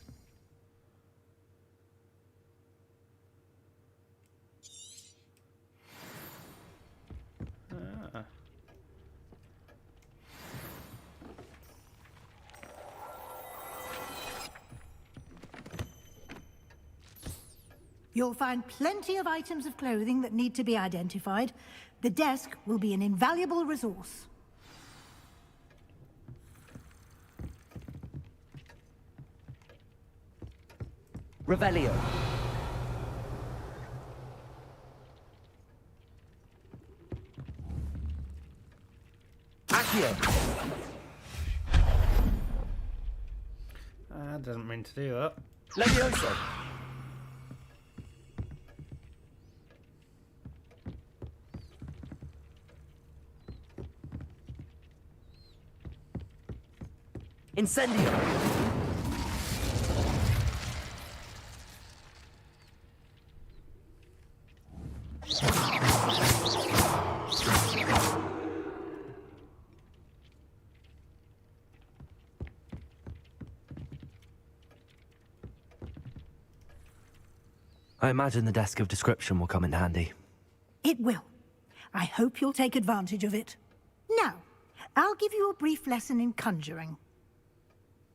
Ah. You'll find plenty of items of clothing that need to be identified. The desk will be an invaluable resource. Revelio. Accio! I didn't mean to do that. Levioso! Incendio! I imagine the desk of description will come in handy. It will. I hope you'll take advantage of it. Now, I'll give you a brief lesson in conjuring.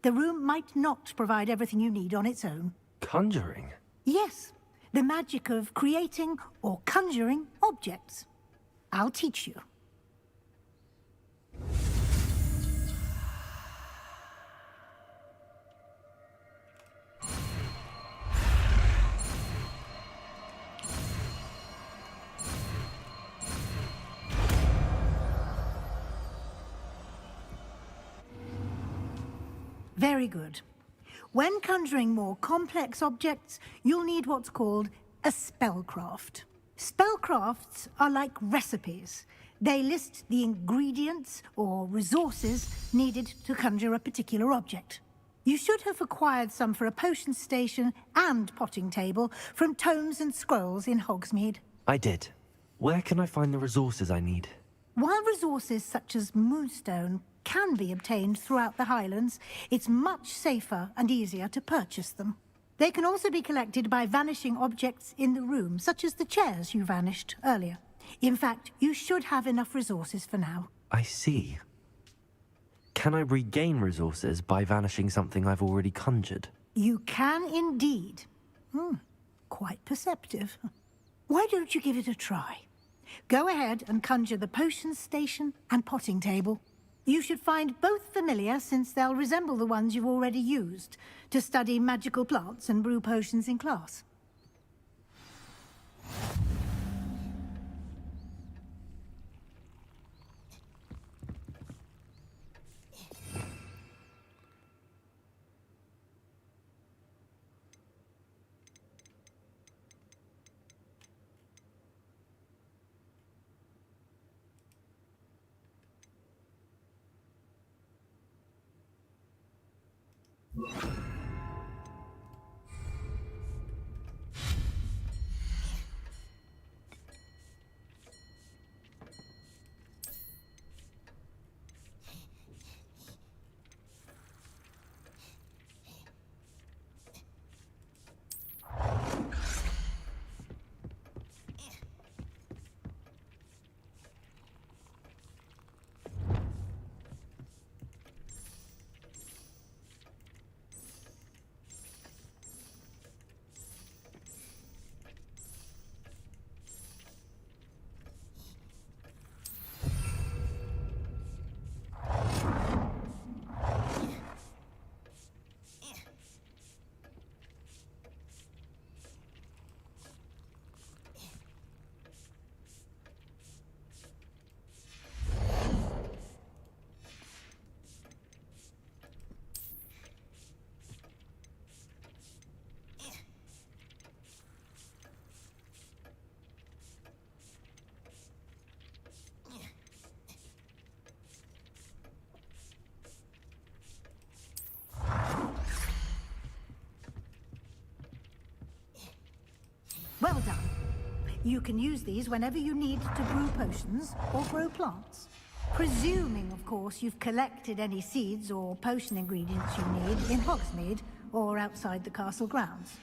The room might not provide everything you need on its own. Conjuring? Yes, the magic of creating or conjuring objects. I'll teach you. Very good. When conjuring more complex objects, you'll need what's called a spellcraft. Spellcrafts are like recipes. They list the ingredients or resources needed to conjure a particular object. You should have acquired some for a potion station and potting table from tomes and scrolls in Hogsmeade. I did. Where can I find the resources I need? While resources such as moonstone can be obtained throughout the Highlands, it's much safer and easier to purchase them. They can also be collected by vanishing objects in the room, such as the chairs you vanished earlier. In fact, you should have enough resources for now. I see. Can I regain resources by vanishing something I've already conjured? You can indeed. Quite perceptive. Why don't you give it a try? Go ahead and conjure the potion station and potting table. You should find both familiar, since they'll resemble the ones you've already used to study magical plants and brew potions in class. Well done. You can use these whenever you need to brew potions or grow plants. Presuming, of course, you've collected any seeds or potion ingredients you need in Hogsmeade or outside the castle grounds.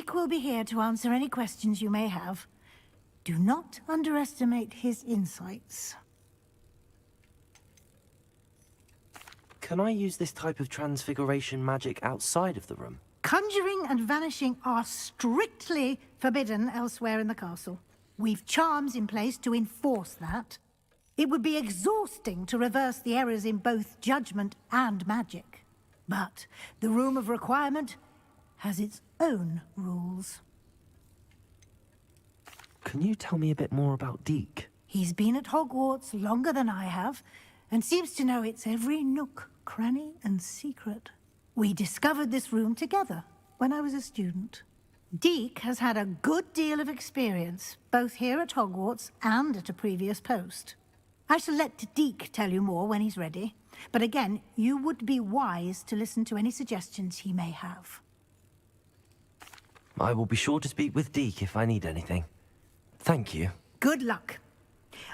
Deek will be here to answer any questions you may have. Do not underestimate his insights. Can I use this type of transfiguration magic outside of the room? Conjuring and vanishing are strictly forbidden elsewhere in the castle. We've charms in place to enforce that. It would be exhausting to reverse the errors in both judgment and magic. But the Room of Requirement has its own rules. Can you tell me a bit more about Deek? He's been at Hogwarts longer than I have, and seems to know its every nook, cranny, and secret. We discovered this room together when I was a student. Deek has had a good deal of experience, both here at Hogwarts and at a previous post. I shall let Deek tell you more when he's ready, but again, you would be wise to listen to any suggestions he may have. I will be sure to speak with Deek if I need anything. Thank you. Good luck.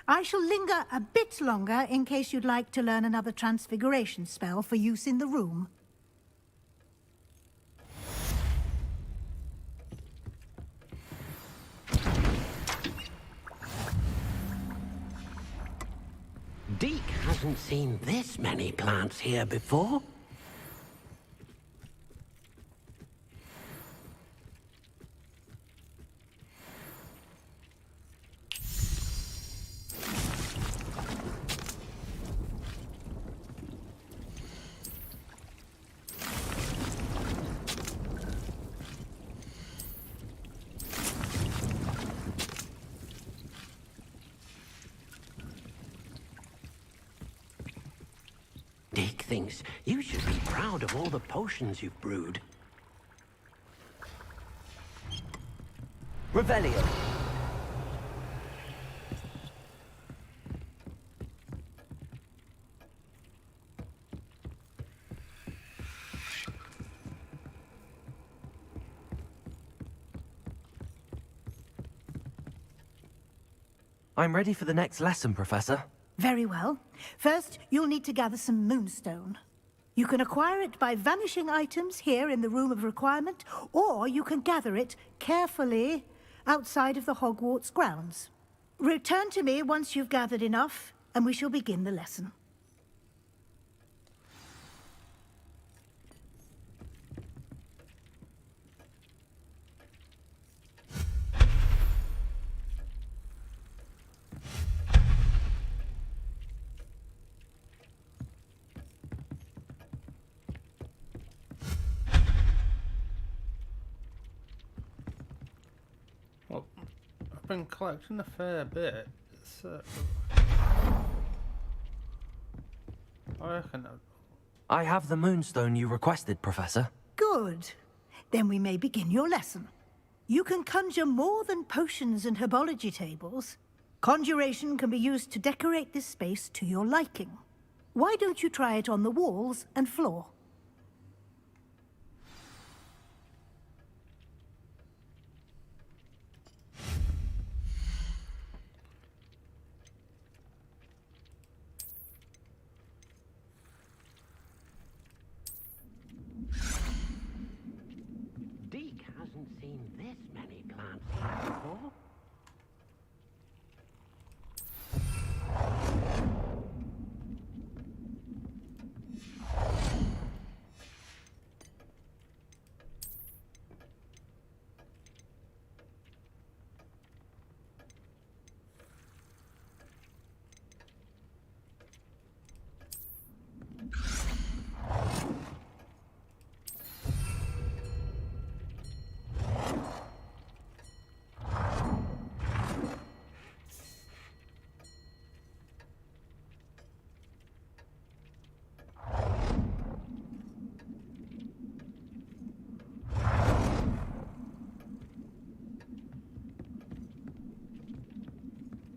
I shall linger a bit longer in case you'd like to learn another transfiguration spell for use in the room. Deek hasn't seen this many plants here before. Deek thinks you should be proud of all the potions you've brewed. Revelio. I'm ready for the next lesson, Professor. Very well. First, you'll need to gather some moonstone. You can acquire it by vanishing items here in the Room of Requirement, or you can gather it carefully outside of the Hogwarts grounds. Return to me once you've gathered enough, and we shall begin the lesson. Well, I've been collecting a fair bit. So I reckon I have the moonstone you requested, Professor. Good. Then we may begin your lesson. You can conjure more than potions and herbology tables. Conjuration can be used to decorate this space to your liking. Why don't you try it on the walls and floor? Deek hasn't seen this many plants here before.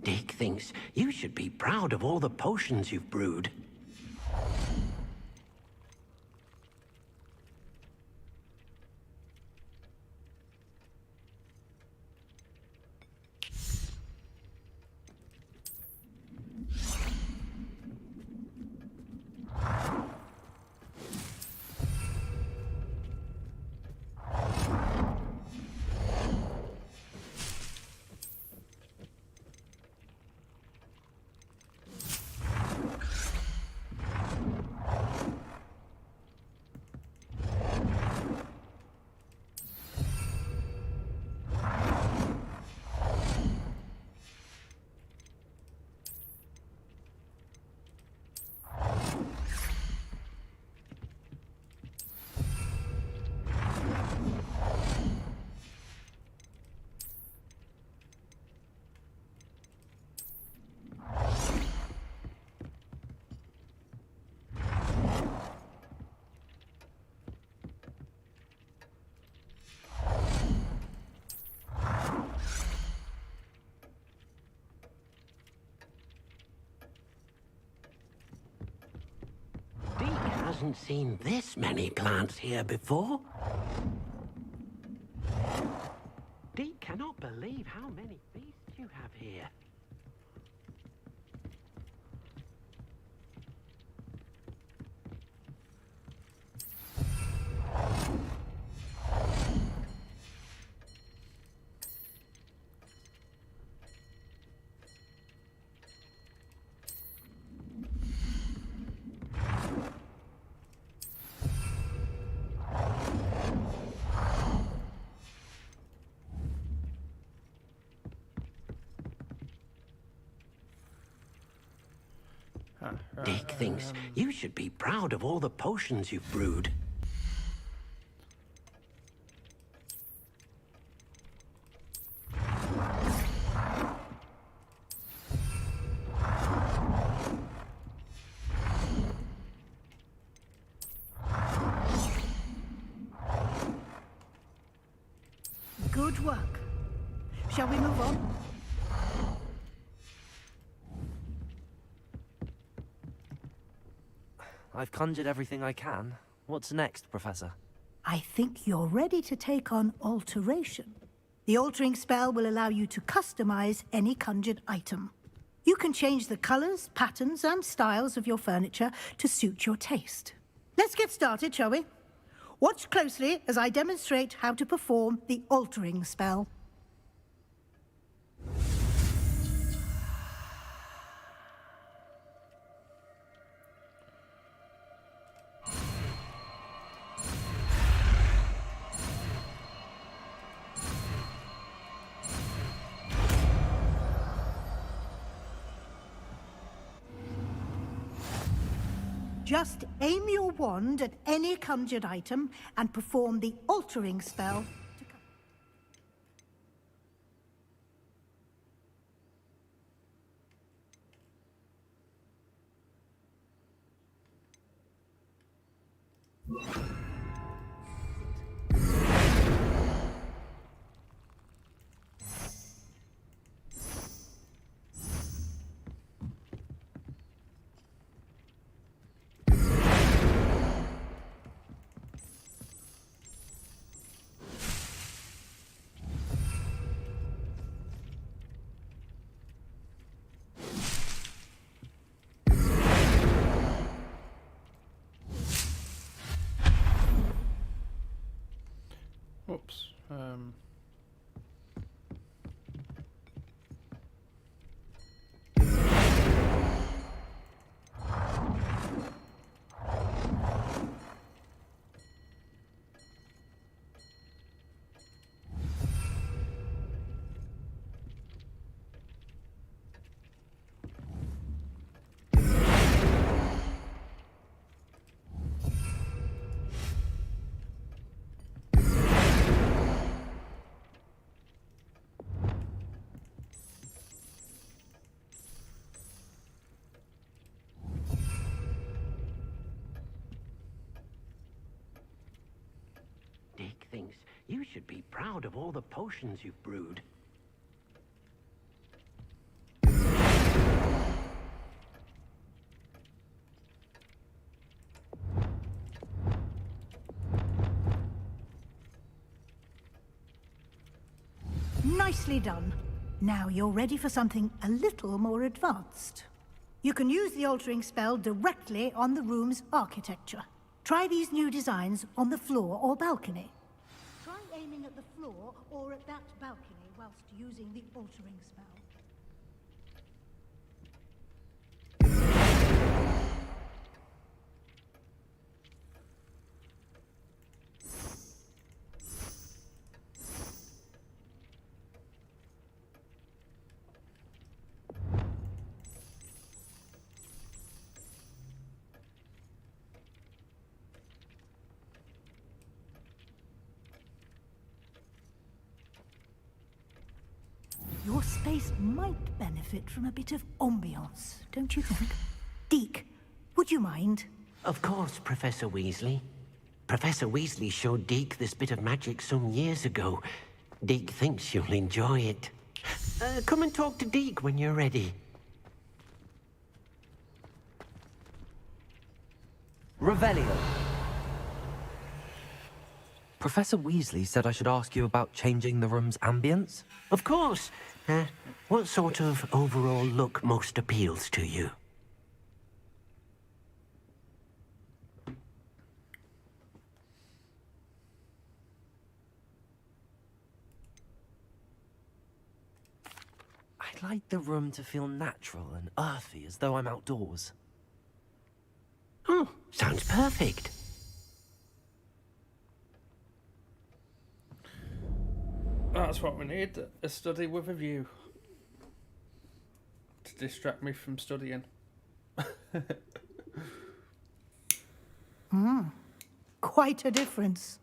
Deek thinks you should be proud of all the potions you've brewed. hasn't seen this many plants here before. Deke cannot believe how many beasts you have here. Deke thinks you should be proud of all the potions you've brewed. Good work. Shall we move on? I've conjured everything I can. What's next, Professor? I think you're ready to take on alteration. The altering spell will allow you to customize any conjured item. You can change the colors, patterns, and styles of your furniture to suit your taste. Let's get started, shall we? Watch closely as I demonstrate how to perform the altering spell. Just aim your wand at any conjured item and perform the altering spell. Whoops. Deke thinks you should be proud of all the potions you've brewed. Nicely done. Now you're ready for something a little more advanced. You can use the altering spell directly on the room's architecture. Try these new designs on the floor or balcony. Try aiming at the floor or at that balcony whilst using the altering spell. Your space might benefit from a bit of ambiance, don't you think? Deke, would you mind? Of course, Professor Weasley. Professor Weasley showed Deke this bit of magic some years ago. Deke thinks you'll enjoy it. Come and talk to Deke when you're ready. Revelio. Professor Weasley said I should ask you about changing the room's ambience. Of course. What sort of overall look most appeals to you? I'd like the room to feel natural and earthy, as though I'm outdoors. Oh, sounds perfect. That's what we need, a study with a view. To distract me from studying. Quite a difference.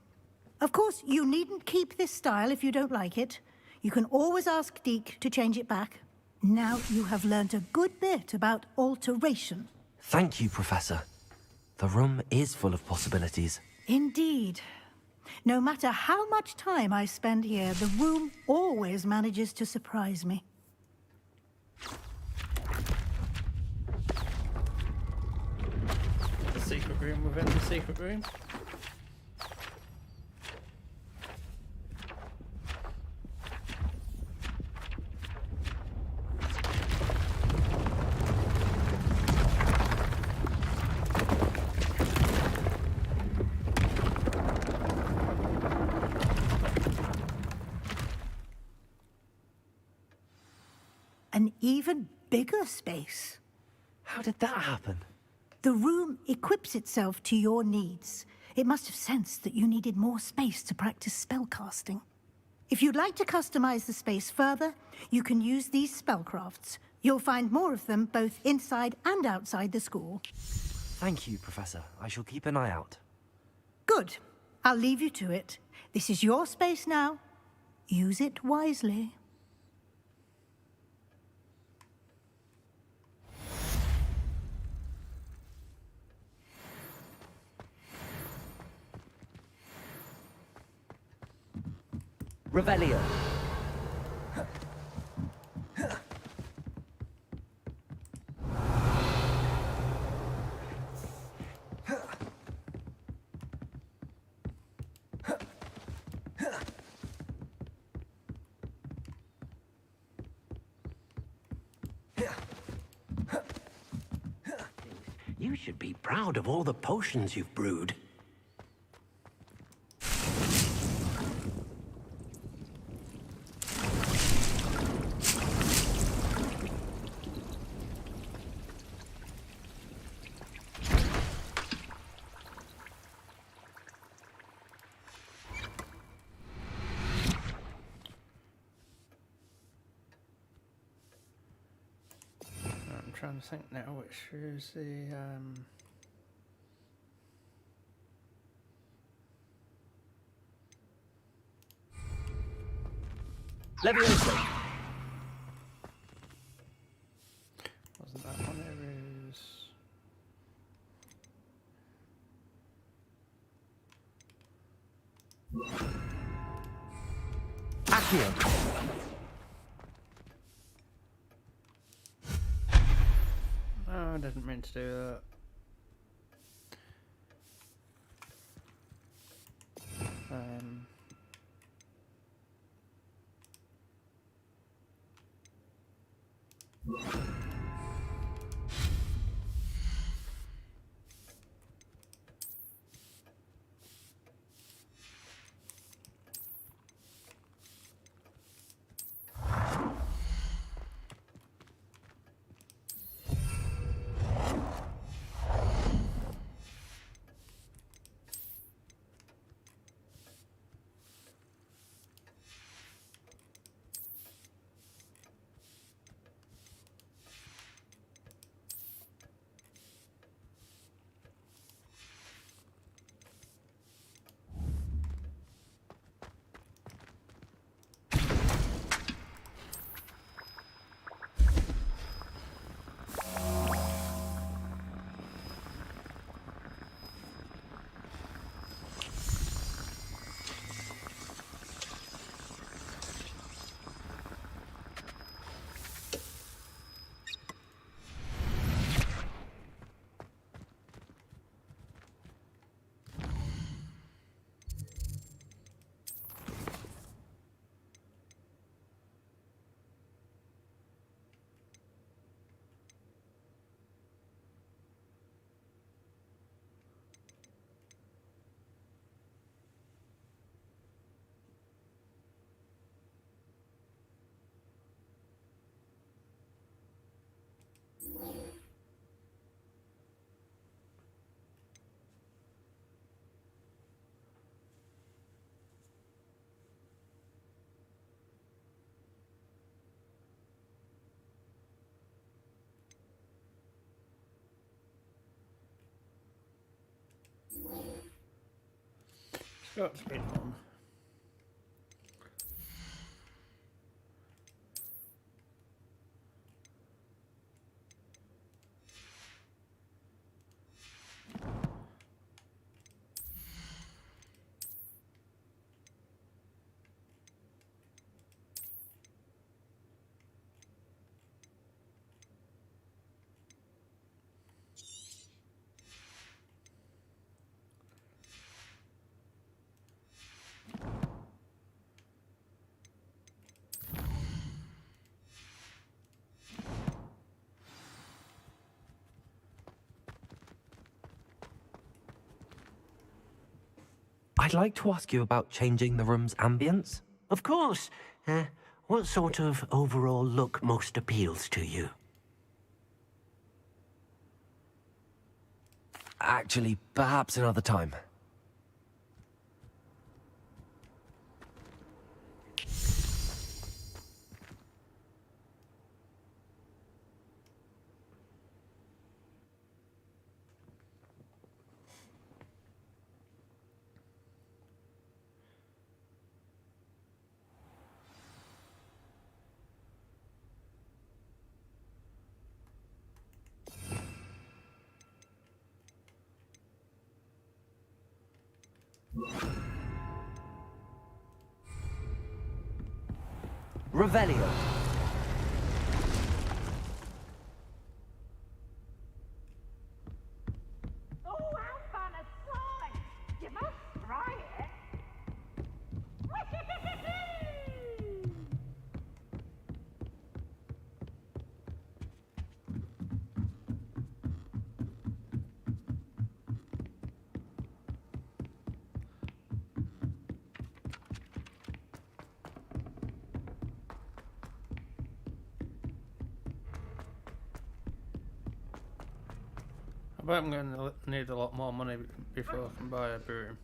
Of course, you needn't keep this style if you don't like it. You can always ask Deke to change it back. Now you have learnt a good bit about alteration. Thank you, Professor. The room is full of possibilities. Indeed. No matter how much time I spend here, the room always manages to surprise me. The secret room within the secret room. An even bigger space. How did that happen? The room equips itself to your needs. It must have sensed that you needed more space to practice spellcasting. If you'd like to customize the space further, you can use these spellcrafts. You'll find more of them both inside and outside the school. Thank you, Professor. I shall keep an eye out. Good. I'll leave you to it. This is your space now. Use it wisely. Revelio. You should be proud of all the potions you've brewed. I'm trying to think now which is the Leviosa. wasn't that one, it was Accio. Oh, I didn't mean to do that. Got to be Mum. I'd like to ask you about changing the room's ambience. Of course. What sort of overall look most appeals to you? Actually, perhaps another time. Revelio. Oh, how fun a slide! You must try it. I bet I'm going to need a lot more money before I can buy a broom.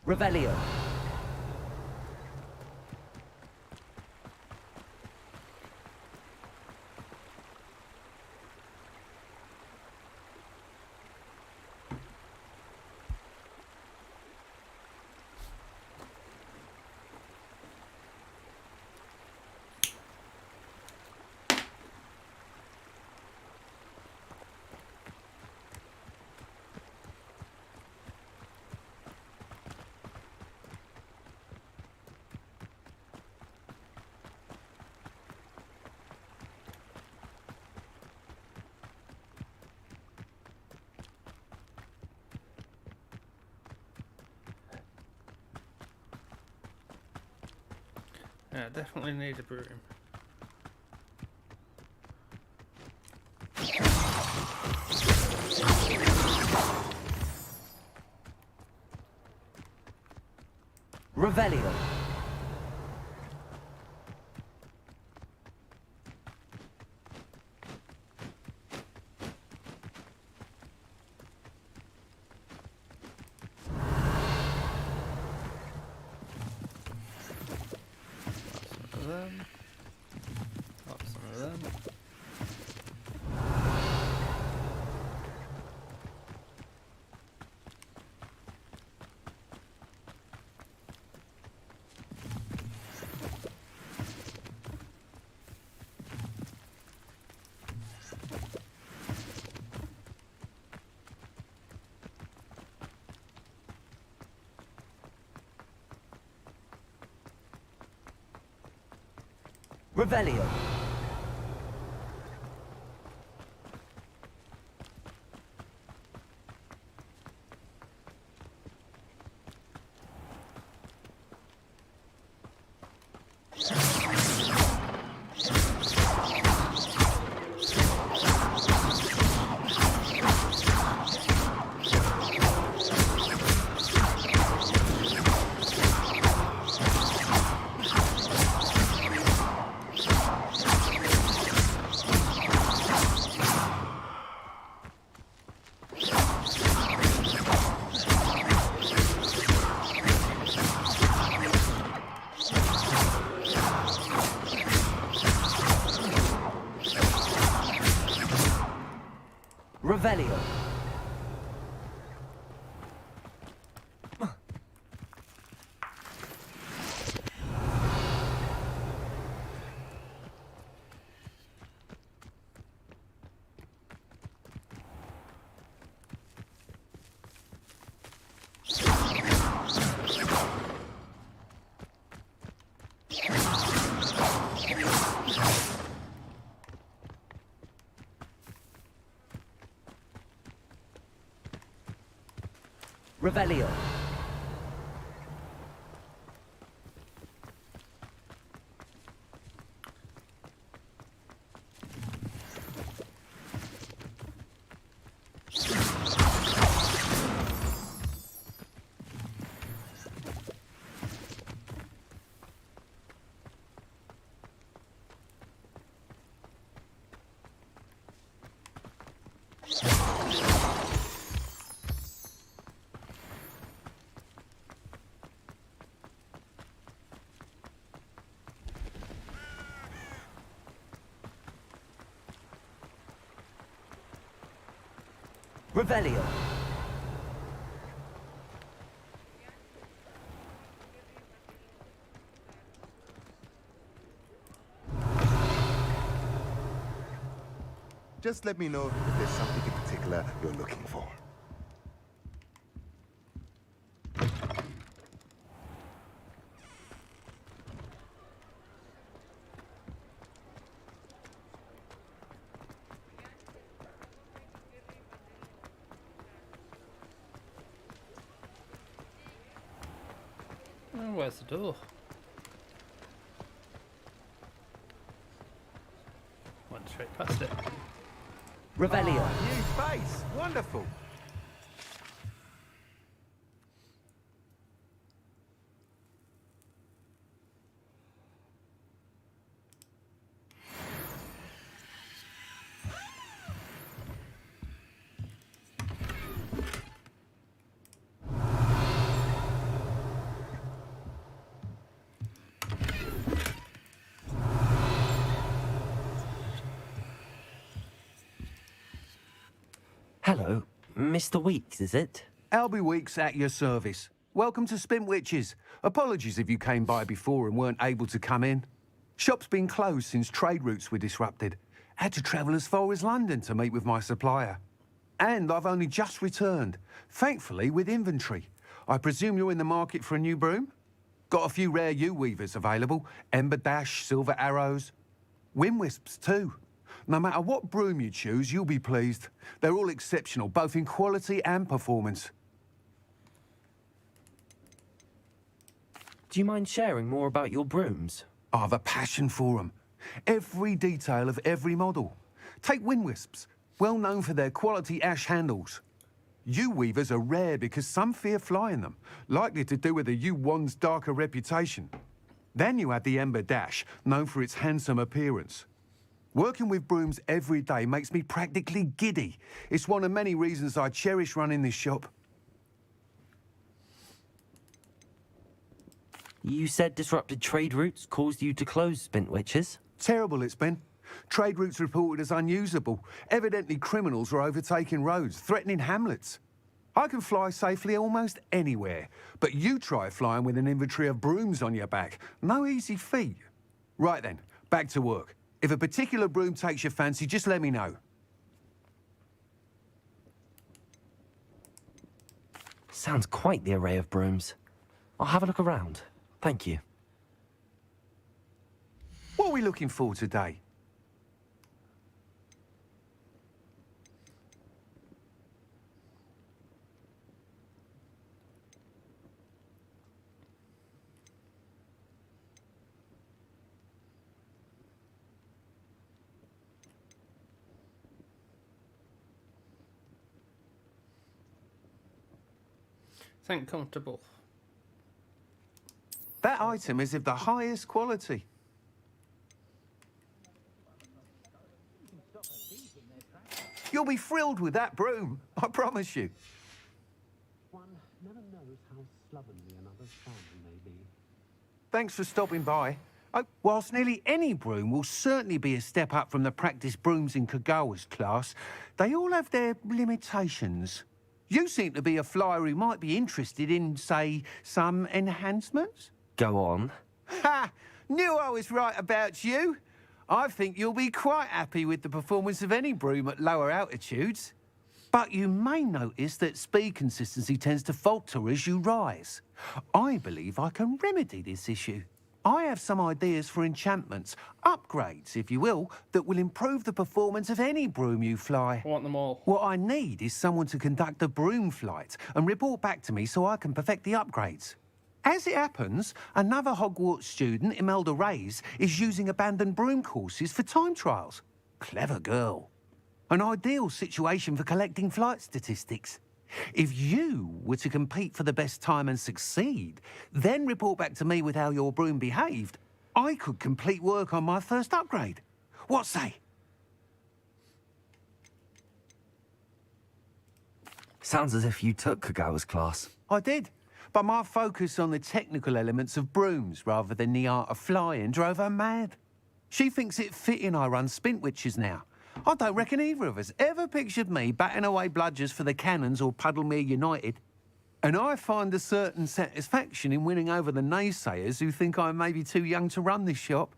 Revelio. Yeah, definitely need a broom. Revelio. Revelio. Revelio. Revelio. Revelio. Just let me know if there's something in particular you're looking for. Oh, where's the door? Went straight past it. Revelio. New face. Wonderful. Hello, Mr. Weeks, is it? Albie Weeks at your service. Welcome to Spintwitches. Apologies if you came by before and weren't able to come in. Shop's been closed since trade routes were disrupted. Had to travel as far as London to meet with my supplier. And I've only just returned, thankfully with inventory. I presume you're in the market for a new broom? Got a few rare yew-weavers available. Ember Dash, Silver Arrows. Wind Wisps too. No matter what broom you choose, you'll be pleased. They're all exceptional, both in quality and performance. Do you mind sharing more about your brooms? I have a passion for them. Every detail of every model. Take Wind Wisps, well known for their quality ash handles. Yew weavers are rare because some fear flying them, likely to do with the yew wand's darker reputation. Then you have the Ember Dash, known for its handsome appearance. Working with brooms every day makes me practically giddy. It's one of many reasons I cherish running this shop. You said disrupted trade routes caused you to close Spintwitches? Terrible it's been. Trade routes reported as unusable. Evidently criminals were overtaking roads, threatening hamlets. I can fly safely almost anywhere, but you try flying with an inventory of brooms on your back. No easy feat. Right then, back to work. If a particular broom takes your fancy, just let me know. Sounds quite the array of brooms. I'll have a look around. Thank you. What are we looking for today? Think comfortable. That item is of the highest quality. You'll be thrilled with that broom, I promise you. One never knows how slovenly another's family may be. Thanks for stopping by. Whilst nearly any broom will certainly be a step up from the practice brooms in Kagawa's class, they all have their limitations. You seem to be a flyer who might be interested in, say, some enhancements? Go on. Ha! Knew I was right about you. I think you'll be quite happy with the performance of any broom at lower altitudes. But you may notice that speed consistency tends to falter as you rise. I believe I can remedy this issue. I have some ideas for enchantments, upgrades, if you will, that will improve the performance of any broom you fly. I want them all. What I need is someone to conduct a broom flight and report back to me so I can perfect the upgrades. As it happens, another Hogwarts student, Imelda Reyes, is using abandoned broom courses for time trials. Clever girl. An ideal situation for collecting flight statistics. If you were to compete for the best time and succeed, then report back to me with how your broom behaved, I could complete work on my first upgrade. What say? Sounds as if you took Kagawa's class. I did, but my focus on the technical elements of brooms rather than the art of flying drove her mad. She thinks it fitting I run Spintwitches now. I don't reckon either of us ever pictured me batting away bludgers for the Cannons or Puddlemere United. And I find a certain satisfaction in winning over the naysayers who think I may be too young to run this shop.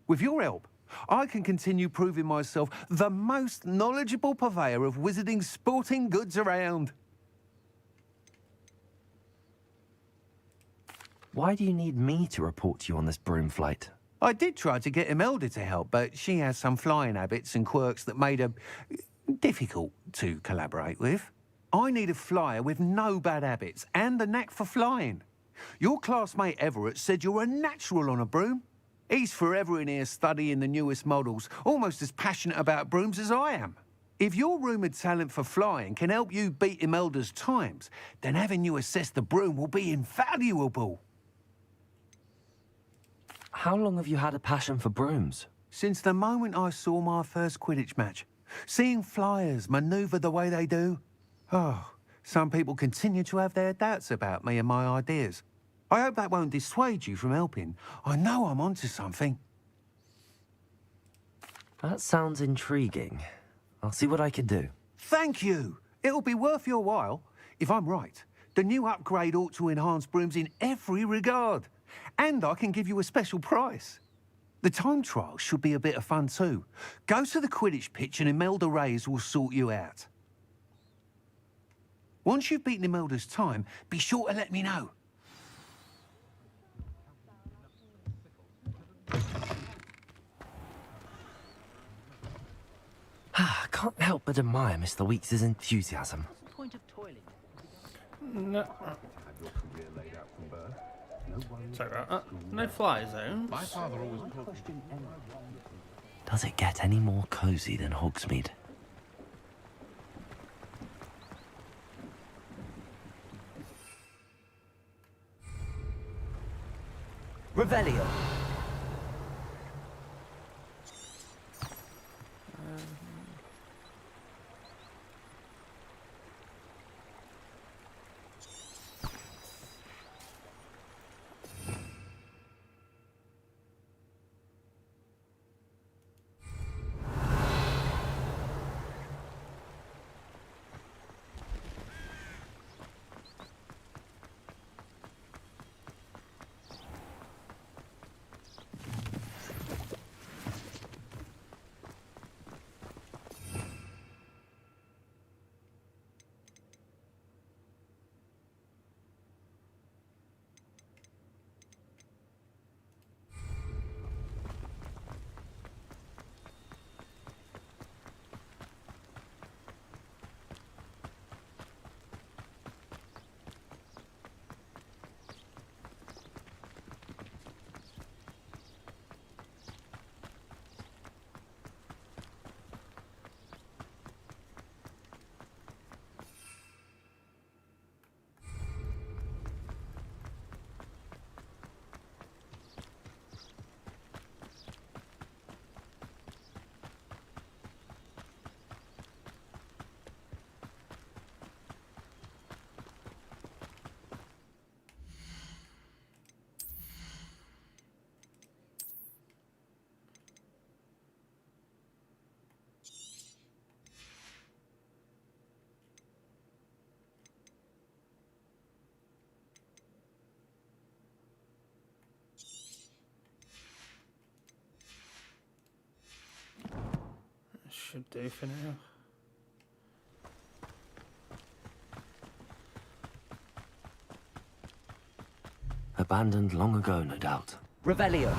With your help, I can continue proving myself the most knowledgeable purveyor of wizarding sporting goods around. Why do you need me to report to you on this broom flight? I did try to get Imelda to help, but she has some flying habits and quirks that made her difficult to collaborate with. I need a flyer with no bad habits and a knack for flying. Your classmate Everett said you're a natural on a broom. He's forever in here studying the newest models, almost as passionate about brooms as I am. If your rumoured talent for flying can help you beat Imelda's times, then having you assess the broom will be invaluable. How long have you had a passion for brooms? Since the moment I saw my first Quidditch match. Seeing flyers manoeuvre the way they do. Oh, some people continue to have their doubts about me and my ideas. I hope that won't dissuade you from helping. I know I'm onto something. That sounds intriguing. I'll see what I can do. Thank you. It'll be worth your while. If I'm right, the new upgrade ought to enhance brooms in every regard. And I can give you a special price. The time trial should be a bit of fun too. Go to the Quidditch pitch and Imelda Reyes will sort you out. Once you've beaten Imelda's time, be sure to let me know. I can't help but admire Mr. Weekes' enthusiasm. Point of toilet. No. Sorry about that. No fly zones. My father always told me. Does it get any more cosy than Hogsmeade? Revelio. should do for now. Abandoned long ago, no doubt. Revelio.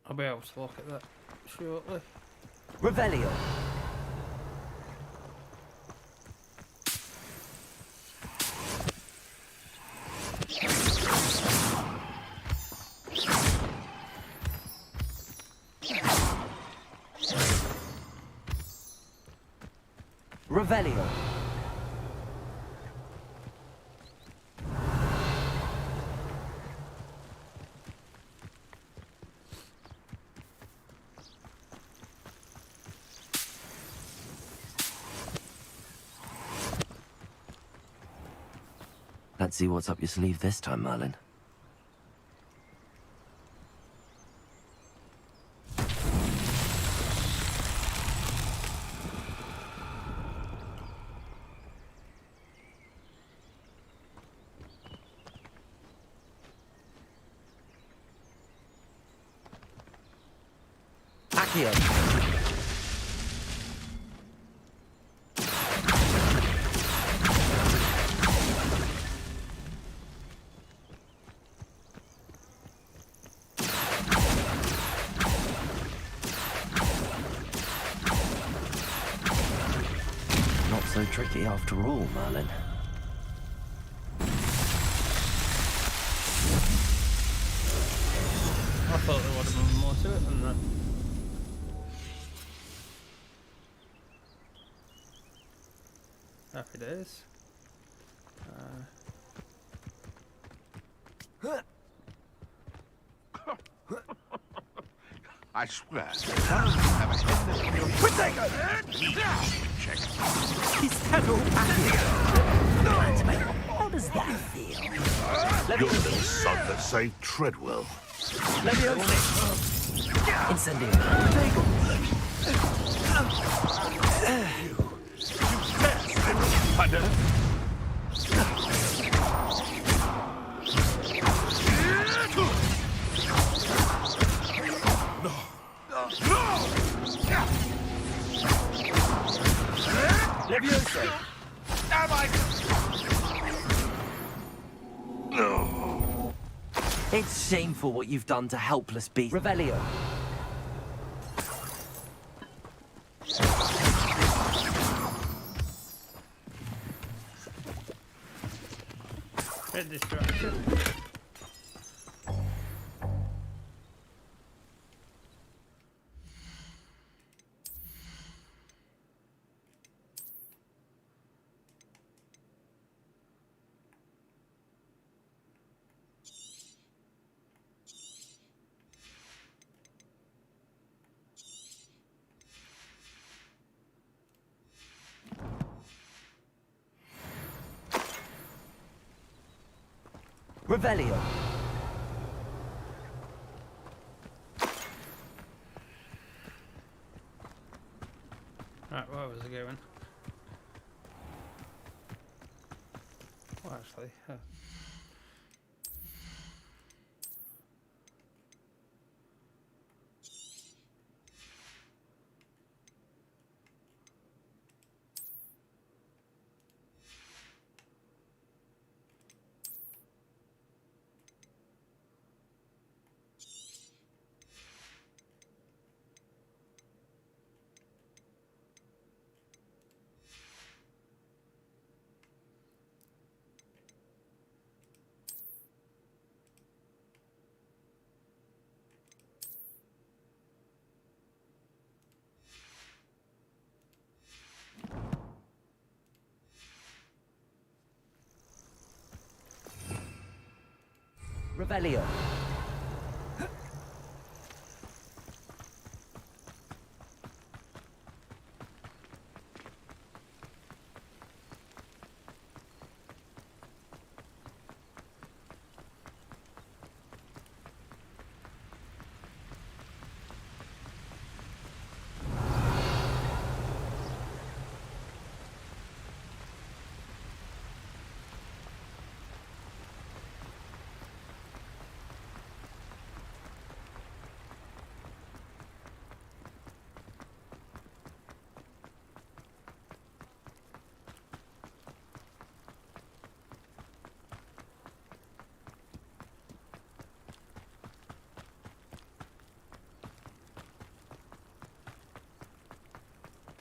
I'll be able to look at that shortly. Revelio. Revelio. Let's see what's up your sleeve this time, Merlin. Accio. Not so tricky after all, Merlin. I thought there would have been more to it than that. Happy days. I swear, none of you have a head in your... Check. How does that feel? You're the little son that saved Treadwell. Incendio. Levioso. It's shameful what you've done to helpless beasts. Revelio. Bit distracted. Revelio. Right, where was it going? Well, actually, Revelio.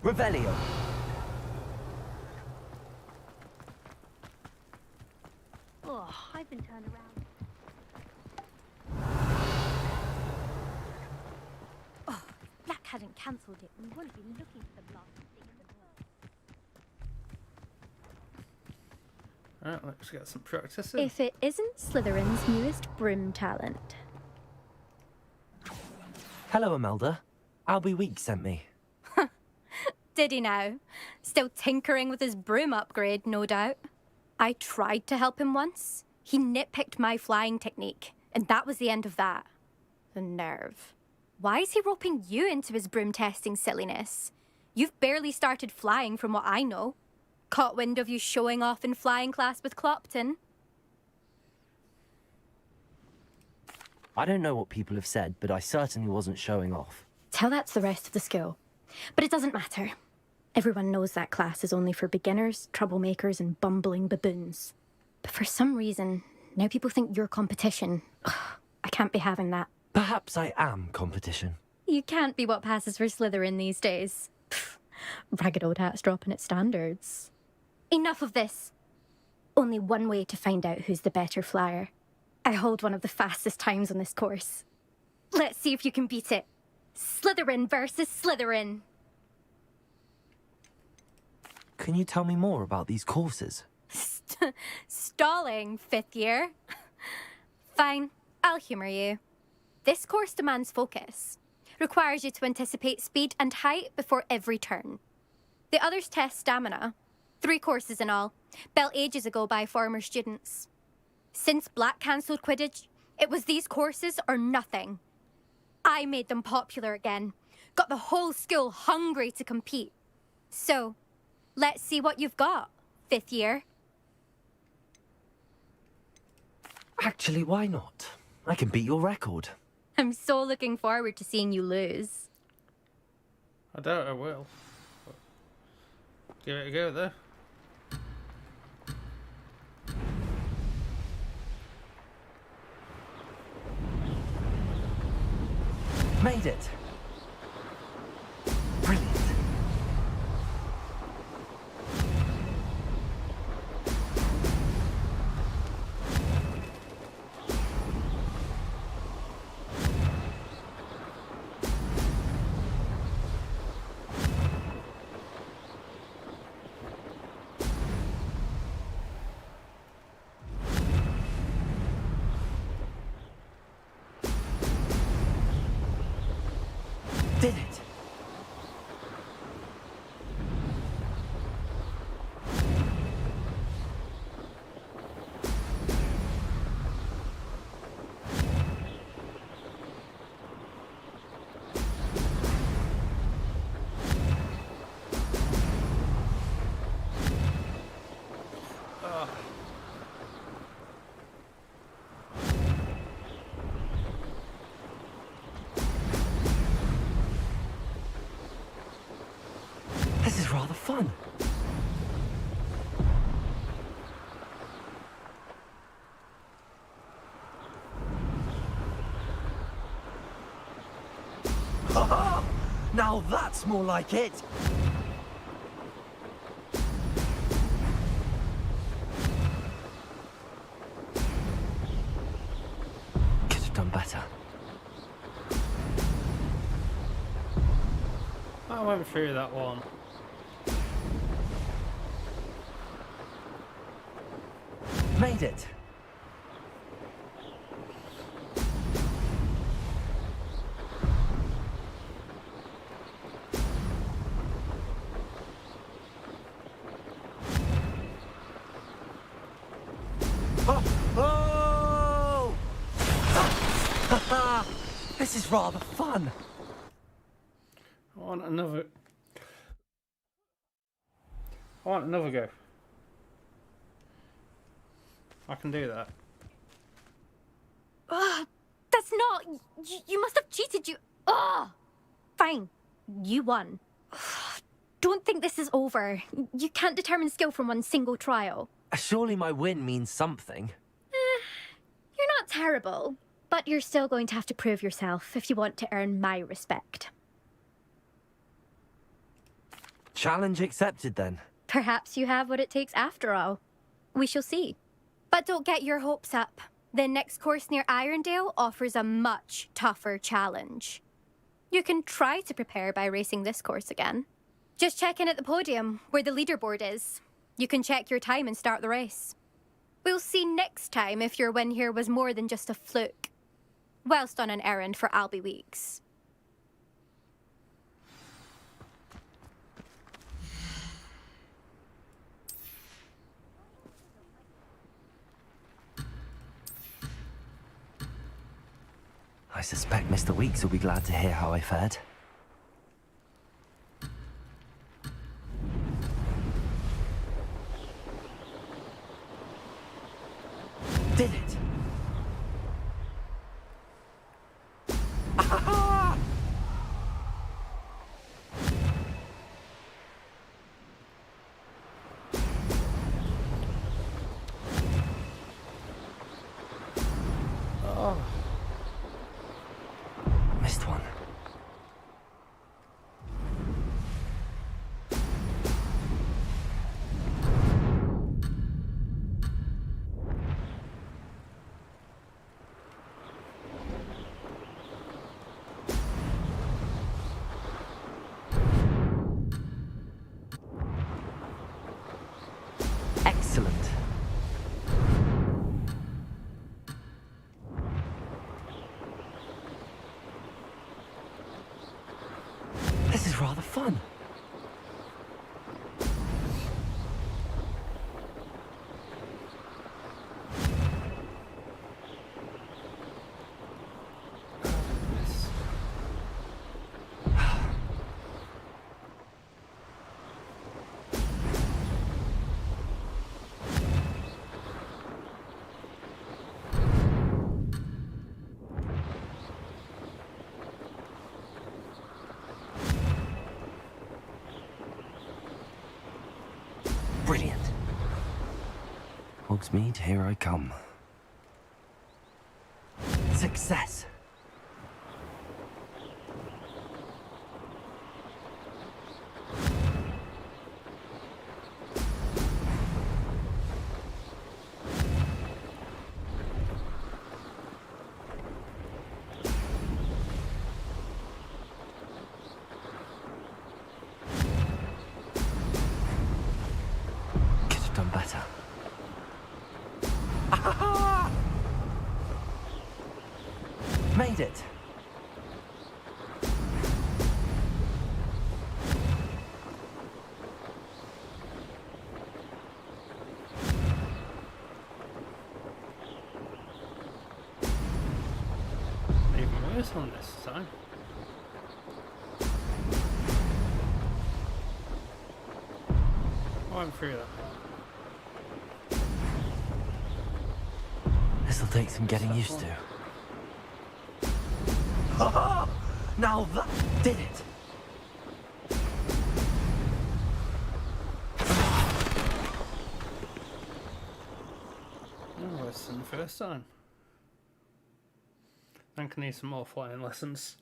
Revelio. Oh, I've been turned around. Oh, if Black hadn't cancelled it, we wouldn't be looking for the last thing in the world. Alright, let's get some practice in. If it isn't Slytherin's newest broom talent. Hello, Imelda. Albie Weeks sent me. Did he now? Still tinkering with his broom upgrade, no doubt. I tried to help him once. He nitpicked my flying technique, and that was the end of that. The nerve. Why is he roping you into his broom testing silliness? You've barely started flying from what I know. Caught wind of you showing off in flying class with Clopton. I don't know what people have said, but I certainly wasn't showing off. Tell that to the rest of the school. But it doesn't matter. Everyone knows that class is only for beginners, troublemakers, and bumbling baboons. But for some reason, now people think you're competition. Ugh, I can't be having that. Perhaps I am competition. You can't be what passes for Slytherin these days. Pfft, ragged old hat's dropping its standards. Enough of this. Only one way to find out who's the better flyer. I hold one of the fastest times on this course. Let's see if you can beat it. Slytherin versus Slytherin. Can you tell me more about these courses? Stalling, 5th year. Fine, I'll humour you. This course demands focus. Requires you to anticipate speed and height before every turn. The others test stamina. 3 courses in all, built ages ago by former students. Since Black cancelled Quidditch, it was these courses or nothing. I made them popular again. Got the whole school hungry to compete. So, let's see what you've got, 5th year. Actually, why not? I can beat your record. I'm so looking forward to seeing you lose. I doubt I will. But give it a go, though. Made it. Brilliant. Did it. This is rather fun. Ha-ha! Now that's more like it. Could have done better. I went through that one. Made it. This is rather fun. I want another go. I can do that. Ugh, that's not... You must have cheated, you... Ugh! Fine. You won. Don't think this is over. You can't determine skill from one single trial. Surely my win means something. You're not terrible, but you're still going to have to prove yourself if you want to earn my respect. Challenge accepted, then. Perhaps you have what it takes after all. We shall see. But don't get your hopes up. The next course near Irondale offers a much tougher challenge. You can try to prepare by racing this course again. Just check in at the podium, where the leaderboard is. You can check your time and start the race. We'll see next time if your win here was more than just a fluke. Whilst on an errand for Albie Weeks. I suspect Mr. Weeks will be glad to hear how I fared. Did it! Ah! Oh. Missed one. Excellent. This is rather fun. Brilliant. Hogsmeade, here I come. Success. Could have done better. Ah! Made it. Even worse on this time. I went through that. This'll take some getting used to. Now that did it. Oh, worse than the first time. I think I need some more flying lessons.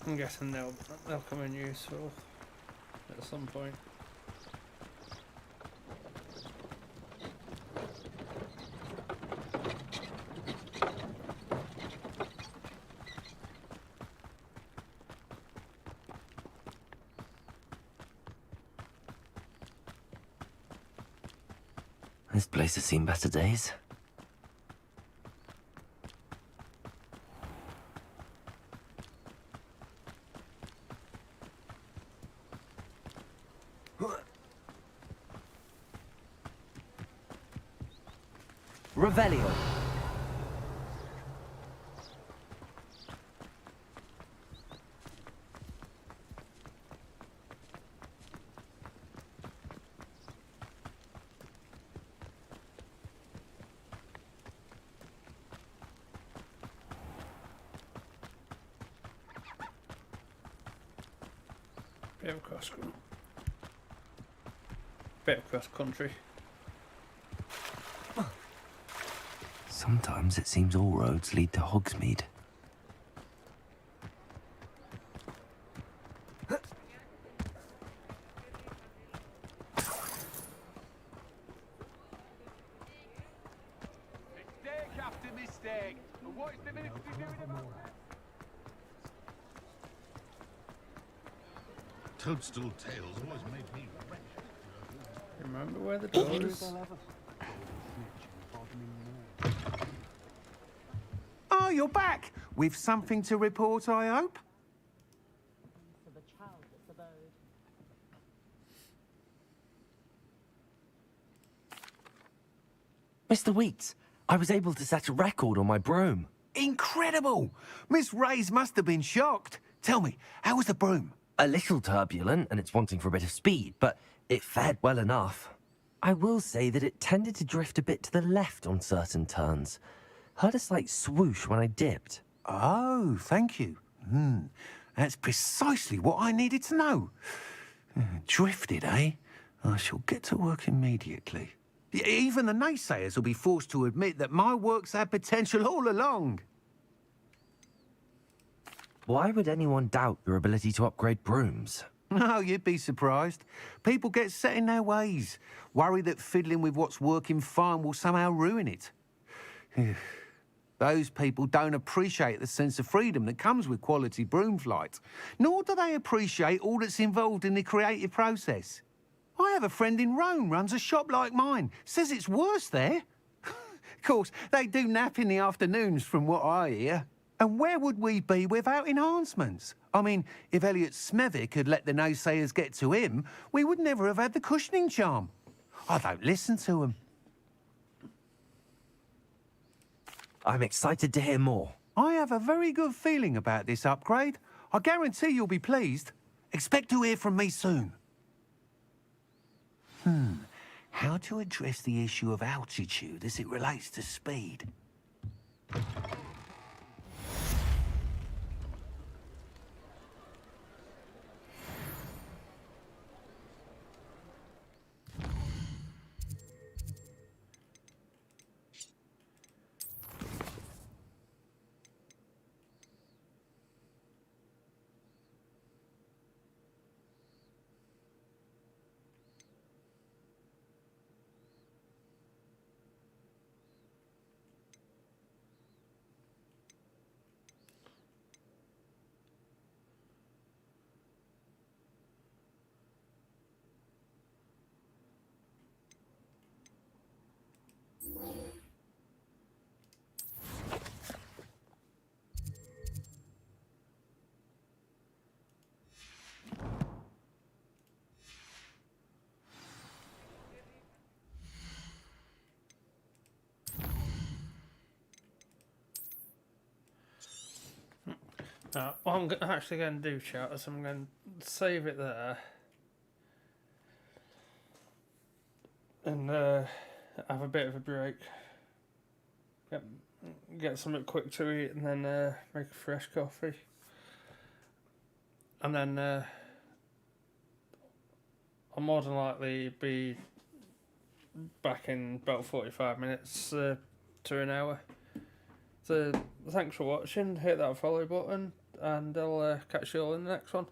I'm guessing they'll come in useful at some point. This place has seen better days. Revelio. Bit across country. Sometimes it seems all roads lead to Hogsmeade. Mistake after mistake. And what is the ministry doing about that? Toadstool tales always made me wretched. Remember where the door is? Oh, you're back! With something to report, I hope? Mr. Wheats, I was able to set a record on my broom. Incredible! Miss Reyes must have been shocked. Tell me, how was the broom? A little turbulent, and it's wanting for a bit of speed, but it fared well enough. I will say that it tended to drift a bit to the left on certain turns. Heard a slight swoosh when I dipped. Oh, thank you. That's precisely what I needed to know. Drifted, eh? I shall get to work immediately. Even the naysayers will be forced to admit that my work's had potential all along. Why would anyone doubt your ability to upgrade brooms? No, you'd be surprised. People get set in their ways, worry that fiddling with what's working fine will somehow ruin it. Those people don't appreciate the sense of freedom that comes with quality broom flight, nor do they appreciate all that's involved in the creative process. I have a friend in Rome runs a shop like mine, says it's worse there. Of course, they do nap in the afternoons from what I hear. And where would we be without enhancements? I mean, if Elliot Smethwick had let the naysayers get to him, we would never have had the cushioning charm. I don't listen to them. I'm excited to hear more. I have a very good feeling about this upgrade. I guarantee you'll be pleased. Expect to hear from me soon. How to address the issue of altitude as it relates to speed? What I'm actually going to do, chat, is I'm going to save it there and have a bit of a break, get something quick to eat, and then make a fresh coffee, and then I'll more than likely be back in about 45 minutes to an hour. So thanks for watching, hit that follow button, and I'll catch you all in the next one.